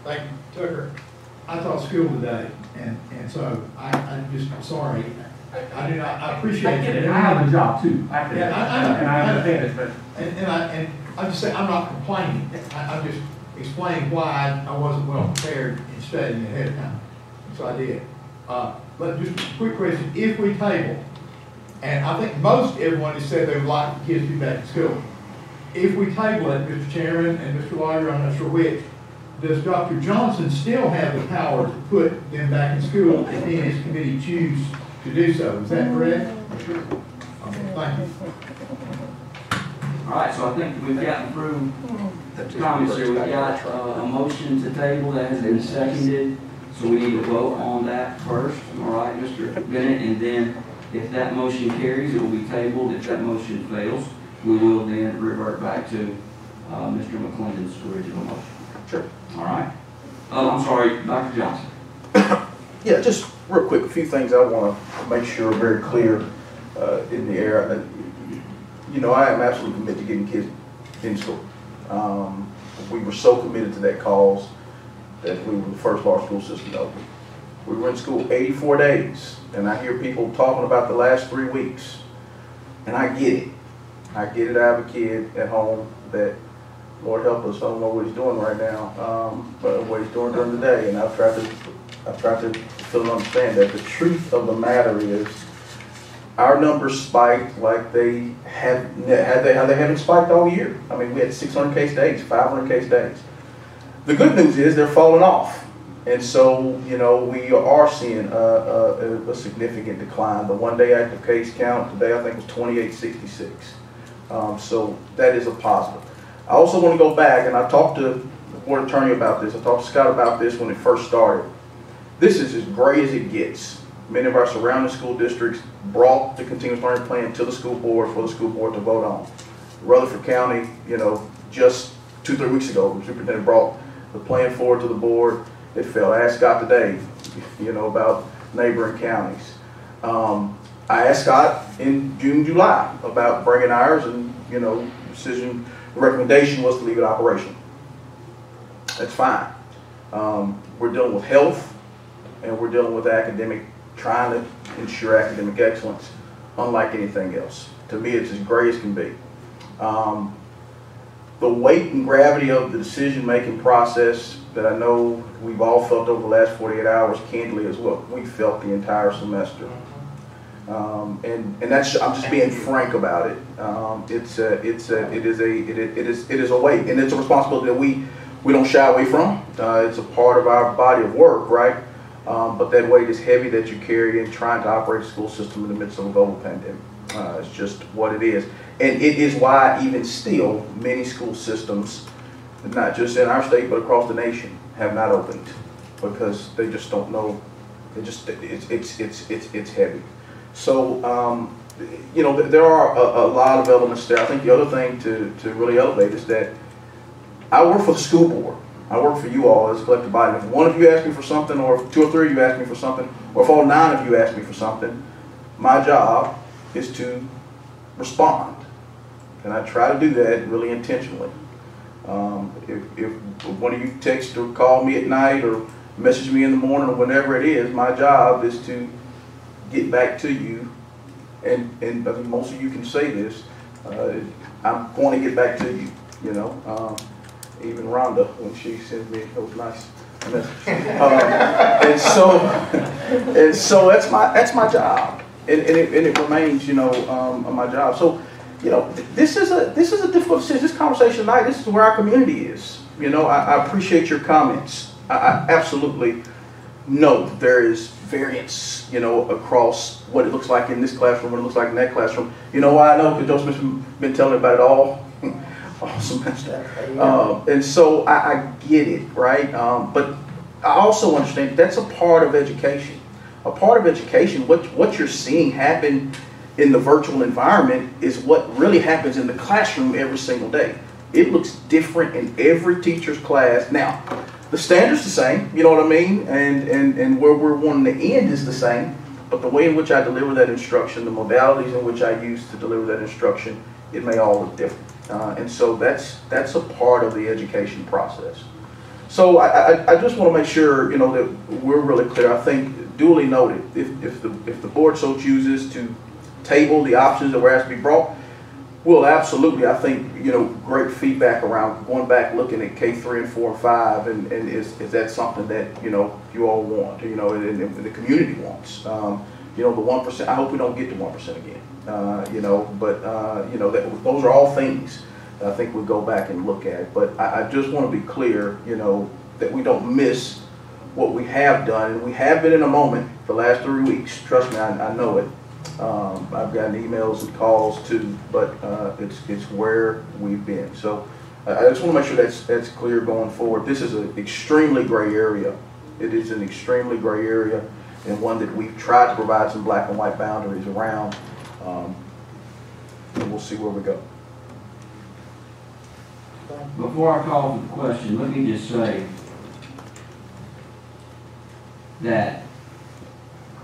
Thank you, Tucker. I taught school today, and so I'm just sorry. I appreciate it. I have a job too. I understand it, but and I just say I'm not complaining. I'm just explaining why I wasn't well prepared in studying ahead of time. So I did. But just a quick question: if we table, and I think most everyone has said they would like the kids to be back in school. If we table it, Mr. Chairman and Mr. Lawyer, I'm not sure which, does Dr. Johnson still have the power to put them back in school if he and his committee choose to do so? Is that correct? Okay, thank you. All right, so I think we've gotten through the comments here. We've got a motion to table that has been seconded, so we need to vote on that first. All right, Mr. Bennett, and then if that motion carries, it will be tabled. If that motion fails, we will then revert back to Mr. McClendon's original motion. Sure. All right. I'm sorry, Dr. Johnson. Yeah, just real quick, a few things I want to make sure are very clear in the air. You know, I am absolutely committed to getting kids in school. We were so committed to that cause that we were the first large school system to open. We were in school 84 days, and I hear people talking about the last 3 weeks, and I get it. I get it. I have a kid at home that, Lord help us, I don't know what he's doing right now, but what he's doing during the day, and I've tried to still understand that. The truth of the matter is, our numbers spiked like they haven't spiked all year. I mean, we had 600 case days, 500 case days. The good news is they're falling off. And so, you know, we are seeing a significant decline. The one-day active case count today, I think, was 2866. So that is a positive. I also want to go back, and I talked to the board attorney about this. I talked to Scott about this when it first started. This is as gray as it gets. Many of our surrounding school districts brought the continuous learning plan to the school board for the school board to vote on. Rutherford County, you know, just 2-3 weeks ago, the superintendent brought the plan forward to the board. It failed. I asked Scott today, you know, about neighboring counties. I asked Scott in June, July about bringing ours, and, you know, the recommendation was to leave it operational. That's fine. We're dealing with health, and we're dealing with trying to ensure academic excellence, unlike anything else. To me, it's as gray as can be. The weight and gravity of the decision-making process that I know we've all felt over the last 48 hours, candidly, is what we felt the entire semester. And that's, I'm just being frank about it. It is a weight, and it's a responsibility that we don't shy away from. It's a part of our body of work, right? But that weight is heavy that you carry in trying to operate a school system in the midst of a global pandemic. It's just what it is. And it is why even still many school systems, not just in our state but across the nation, have not opened, because they just don't know. It's heavy. So you know, there are a lot of elements there. I think the other thing to really elevate is that I work for the school board. I work for you all as a collective body. If one of you ask me for something, or if 2 or 3 of you ask me for something, or if all 9 of you ask me for something, my job is to respond. And I try to do that really intentionally. If one of you text or call me at night or message me in the morning or whenever it is, my job is to get back to you. And I think most of you can say this. I'm going to get back to you, you know. Even Rhonda, when she sent me those nice messages. And so that's my job. And it remains, you know, my job. So, you know, this is a difficult decision. This conversation tonight, this is where our community is. You know, I appreciate your comments. I absolutely know that there is variance, you know, across what it looks like in this classroom, what it looks like in that classroom. You know why I know? Because Joe Smith's been telling me about it all semester. And so I get it, right? But I also understand that's a part of education. A part of education, what you're seeing happen in the virtual environment is what really happens in the classroom every single day. It looks different in every teacher's class. Now, the standard's the same, you know what I mean? And where we're wanting to end is the same, but the way in which I deliver that instruction, the modalities in which I use to deliver that instruction, it may all look different. And so that's a part of the education process. So I just want to make sure, you know, that we're really clear. I think duly noted, if the board so chooses to table the options that were asked to be brought, we'll absolutely, I think, you know, great feedback around going back, looking at K3 and 4 and 5, and is that something that, you know, you all want, you know, and the community wants. You know, the 1%, I hope we don't get to 1% again, you know, but, you know, those are all things that I think we go back and look at. But I just want to be clear, you know, that we don't miss what we have done. And we have been in a moment the last 3 weeks. Trust me, I know it. I've gotten emails and calls too, but it's where we've been. So I just want to make sure that's clear going forward. This is an extremely gray area. It is an extremely gray area, and one that we've tried to provide some black and white boundaries around. And we'll see where we go. Before I call for the question, let me just say that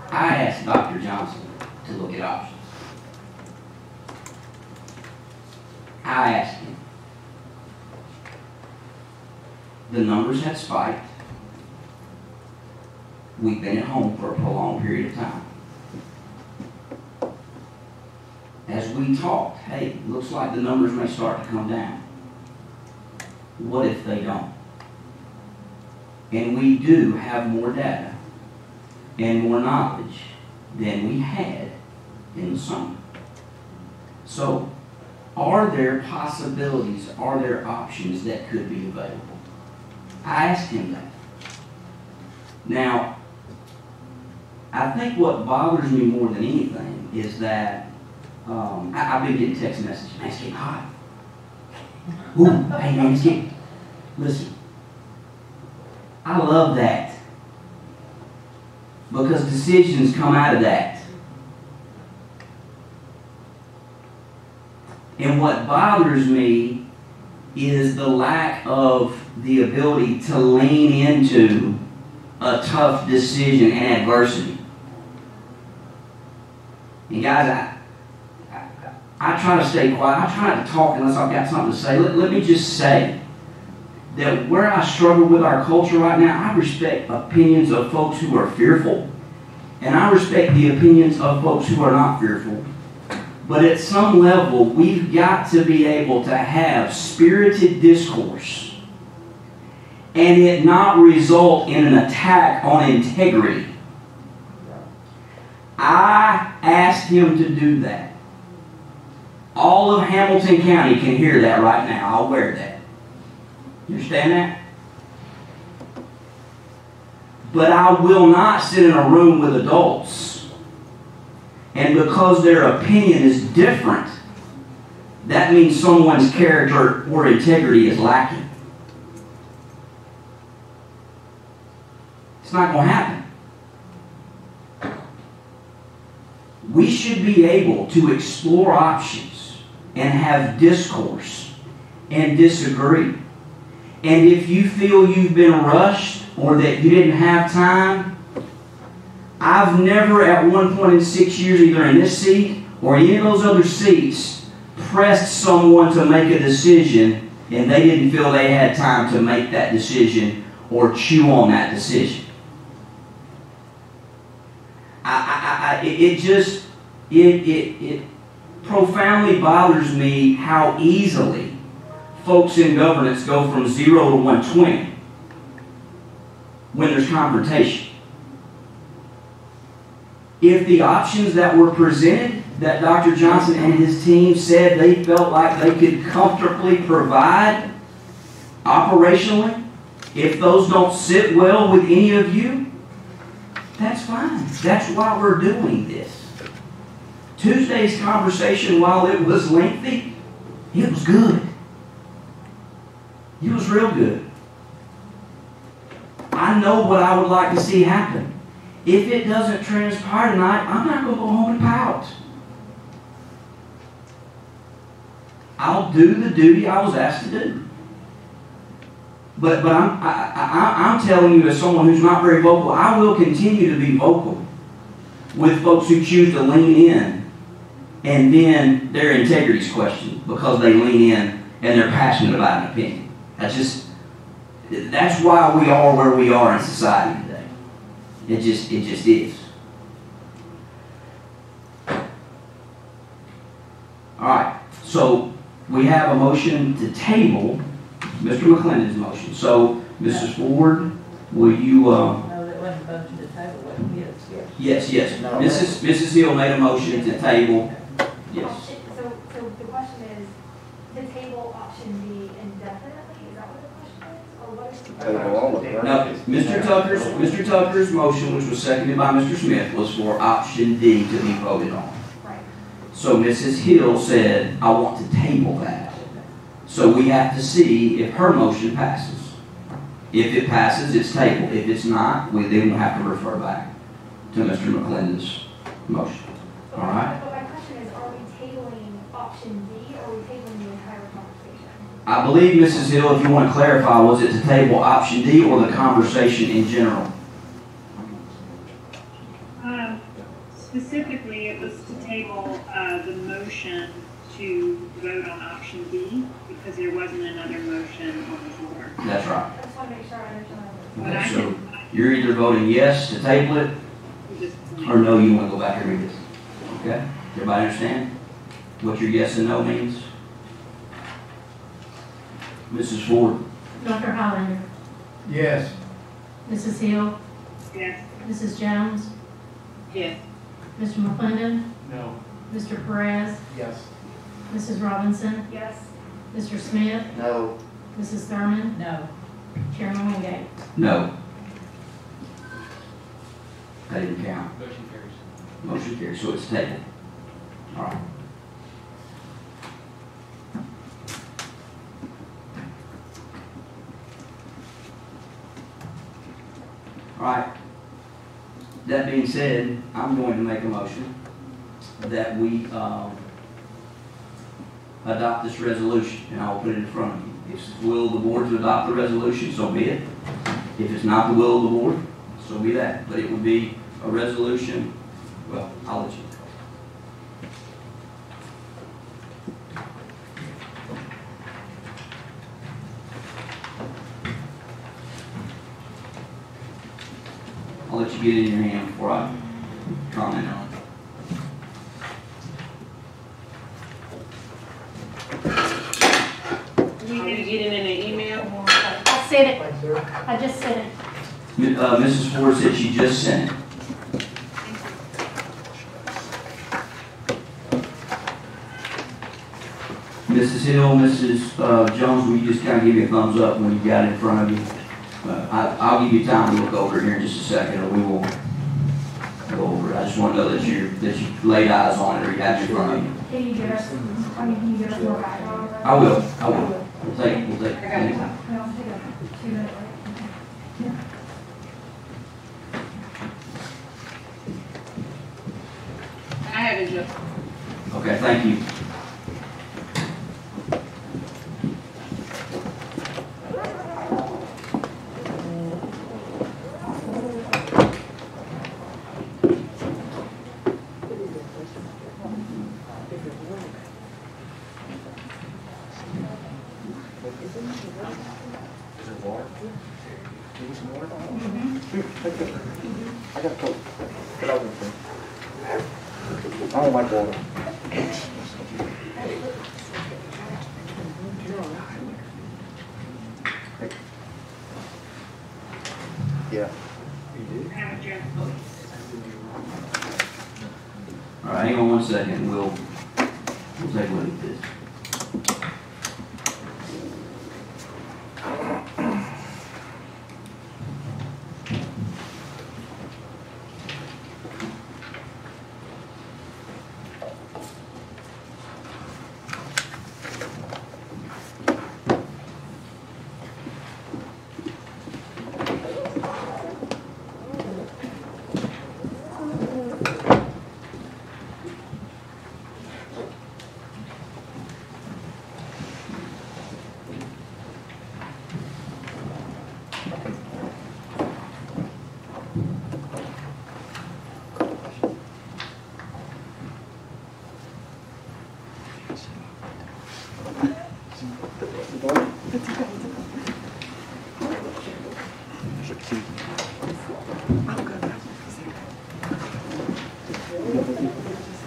I asked Dr. Johnson to look at options. I asked him. The numbers had spiked. We've been at home for a prolonged period of time. As we talked, hey, looks like the numbers may start to come down. What if they don't? And we do have more data and more knowledge than we had in the summer. So, are there possibilities, are there options that could be available? I asked him that. Now, I think what bothers me more than anything is that I've been getting text messages, man, it's getting hot. Ooh, hey man, it's getting, listen, I love that because decisions come out of that. And what bothers me is the lack of the ability to lean into a tough decision and adversity. And guys, I try to stay quiet. I try not to talk unless I've got something to say. Let me just say that where I struggle with our culture right now, I respect opinions of folks who are fearful, and I respect the opinions of folks who are not fearful. But at some level, we've got to be able to have spirited discourse and it not result in an attack on integrity. I asked him to do that. All of Hamilton County can hear that right now. I'll wear that. You understand that? But I will not sit in a room with adults, and because their opinion is different, that means someone's character or integrity is lacking. It's not going to happen. We should be able to explore options and have discourse and disagree. And if you feel you've been rushed or that you didn't have time, I've never at one point in 6 years, either in this seat or any of those other seats, pressed someone to make a decision and they didn't feel they had time to make that decision or chew on that decision. It profoundly bothers me how easily folks in governance go from 0 to 120 when there's confrontation. If the options that were presented, that Dr. Johnson and his team said they felt like they could comfortably provide operationally, if those don't sit well with any of you, that's fine. That's why we're doing this. Tuesday's conversation, while it was lengthy, it was good. It was real good. I know what I would like to see happen. If it doesn't transpire tonight, I'm not going to go home and pout. I'll do the duty I was asked to do. But I'm telling you, as someone who's not very vocal, I will continue to be vocal with folks who choose to lean in and then their integrity is questioned because they lean in and they're passionate about an opinion. That's why we are where we are in society today. It just is. All right. So we have a motion to table Mr. McClendon's motion. So, Mrs. Ford, will you? No, that wasn't a motion to table. Yes. Mrs. Hill made a motion to table. Yes. So the question is, to table option B indefinitely? Is that what the question is, or what is? No, Mr. Tucker's motion, which was seconded by Mr. Smith, was for option D to be voted on. Right. So Mrs. Hill said, I want to table that. So we have to see if her motion passes. If it passes, it's tabled. If it's not, we then have to refer back to Mr. McClendon's motion. All right? But my question is, are we tabling option D, or are we tabling the entire conversation? I believe, Mrs. Hill, if you want to clarify, was it to table option D or the conversation in general? Specifically, it was to table the motion to vote on option B because there wasn't another motion on the floor. That's right. I just want to make sure I understand. Okay, so you're either voting yes to table it, or no, you want to go back and read this. Okay? Everybody understand what your yes and no means? Mrs. Ford? Dr. Highlander? Yes. Mrs. Hill? Yes. Mrs. Jones? Yes. Mr. McClendon? No. Mr. Perez? Yes. Mrs. Robinson? Yes. Mr. Smith? No. Mrs. Thurman? No. Chairman Wingate? No. That didn't count. Motion carries. Motion carries, so it's tabled. All right. All right. That being said, I'm going to make a motion that we adopt this resolution, and I'll put it in front of you. If it's the will of the board to adopt the resolution, so be it. If it's not the will of the board, so be that. But it would be a resolution, well, I'll let you. I'll let you get it in your hand before I comment on it. Are you getting in the email? I sent it. I just sent it. Mrs. Ford said she just sent it. Mrs. Hill, Mrs. Jones, will you just kind of give me a thumbs up when you've got it in front of you? I'll give you time to look over it here in just a second, or we will go over it. I just want to know that you've laid eyes on it, or you have it in front of you. Can you give us, can you give us more background? I will. We'll take any time. I'll take a 2-minute break. I have it, Joe. Okay, thank you. I got a coat. Get out of there. I don't like water. Yeah. All right, hang on 1 second. We'll take a look at this.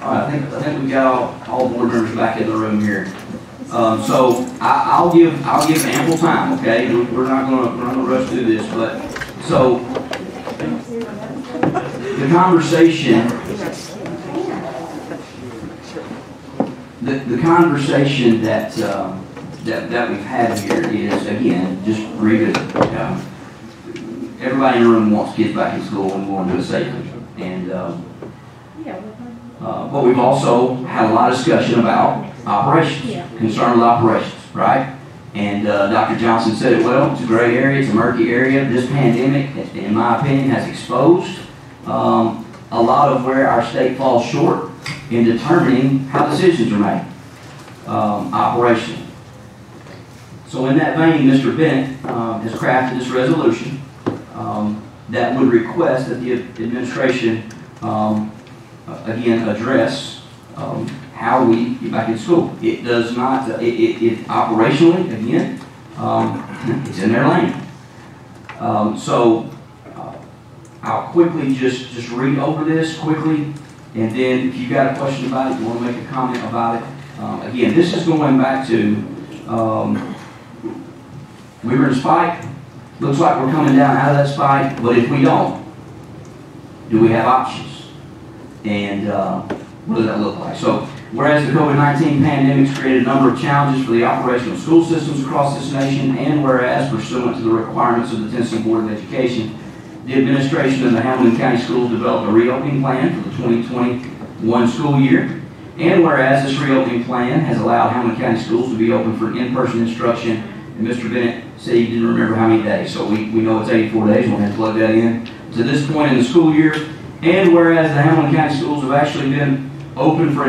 All right, I think we got all board members back in the room here. So I'll give ample time. Okay, we're not gonna rush through this, but so the conversation. The conversation that we've had here is, again, just revisit. Everybody in the room wants kids back in school and we want to do it safely. And but we've also had a lot of discussion about operations, concern with operations, right? And Dr. Johnson said it well. It's a gray area. It's a murky area. This pandemic, in my opinion, has exposed a lot of where our state falls short in determining how decisions are made operationally. So in that vein, Mr. Bennett has crafted this resolution that would request that the administration again address how we get back in school. It does not, it operationally, again, it's in their lane. So I'll quickly just read over this quickly. And then if you've got a question about it, you want to make a comment about it. Again, this is going back to, we were in a spike. Looks like we're coming down out of that spike, but if we don't, do we have options? And what does that look like? So, whereas the COVID-19 pandemic has created a number of challenges for the operation of school systems across this nation, and whereas pursuant to the requirements of the Tennessee Board of Education, the administration of the Hamilton County Schools developed a reopening plan for the 2021 school year. And whereas this reopening plan has allowed Hamilton County Schools to be open for in-person instruction, and Mr. Bennett said he didn't remember how many days, so we know it's 84 days, we'll have to plug that in, to this point in the school year. And whereas the Hamilton County Schools have actually been open for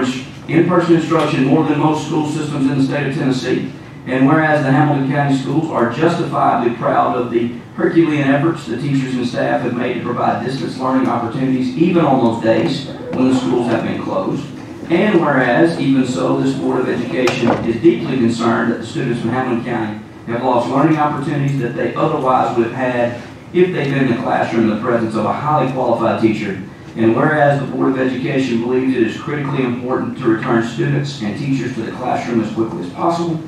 in-person instruction more than most school systems in the state of Tennessee, and whereas the Hamilton County Schools are justifiably proud of the Herculean efforts the teachers and staff have made to provide distance learning opportunities even on those days when the schools have been closed. And whereas, even so, this Board of Education is deeply concerned that the students from Hamilton County have lost learning opportunities that they otherwise would have had if they'd been in the classroom in the presence of a highly qualified teacher. And whereas the Board of Education believes it is critically important to return students and teachers to the classroom as quickly as possible,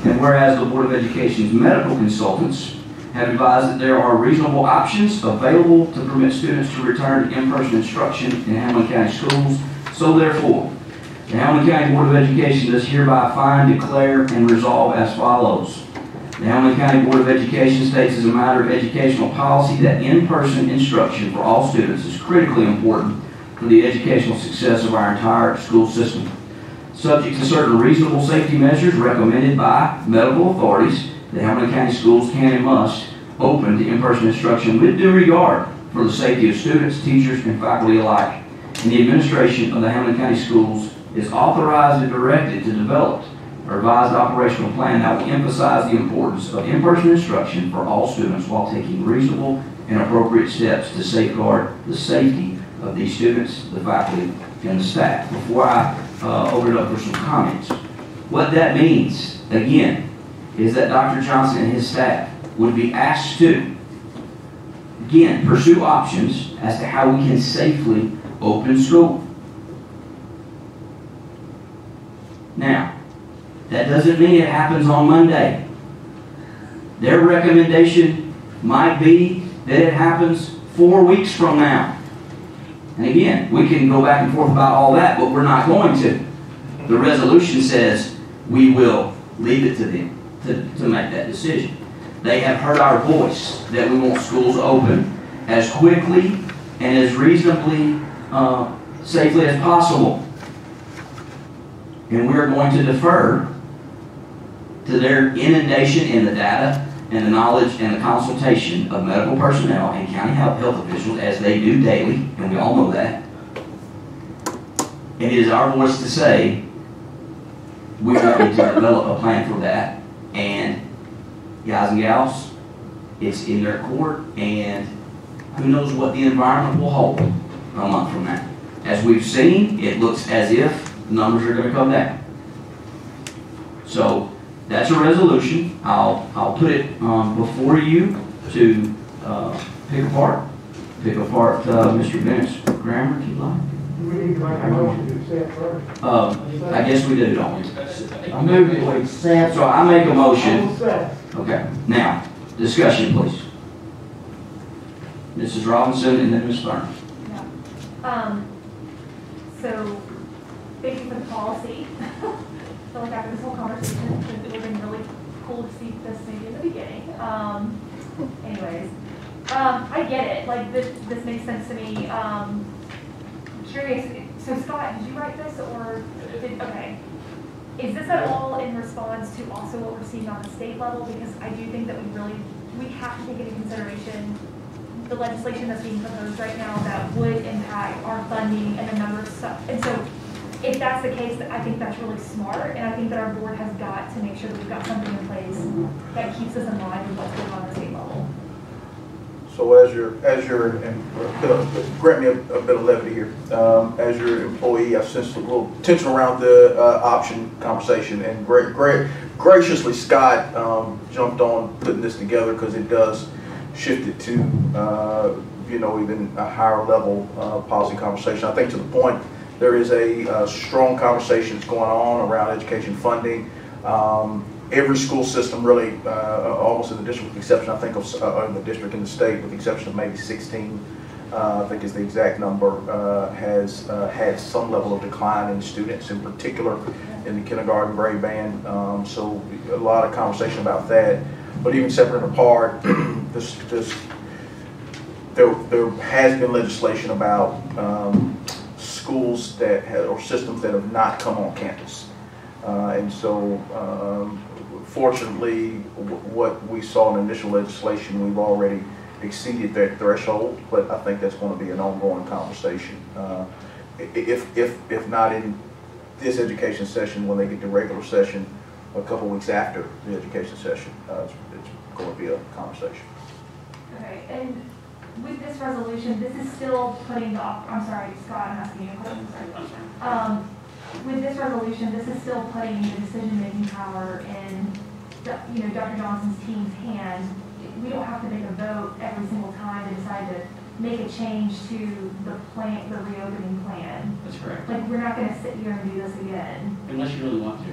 and whereas the Board of Education's medical consultants have advised that there are reasonable options available to permit students to return to in-person instruction in Hamilton County schools, so therefore, the Hamilton County Board of Education does hereby find, declare, and resolve as follows. The Hamilton County Board of Education states as a matter of educational policy that in-person instruction for all students is critically important for the educational success of our entire school system. Subject to certain reasonable safety measures recommended by medical authorities, the Hamilton County Schools can and must open to in-person instruction with due regard for the safety of students, teachers, and faculty alike. And the administration of the Hamilton County Schools is authorized and directed to develop a revised operational plan that will emphasize the importance of in-person instruction for all students while taking reasonable and appropriate steps to safeguard the safety of these students, the faculty, and the staff. Before I open it up for some comments, what that means, again, is that Dr. Johnson and his staff would be asked to, again, pursue options as to how we can safely open school. Now, that doesn't mean it happens on Monday. Their recommendation might be that it happens 4 weeks from now. And again, we can go back and forth about all that, but we're not going to. The resolution says we will leave it to them to make that decision. They have heard our voice that we want schools open as quickly and as reasonably safely as possible. And we're going to defer to their inundation in the data and the knowledge and the consultation of medical personnel and county health officials as they do daily, and we all know that. It is our voice to say we need to develop a plan for that, and guys and gals, it's in their court, and who knows what the environment will hold a month from now. As we've seen, it looks as if the numbers are going to come down. So that's a resolution. I'll put it before you to pick apart Mr. Bennett's grammar, if you like. We need to make a motion to accept first. I guess we do, don't we? I move it we accept. So I make a motion. Okay. Now, discussion, please. Mrs. Robinson and then Ms. Thurman. So, thank you for the policy. I feel like after this whole conversation, it would have been really cool to see this maybe in the beginning. Anyways, I get it. Like, this makes sense to me. Curious, so Scott, did you write this or okay. Is this at all in response to also what we're seeing on the state level? Because I do think that we have to take into consideration the legislation that's being proposed right now that would impact our funding and the number of stuff. And so if that's the case, I think that's really smart, and I think that our board has got to make sure that we've got something in place that keeps us in line with what's going on at the state level. So as your and grant me a bit of levity here. As your employee, I've sensed a little tension around the option conversation, and graciously Scott jumped on putting this together because it does shift it to even a higher level policy conversation. I think to the point there is a strong conversation that's going on around education funding. Every school system really, almost in the district with the exception, I think, of in the district in the state, with the exception of maybe 16, I think is the exact number, has had some level of decline in students, in particular in the kindergarten grade band. So a lot of conversation about that. But even separate and apart, there there has been legislation about schools that have, or systems that have not come on campus. And so, fortunately, what we saw in initial legislation, we've already exceeded that threshold, but I think that's going to be an ongoing conversation. If not in this education session, when they get to regular session, a couple weeks after the education session, it's going to be a conversation. Okay, and with this resolution, this is still putting the, I'm sorry, Scott, I'm asking you a question, sorry. With this resolution, this is still putting the decision-making power in, you know, Dr. Johnson's team's hands. We don't have to make a vote every single time to decide to make a change to the plan, the reopening plan. That's correct. Like, we're not gonna sit here and do this again. Unless you really want to.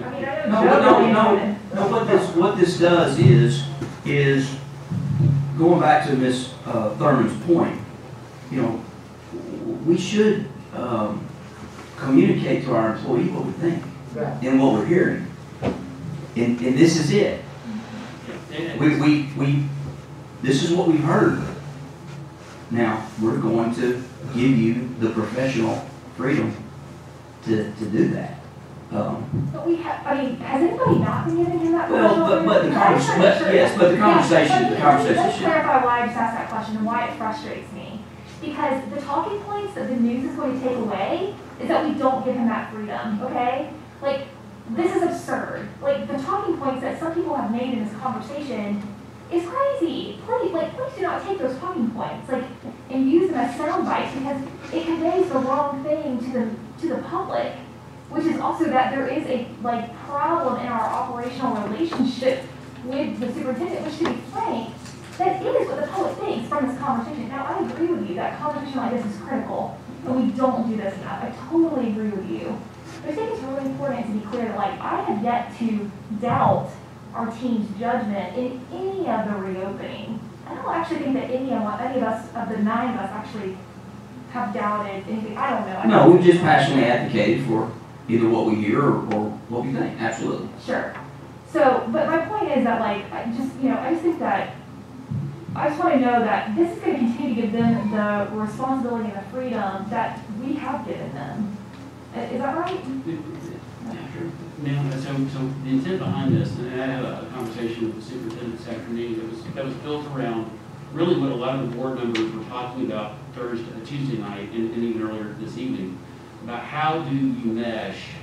I mean, I know. No, what this does is going back to Ms. Thurman's point, you know, we should communicate to our employee what we think and what we're hearing. And this is it. This is what we've heard. Now, we're going to give you the professional freedom to do that. But we have, I mean, has anybody not been giving him that? Well, but the conversation, Let's clarify why I just asked that question and why it frustrates me. Because the talking points that the news is going to take away is that we don't give him that freedom, okay? Like, this is absurd. Like, the talking points that some people have made in this conversation is crazy. Please do not take those talking points, like, and use them as sound bites, because it conveys the wrong thing to the public, which is also that there is a, like, problem in our operational relationship with the superintendent, which, to be frank, that is what the public thinks from this conversation. Now, I agree with you that conversation like this is critical, and we don't do this enough. I totally agree with you. But I think it's really important to be clear that, like, I have yet to doubt our team's judgment in any of the reopening. I don't actually think that any of us, of the 9 of us, actually have doubted anything. I don't know. No, we've just passionately advocated for either what we hear or what we think. Absolutely. Sure. So, but my point is that, like, I just think that I just want to know that this is going to continue to give them the responsibility and the freedom that we have given them. Is that right? Now, so the intent behind this, and I had a conversation with the superintendent this afternoon that was built around really what a lot of the board members were talking about Tuesday night and even earlier this evening, about how do you mesh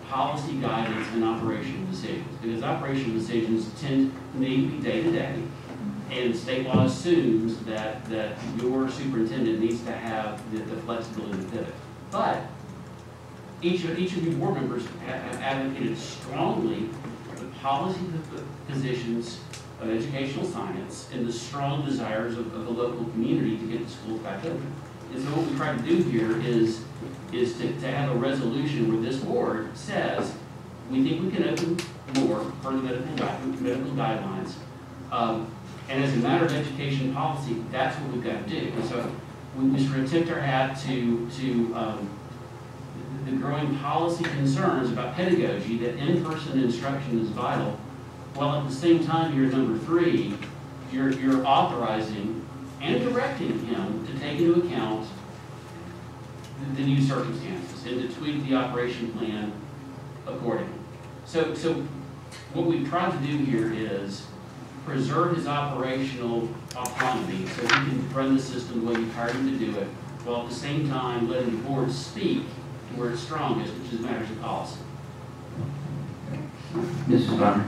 policy guidance and operational decisions. Because operational decisions tend to need to be day-to-day, and state law assumes that your superintendent needs to have the flexibility to pivot. But each of you board members have advocated strongly the policy positions of educational science and the strong desires of the local community to get the schools back open. And so what we try to do here is to have a resolution where this board says, we think we can open more per the medical guidelines. And as a matter of education policy, that's what we've got to do. And so we sort of tipped our hat to the growing policy concerns about pedagogy, that in-person instruction is vital, while at the same time, you're number 3, you're authorizing and directing him to take into account the new circumstances and to tweak the operation plan accordingly. So what we've tried to do here is preserve his operational autonomy so he can run the system the way you've hired him to do it, while at the same time letting the board speak where it's strongest, which is matters of policy. Mrs. Bonner.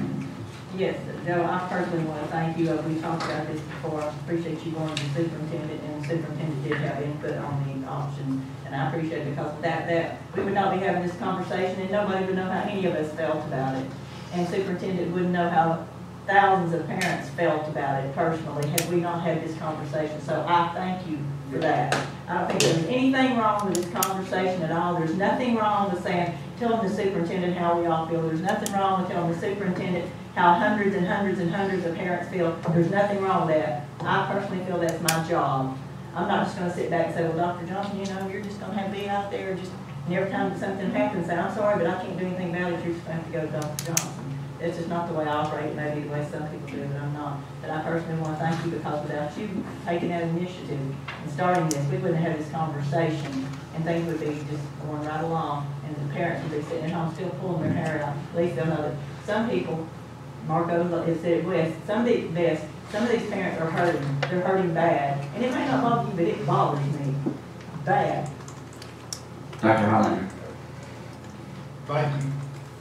Yes, Joe, I personally want to thank you. We talked about this before. I appreciate you going to the superintendent, and the superintendent did have input on the options, and I appreciate it, because that we would not be having this conversation, and nobody would know how any of us felt about it, and superintendent wouldn't know how thousands of parents felt about it personally had we not had this conversation. So I thank you for that. I don't think there's anything wrong with this conversation at all. There's nothing wrong with telling the superintendent how we all feel. There's nothing wrong with telling the superintendent how hundreds and hundreds and hundreds of parents feel. There's nothing wrong with that. I personally feel that's my job. I'm not just going to sit back and say, well, Dr. Johnson, you're just going to have to be out there just, and every time something happens, say, I'm sorry, but I can't do anything about it. You're just going to have to go to Dr. Johnson. It's just not the way I operate, maybe the way some people do, but I'm not. But I personally want to thank you, because without you taking that initiative and starting this, we wouldn't have had this conversation, and things would be just going right along, and the parents would be sitting at home still pulling their hair out. At least they'll know that some people, Marco has said it best, some of these parents are hurting. They're hurting bad. And it may not bother you, but it bothers me bad. Dr. Highlander. Thank you.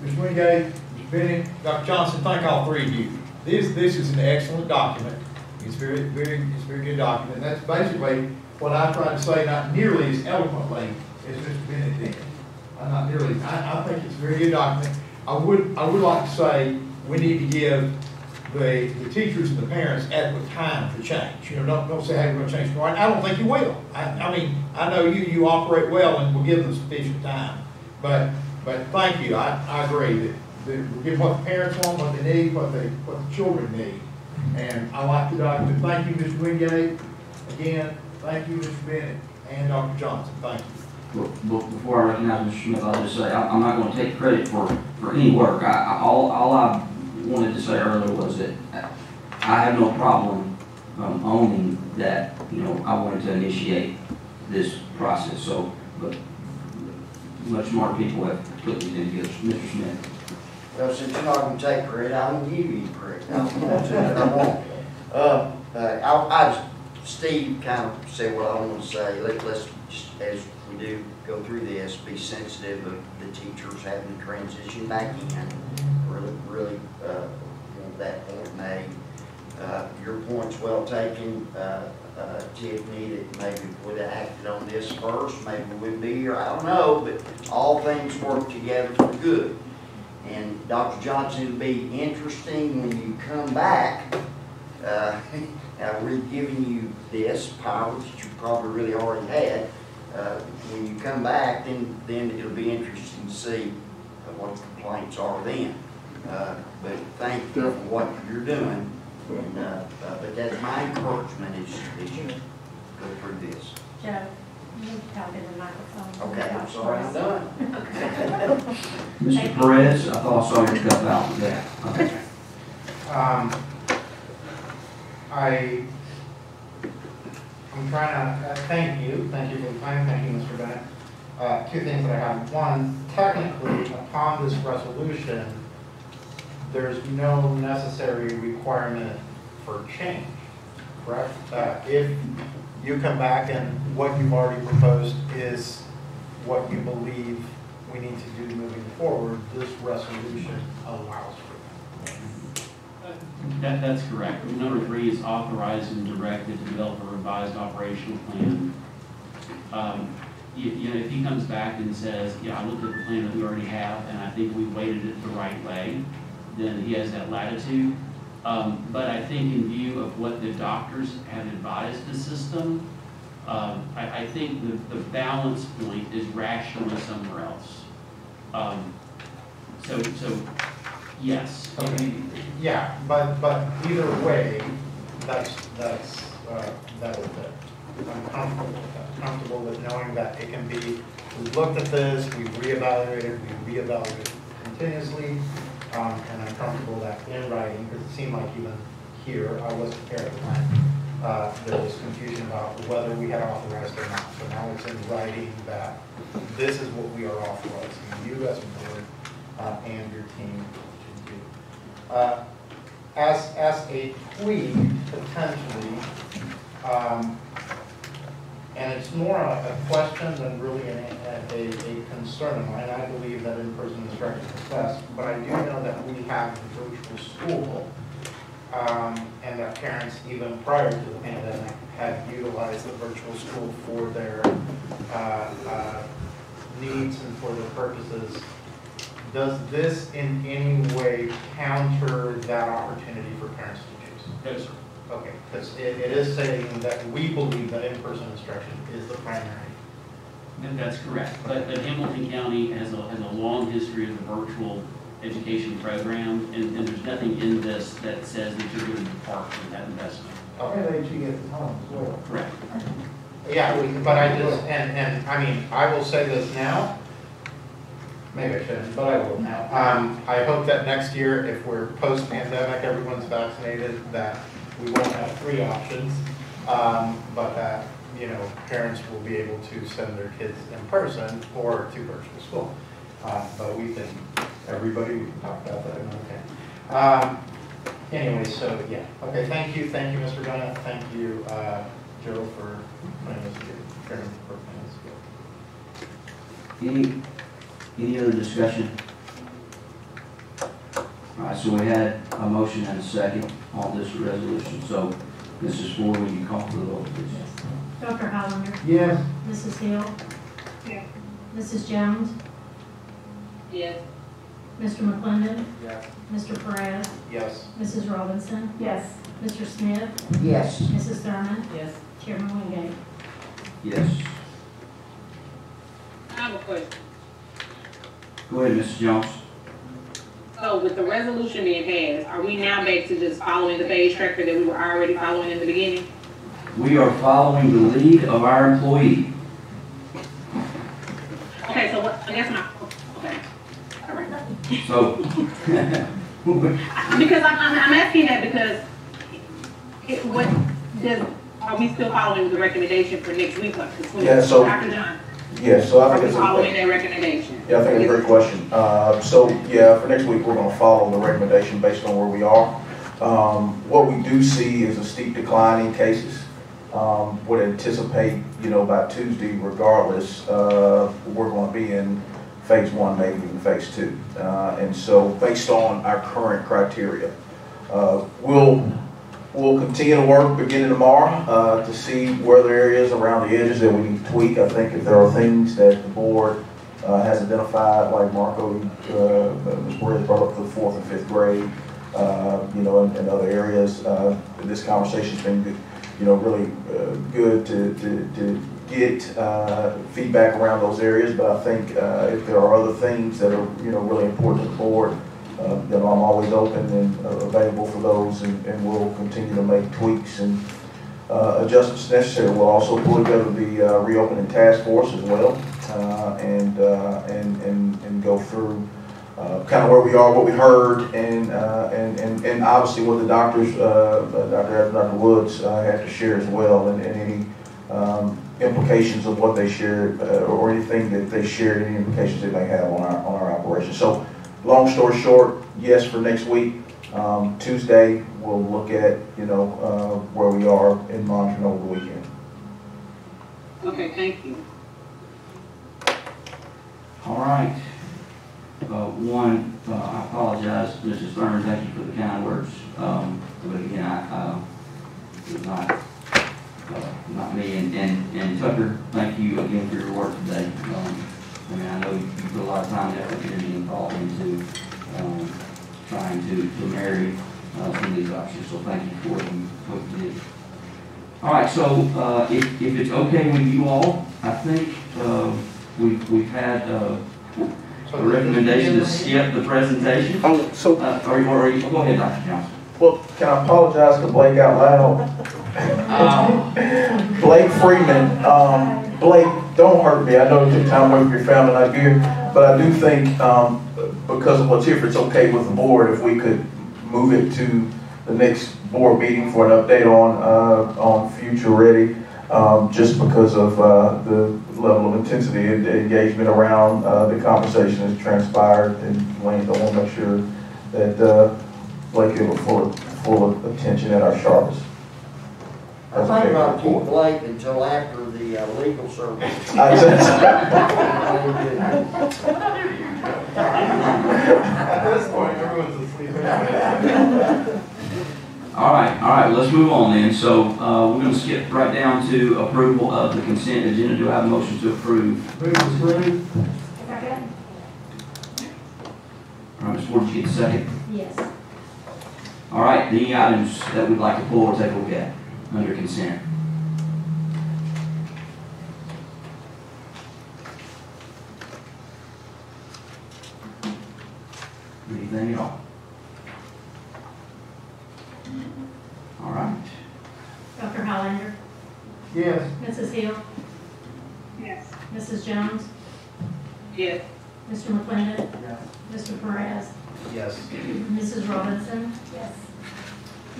Ms. Wingate, Ms. Bennett, Dr. Johnson, thank all three of you. This is an excellent document. It's a very good document. And that's basically what I tried to say, not nearly as eloquently as Mr. Bennett did. I think it's a very good document. I would like to say we need to give the teachers and the parents adequate time to change. Don't say, hey, we're going to change tomorrow. I don't think you will. I mean, I know you operate well and will give them sufficient time. But thank you. I agree that we're giving what the parents want, what they need, what the children need. And I like the document. Thank you, Mr. Wingate. Again, thank you, Mr. Bennett and Dr. Johnson. Thank you. Before I recognize Mr. Smith, I'll just say I'm not going to take credit for any work. All I wanted to say earlier was that I have no problem owning that. I wanted to initiate this process. So, but much more people have put these in together. Mr. Smith. Well, since you're not going to take credit, I won't give you credit. I won't. Steve kind of said what I want to say. Let's just, as we do go through this, be sensitive of the teachers having to transition back in. Really want that point made. Your point's well taken, Tiffany, that maybe if we'd have acted on this first, maybe we wouldn't be here. I don't know, but all things work together for good. And Dr. Johnson, it'll be interesting when you come back. We're giving you this power that you probably really already had. When you come back, then it'll be interesting to see what the complaints are then. But thank you for what you're doing. And, but that's my encouragement is you go through this. Joe, you need to talk in the microphone. Okay, I'm sorry, I'm done. Mr. Perez, I thought I saw your cup out. Yeah. Okay. I'm trying to thank you for the time. Thank you, Mr. Bennett. Two things that I have. One, technically, upon this resolution, there's no necessary requirement for change, correct? If you come back and what you've already proposed is what you believe we need to do moving forward, this resolution allows for that. That's correct. Number 3 is authorized and directed to develop a revised operational plan. If he comes back and says, yeah, I looked at the plan that we already have and I think we weighted it the right way, then he has that latitude. But I think in view of what the doctors have advised the system, I think the balance point is rationally somewhere else. So yes. Okay. Yeah, but either way, that'll fit. I'm comfortable with that. Comfortable with knowing that it can be. We've looked at this. We've reevaluated. We reevaluate continuously. And I'm comfortable that in writing, because it seemed like even here, I wasn't here at the time, there was confusion about whether we had authorized or not. So now it's in writing that this is what we are authorizing you as a board and your team to do. As a tweak, potentially, and it's more a question than really a concern of mine. I believe that in-person instruction is best, but I do know that we have a virtual school, and that parents, even prior to the pandemic, had utilized the virtual school for their needs and for their purposes. Does this in any way counter that opportunity for parents to choose? Yes, sir. Okay, because it is saying that we believe that in-person instruction is the primary. That's correct. But Hamilton County has a long history of the virtual education program, and there's nothing in this that says that you're going to depart from that investment. Okay, they at the time as well. Correct. Yeah, but I just, and I mean, I will say this now. maybe I shouldn't, but I will now. I hope that next year, if we're post-pandemic, everyone's vaccinated, that we won't have 3 options, but that, you know, parents will be able to send their kids in person or to virtual school. But we can, everybody, we can talk about that another day. Anyway, so yeah. Okay, thank you, Mr. Bennett. Thank you, Joe, for putting this together. Any other discussion? All right, so we had a motion and a second on this resolution. So, Mrs. Ford, will you call for the vote, please? Dr. Hollander? Yes. Mrs. Hill? Yes. Mrs. Jones? Yes. Mr. McClendon? Yes. Mr. Perez? Yes. Mrs. Robinson? Yes. Mr. Smith? Yes. Mrs. Thurman? Yes. Chairman Wingate? Yes. I have a question. Go ahead, Mrs. Jones. So with the resolution being passed, are we now back to just following the phase structure that we were already following in the beginning? We are following the lead of our employee. Okay, so what, I guess my, okay, all right. So, Because I'm asking that because what does, are we still following the recommendation for next week? Yeah, so- Dr. John, Yeah, so I are think we it's following that recommendation? Yeah, I think it's a great question. So, yeah, for next week, we're going to follow the recommendation based on where we are. What we do see is a steep decline in cases. Would anticipate, you know, by Tuesday, regardless, we're going to be in phase 1, maybe even phase 2. And so, based on our current criteria, we'll continue to work beginning tomorrow to see where there are areas around the edges that we need to tweak. I think if there are things that the board has identified, like Marco, Ms. Perez brought up the 4th and 5th grade, you know, and other areas, this conversation's been good, you know, really good to get feedback around those areas. But I think if there are other things that are, you know, really important to the board, then I'm always open and available for those, and we'll continue to make tweaks and adjustments necessary. We'll also pull together the reopening task force as well, and go through kind of where we are, what we heard, and obviously what the doctors, Dr. Adams, Dr. Woods, had to share as well, and any implications of what they shared, or anything that they shared, any implications they may have on our operation. So, long story short, yes, for next week. Tuesday, we'll look at, you know, where we are in monitoring over the weekend. Okay, thank you. All right. I apologize, Mrs. Thurman, thank you for the kind words. But again, it was not me. And Tucker, thank you again for your work today. I mean, I know you put a lot of time, effort, energy, and thought into trying to marry some of these options. So thank you for what you did. All right. So if it's okay with you all, I think we've had a recommendation to skip the presentation. Oh, so go ahead, Dr. Johnson. Well, can I apologize to Blake out loud? Blake Freeman. Blake, don't hurt me. I know you took time away from your family not here, but I do think because of what's here, if it's okay with the board, if we could move it to the next board meeting for an update on Future Ready, just because of the level of intensity and engagement around the conversation that's transpired, and Wayne, I want to make sure that Blake gave it full attention at our sharpest. I think I'll keep Blake until after the legal service. At this point, everyone's asleep. All right, let's move on then. So we're going to skip right down to approval of the consent agenda. Do I have a motion to approve? Move to approve. Second? All right, Ms. Ward, did you get the second? Yes. All right, any items that we'd like to pull or take a look at under consent? Anything at all? All right. Dr. Hollander? Yes. Mrs. Hill? Yes. Mrs. Jones? Yes. Mr. McClendon? Yes. Mr. Perez? Yes. Mrs. Robinson? Yes.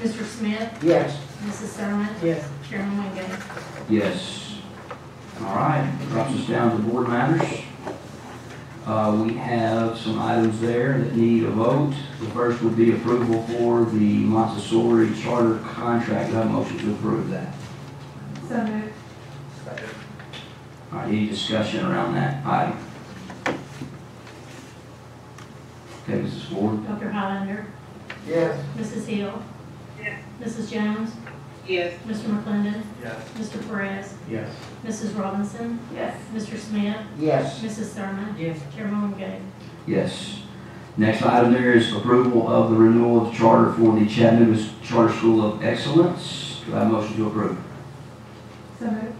Mr. Smith? Yes. Mrs. Thurman? Yes. Chairman Wingate? Yes. All right, drops us down to board matters. We have some items there that need a vote. The first would be approval for the Montessori charter contract. Do I have a motion to approve that? So moved. Second. All right, any discussion around that item? Okay, Mrs. Ford? Dr. Highlander? Yes. Mrs. Hill? Yes. Mrs. Jones? Yes. Mr. McClendon? Yes. Mr. Perez? Yes. Mrs. Robinson? Yes. Mr. Smith? Yes. Mrs. Thurman? Yes. Chairman Wingate? Yes. Next item there is approval of the renewal of charter for the Chattanooga Charter School of Excellence. Do I have a motion to approve? So moved.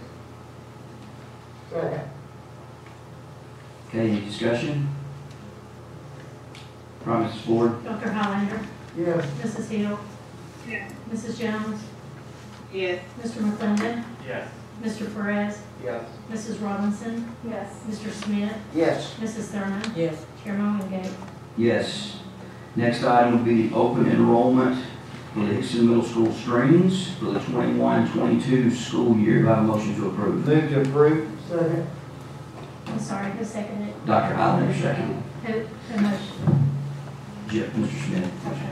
Second. Okay, any discussion? All right, Mrs. Ford? Dr. Highlander? Yes. Mrs. Hill? Yes. Mrs. Jones? Yes. Mr. McClendon? Yes. Mr. Perez? Yes. Mrs. Robinson? Yes. Mr. Smith? Yes. Mrs. Thurman? Yes. Chairman Wingate? Yes. Next item will be the open enrollment for the Hickson Middle School strings for the 21-22 school year. Do I have a motion to approve? Move to approve. Second. I'm sorry, who seconded it? Dr. Highlander, second. Who motion? Mr. Smith. Okay.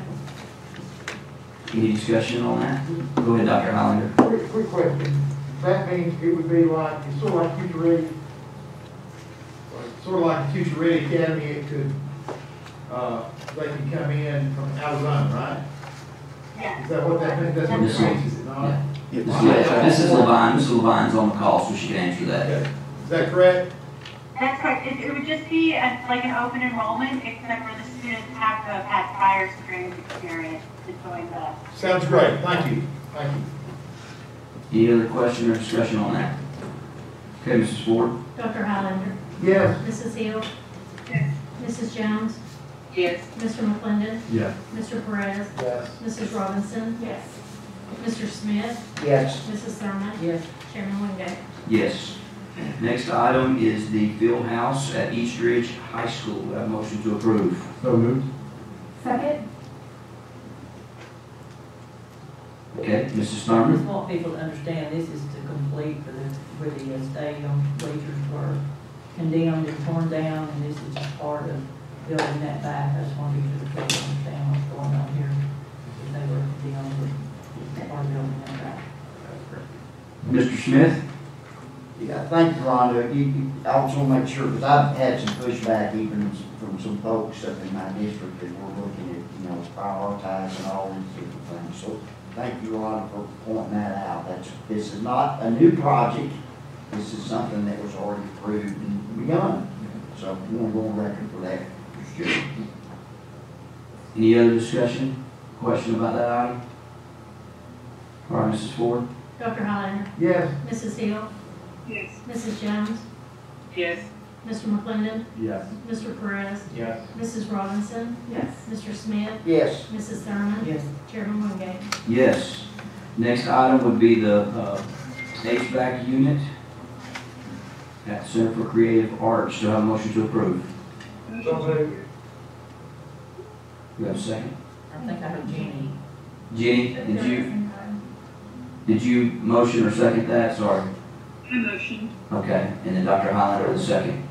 Any discussion on that? Go ahead, Dr. Highlander. Quick question. That means it would be like, it's sort of like Future Ready, sort of like the Future Ready Academy, it could, they can come in from Arizona, right? Yeah. Is that what that means? That's what Yes, it sir. means, is it not? Yeah. Mrs. Levine. Mrs. Levine's on the call, so she can answer that. Okay. Is that correct? That's correct. It would just be like an open enrollment, except for the students have to have had prior strings experience to join the. Sounds great. Thank you. Thank you. Any other question or discussion on that? Okay, Mrs. Ford? Dr. Highlander? Yes. Mrs. Hill? Yes. Mrs. Jones? Yes. Mr. McClendon? Yes. Mr. Perez? Yes. Mrs. Robinson? Yes. Mr. Smith? Yes. Mrs. Thurman? Yes. Chairman Wingate? Yes. Next item is the field house at East Ridge High School. Do I have a motion to approve? So moved. Second? Okay, Mrs. I just Thurman? want people to understand this is to complete where the stadium bleachers were condemned and torn down, and this is just part of building that back. I just want you to understand what's going on here. They were condemned and are building that back. Mr. Smith? Yeah, thank you, Rhonda. I also want to make sure, because I've had some pushback even from some folks up in my district that we're looking at, prioritizing all these different things. So thank you, Rhonda, for pointing that out. This is not a new project. This is something that was already approved and begun. So we want to go on record for that. Sure. Any other discussion, question about that item? All right, Mrs. Ford? Dr. Highlander? Yes. Mrs. Hill? Yes. Mrs. Jones? Yes. Mr. McClendon? Yes. Mr. Perez? Yes. Mrs. Robinson? Yes. Mr. Smith? Yes. Mrs. Thurman? Yes. Chairman Wingate? Yes. Next item would be the HVAC unit at Center for Creative Arts. Do I have a motion to approve? So moved. You have a second? I think I heard Jenny. Jenny, did you motion or second that? Sorry. I motion. Okay, and then Dr. Highlander the second.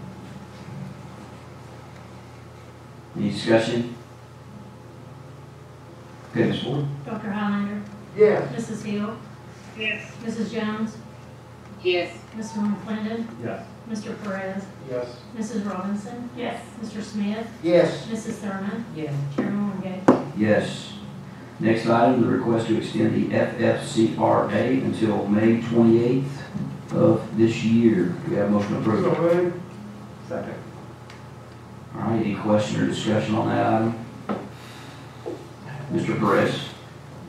Any discussion? Okay, Ms. Ford? Dr. Highlander? Yes. Mrs. Hill? Yes. Mrs. Jones? Yes. Mr. McClendon? Yes. Mr. Perez? Yes. Mrs. Robinson? Yes. Mr. Smith? Yes. Mrs. Thurman? Yes. Chairman Wingate? Yes. Next item, the request to extend the FFCRA until May 28th of this year. Do we have a motion to approve? So moved. Second. All right, any question or discussion on that item? Mr. Perez?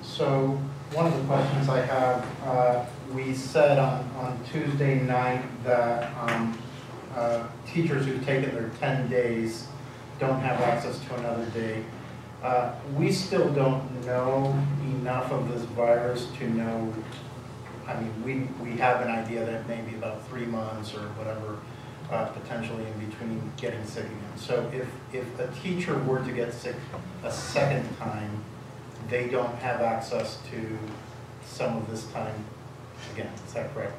So one of the questions I have, we said on Tuesday night that teachers who've taken their 10 days don't have access to another day. We still don't know enough of this virus to know, I mean, we have an idea that maybe about 3 months or whatever potentially in between getting sick again. So if a teacher were to get sick a second time, they don't have access to some of this time again. Is that correct?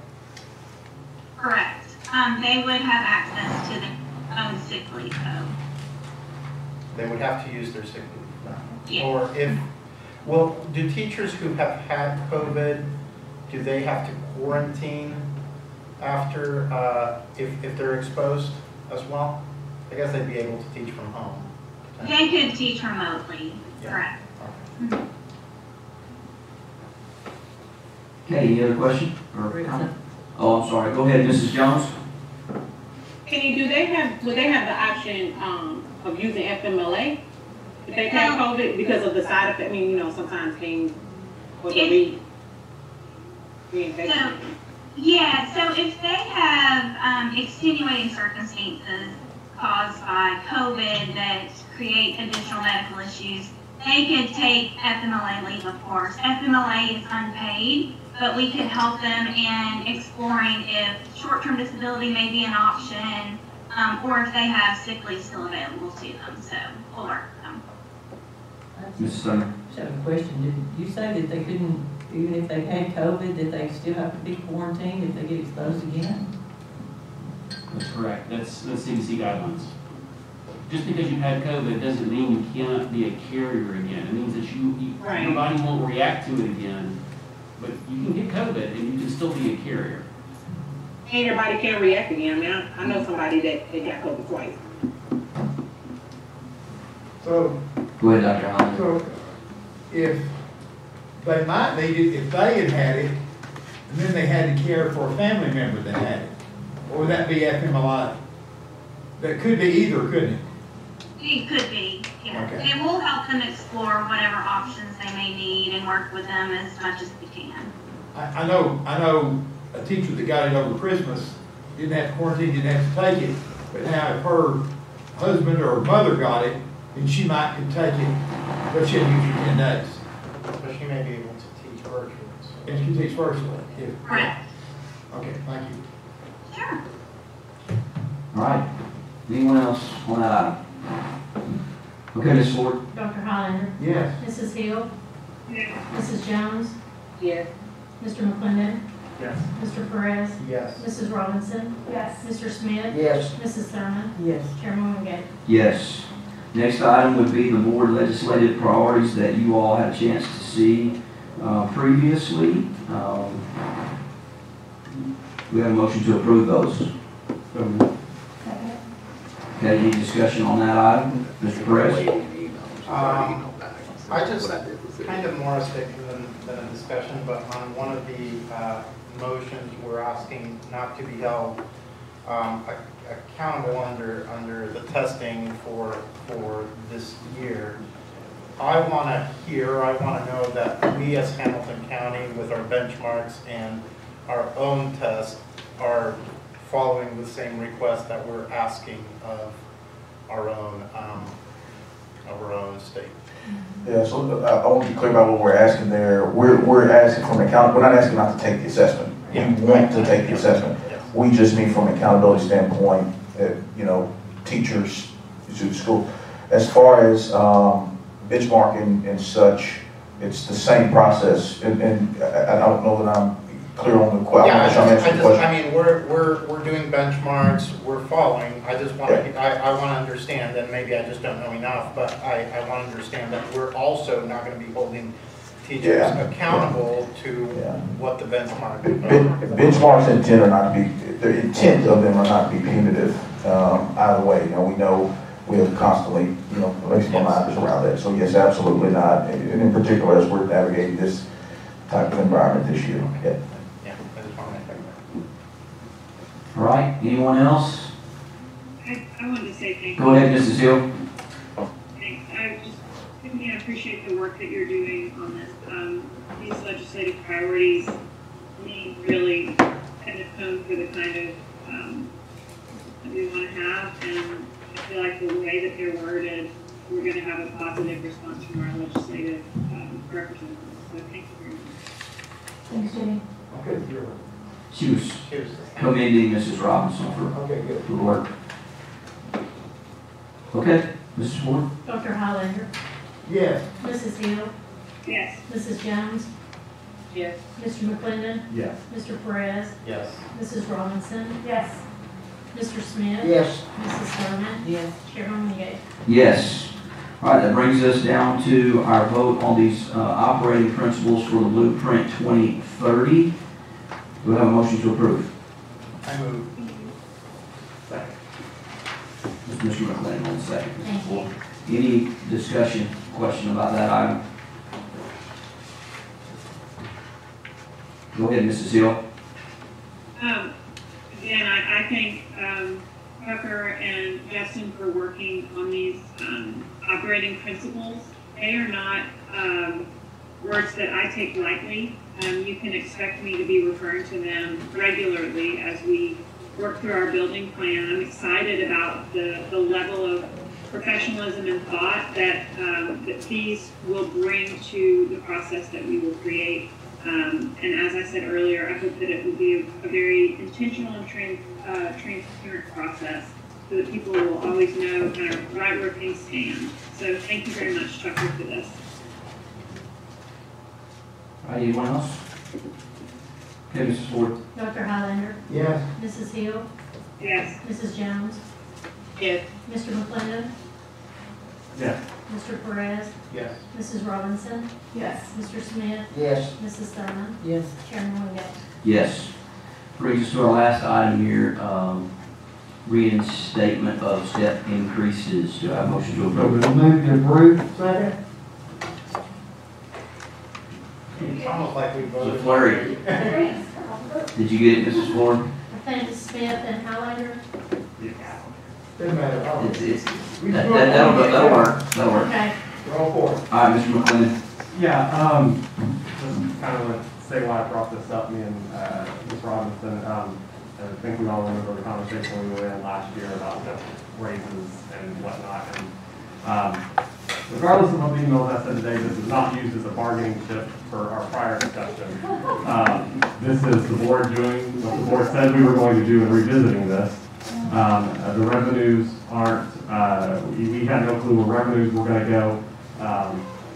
Correct. They would have access to their own sick leave code. They would have to use their sick leave. Yes. Or if, well, do teachers who have had COVID, do they have to quarantine after, if they're exposed as well? I guess they'd be able to teach from home. They could teach remotely, Yeah. correct. Okay. Okay, any other question or comment? Oh, I'm sorry. Go ahead, Mrs. Jones. Kenny, would they have the option of using FMLA if they have COVID because of the side effect? I mean, you know, sometimes things or the reinfection. Yeah, so if they have extenuating circumstances caused by COVID that create additional medical issues, they could take FMLA leave, of course. FMLA is unpaid, but we could help them in exploring if short-term disability may be an option, or if they have sick leave still available to them. So we'll work with them. Mrs. Turner. I just have a question. Did you say that they couldn't, even if they had COVID, that they still have to be quarantined if they get exposed again? That's correct. That's CDC guidelines. Just because you've had COVID doesn't mean you cannot be a carrier again. It means that your body won't react to it again, but you can get COVID and you can still be a carrier. And your body can react again. I mean, I know somebody that got COVID twice. So, go ahead, Dr. Holland. So, if they might need it, if they had it, and then they had to care for a family member that had it, or would that be FMLA? That could be either, couldn't it? It could be, yeah. Okay. And we'll help them explore whatever options they may need and work with them as much as we can. I know a teacher that got it over Christmas, didn't have to quarantine, didn't have to take it, but now if her husband or mother got it, then she might could take it, but she had to use it for 10 days. But she may be able to teach virtually. So. And she can teach virtually. Correct. Okay, thank you. Sure. All right. Anyone else on that item? Okay, Ms. Ford. Dr. Highlander? Yes. Mrs. Hill? Yes. Mrs. Jones? Yes. Mr. McClendon? Yes. Mr. Perez? Yes. Mrs. Robinson? Yes. Mr. Smith? Yes. Mrs. Thurman? Yes. Chairman Wingate? Yes. Next item would be the board legislative priorities that you all had a chance to see previously. We have a motion to approve those. Okay, any discussion on that item? Mr. Perez? I just kind of more a statement than a discussion, but on one of the motions, we're asking not to be held accountable under the testing for this year. I want to know that we as Hamilton County with our benchmarks and our own tests are following the same request that we're asking of our own state. Yeah, so I want to be clear about what we're asking there. We're asking from we're not asking not to take the assessment. Yeah. We want to take the assessment. Yes. We just need from an accountability standpoint, teachers to school. As far as benchmarking and such, it's the same process. And I don't know that I'm clear on the question. I mean, we're doing benchmarks, we're following. I just want to, I want to understand, and maybe I just don't know enough, but I want to understand that we're also not going to be holding teachers accountable to what the benchmark is. Benchmarks intent are not to be, the intent of them are not to be punitive either way. We know we have constantly, raising reminders around that. So yes, absolutely not. And in particular, as we're navigating this type of environment this year. Yeah, I just want to make that clear. All right, anyone else? I wanted to say thank you. Go ahead, Mrs. Hill. Thanks. I appreciate the work that you're doing on this. These legislative priorities need really kind of hone for the kind of that we want to have, and I feel like the way that they're worded, we're going to have a positive response from our legislative representatives. So thank you very much. Thanks, Jenny. Okay, you're She was commending Mrs. Robinson for the work. Okay, Mrs. Ford? Dr. Highlander. Yes. Mrs. Hill. Yes. Mrs. Jones. Yes. Mr. McClendon. Yes. Mr. Perez. Yes. Mrs. Robinson. Yes. Mr. Smith. Yes. Mrs. Thurman. Yes. Chairman Wingate. Yes. All right, that brings us down to our vote on these operating principles for the Blueprint 2030. Do we have a motion to approve? I move. Second. Mr. McLean on the second. Thank you. Any discussion, question about that item? Go ahead, Mrs. Hill. Again, I thank Tucker and Justin for working on these operating principles. They are not words that I take lightly. You can expect me to be referring to them regularly as we work through our building plan. I'm excited about the level of professionalism and thought that these will bring to the process that we will create. And as I said earlier, I hope that it will be a very intentional and transparent process so that people will always know kind of right where things stand. So thank you very much, Tucker, for this. All right, anyone else? Okay, Mrs. Ford. Dr. Highlander. Yes. Mrs. Hill. Yes. Mrs. Jones. Yes. Mr. McClendon. Yes. Mr. Perez. Yes. Mrs. Robinson. Yes. Mr. Smith. Yes. Mrs. Thurman. Yes. Chairman Wingate. Yes. Brings us to our last item here, reinstatement of step increases. Do I have a motion to approve? Move to approve. Second. It's almost like we It's voted. a flurry. Did you get it, Mrs. Ford? I think Smith and Highlander. Doesn't matter. Oh, It's, that'll work. That'll work. Okay. Roll for it. All right, Mr. McClendon. Yeah, just kind of want to say why I brought this up, me and Ms. Robinson. I think we all remember the conversation we were in last year about the raises and whatnot. And regardless of what the emails I said today, this is not used as a bargaining chip for our prior discussion. This is the board doing what the board said we were going to do in revisiting this. The revenues aren't, we had no clue where revenues were going to go.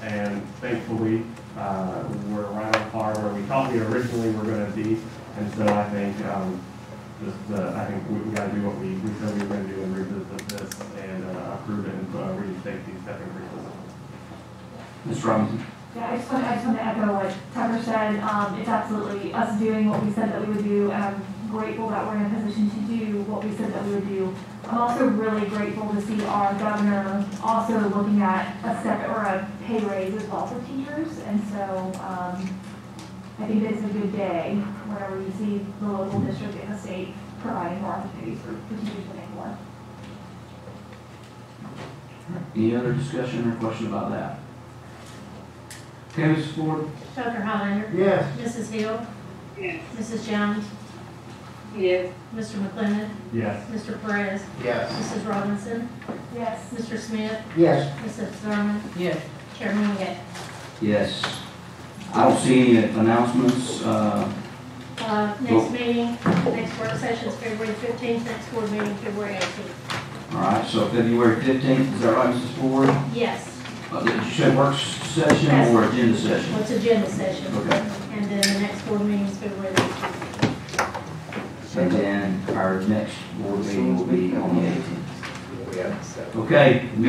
And thankfully, we're right on par where we thought we originally were going to be. And so I think, I think we got to do what we said we were going to do and revisit this and approve it and reinstate these step increases. Ms. Robinson. Yeah, I just want to echo what Tucker said. It's absolutely us doing what we said that we would do, and I'm grateful that we're in a position to do what we said that we would do. I'm also really grateful to see our governor also looking at a step or a pay raise as well for teachers, and so I think it's a good day whenever you see the local district and the state providing more opportunities for teachers to make more. Any other discussion or question about that? Okay, Mrs. Ford. Dr. Highlander. Yes. Mrs. Hill. Yes. Mrs. Jones. Yes. Mr. McClendon. Yes. Mr. Perez. Yes. Mrs. Robinson. Yes. Mr. Smith. Yes. Mrs. Thurman. Yes. Chairman Wingate. Yes. I don't see any announcements. Next meeting, next work session is February 15th, next board meeting February 18th. All right, so February 15th, is that right, Mrs. Ford? Yes, Did you say work session Yes. or agenda session? what's agenda session? Okay. And then the next board meeting is February 18th. And then our next board meeting will be on the 18th. Okay.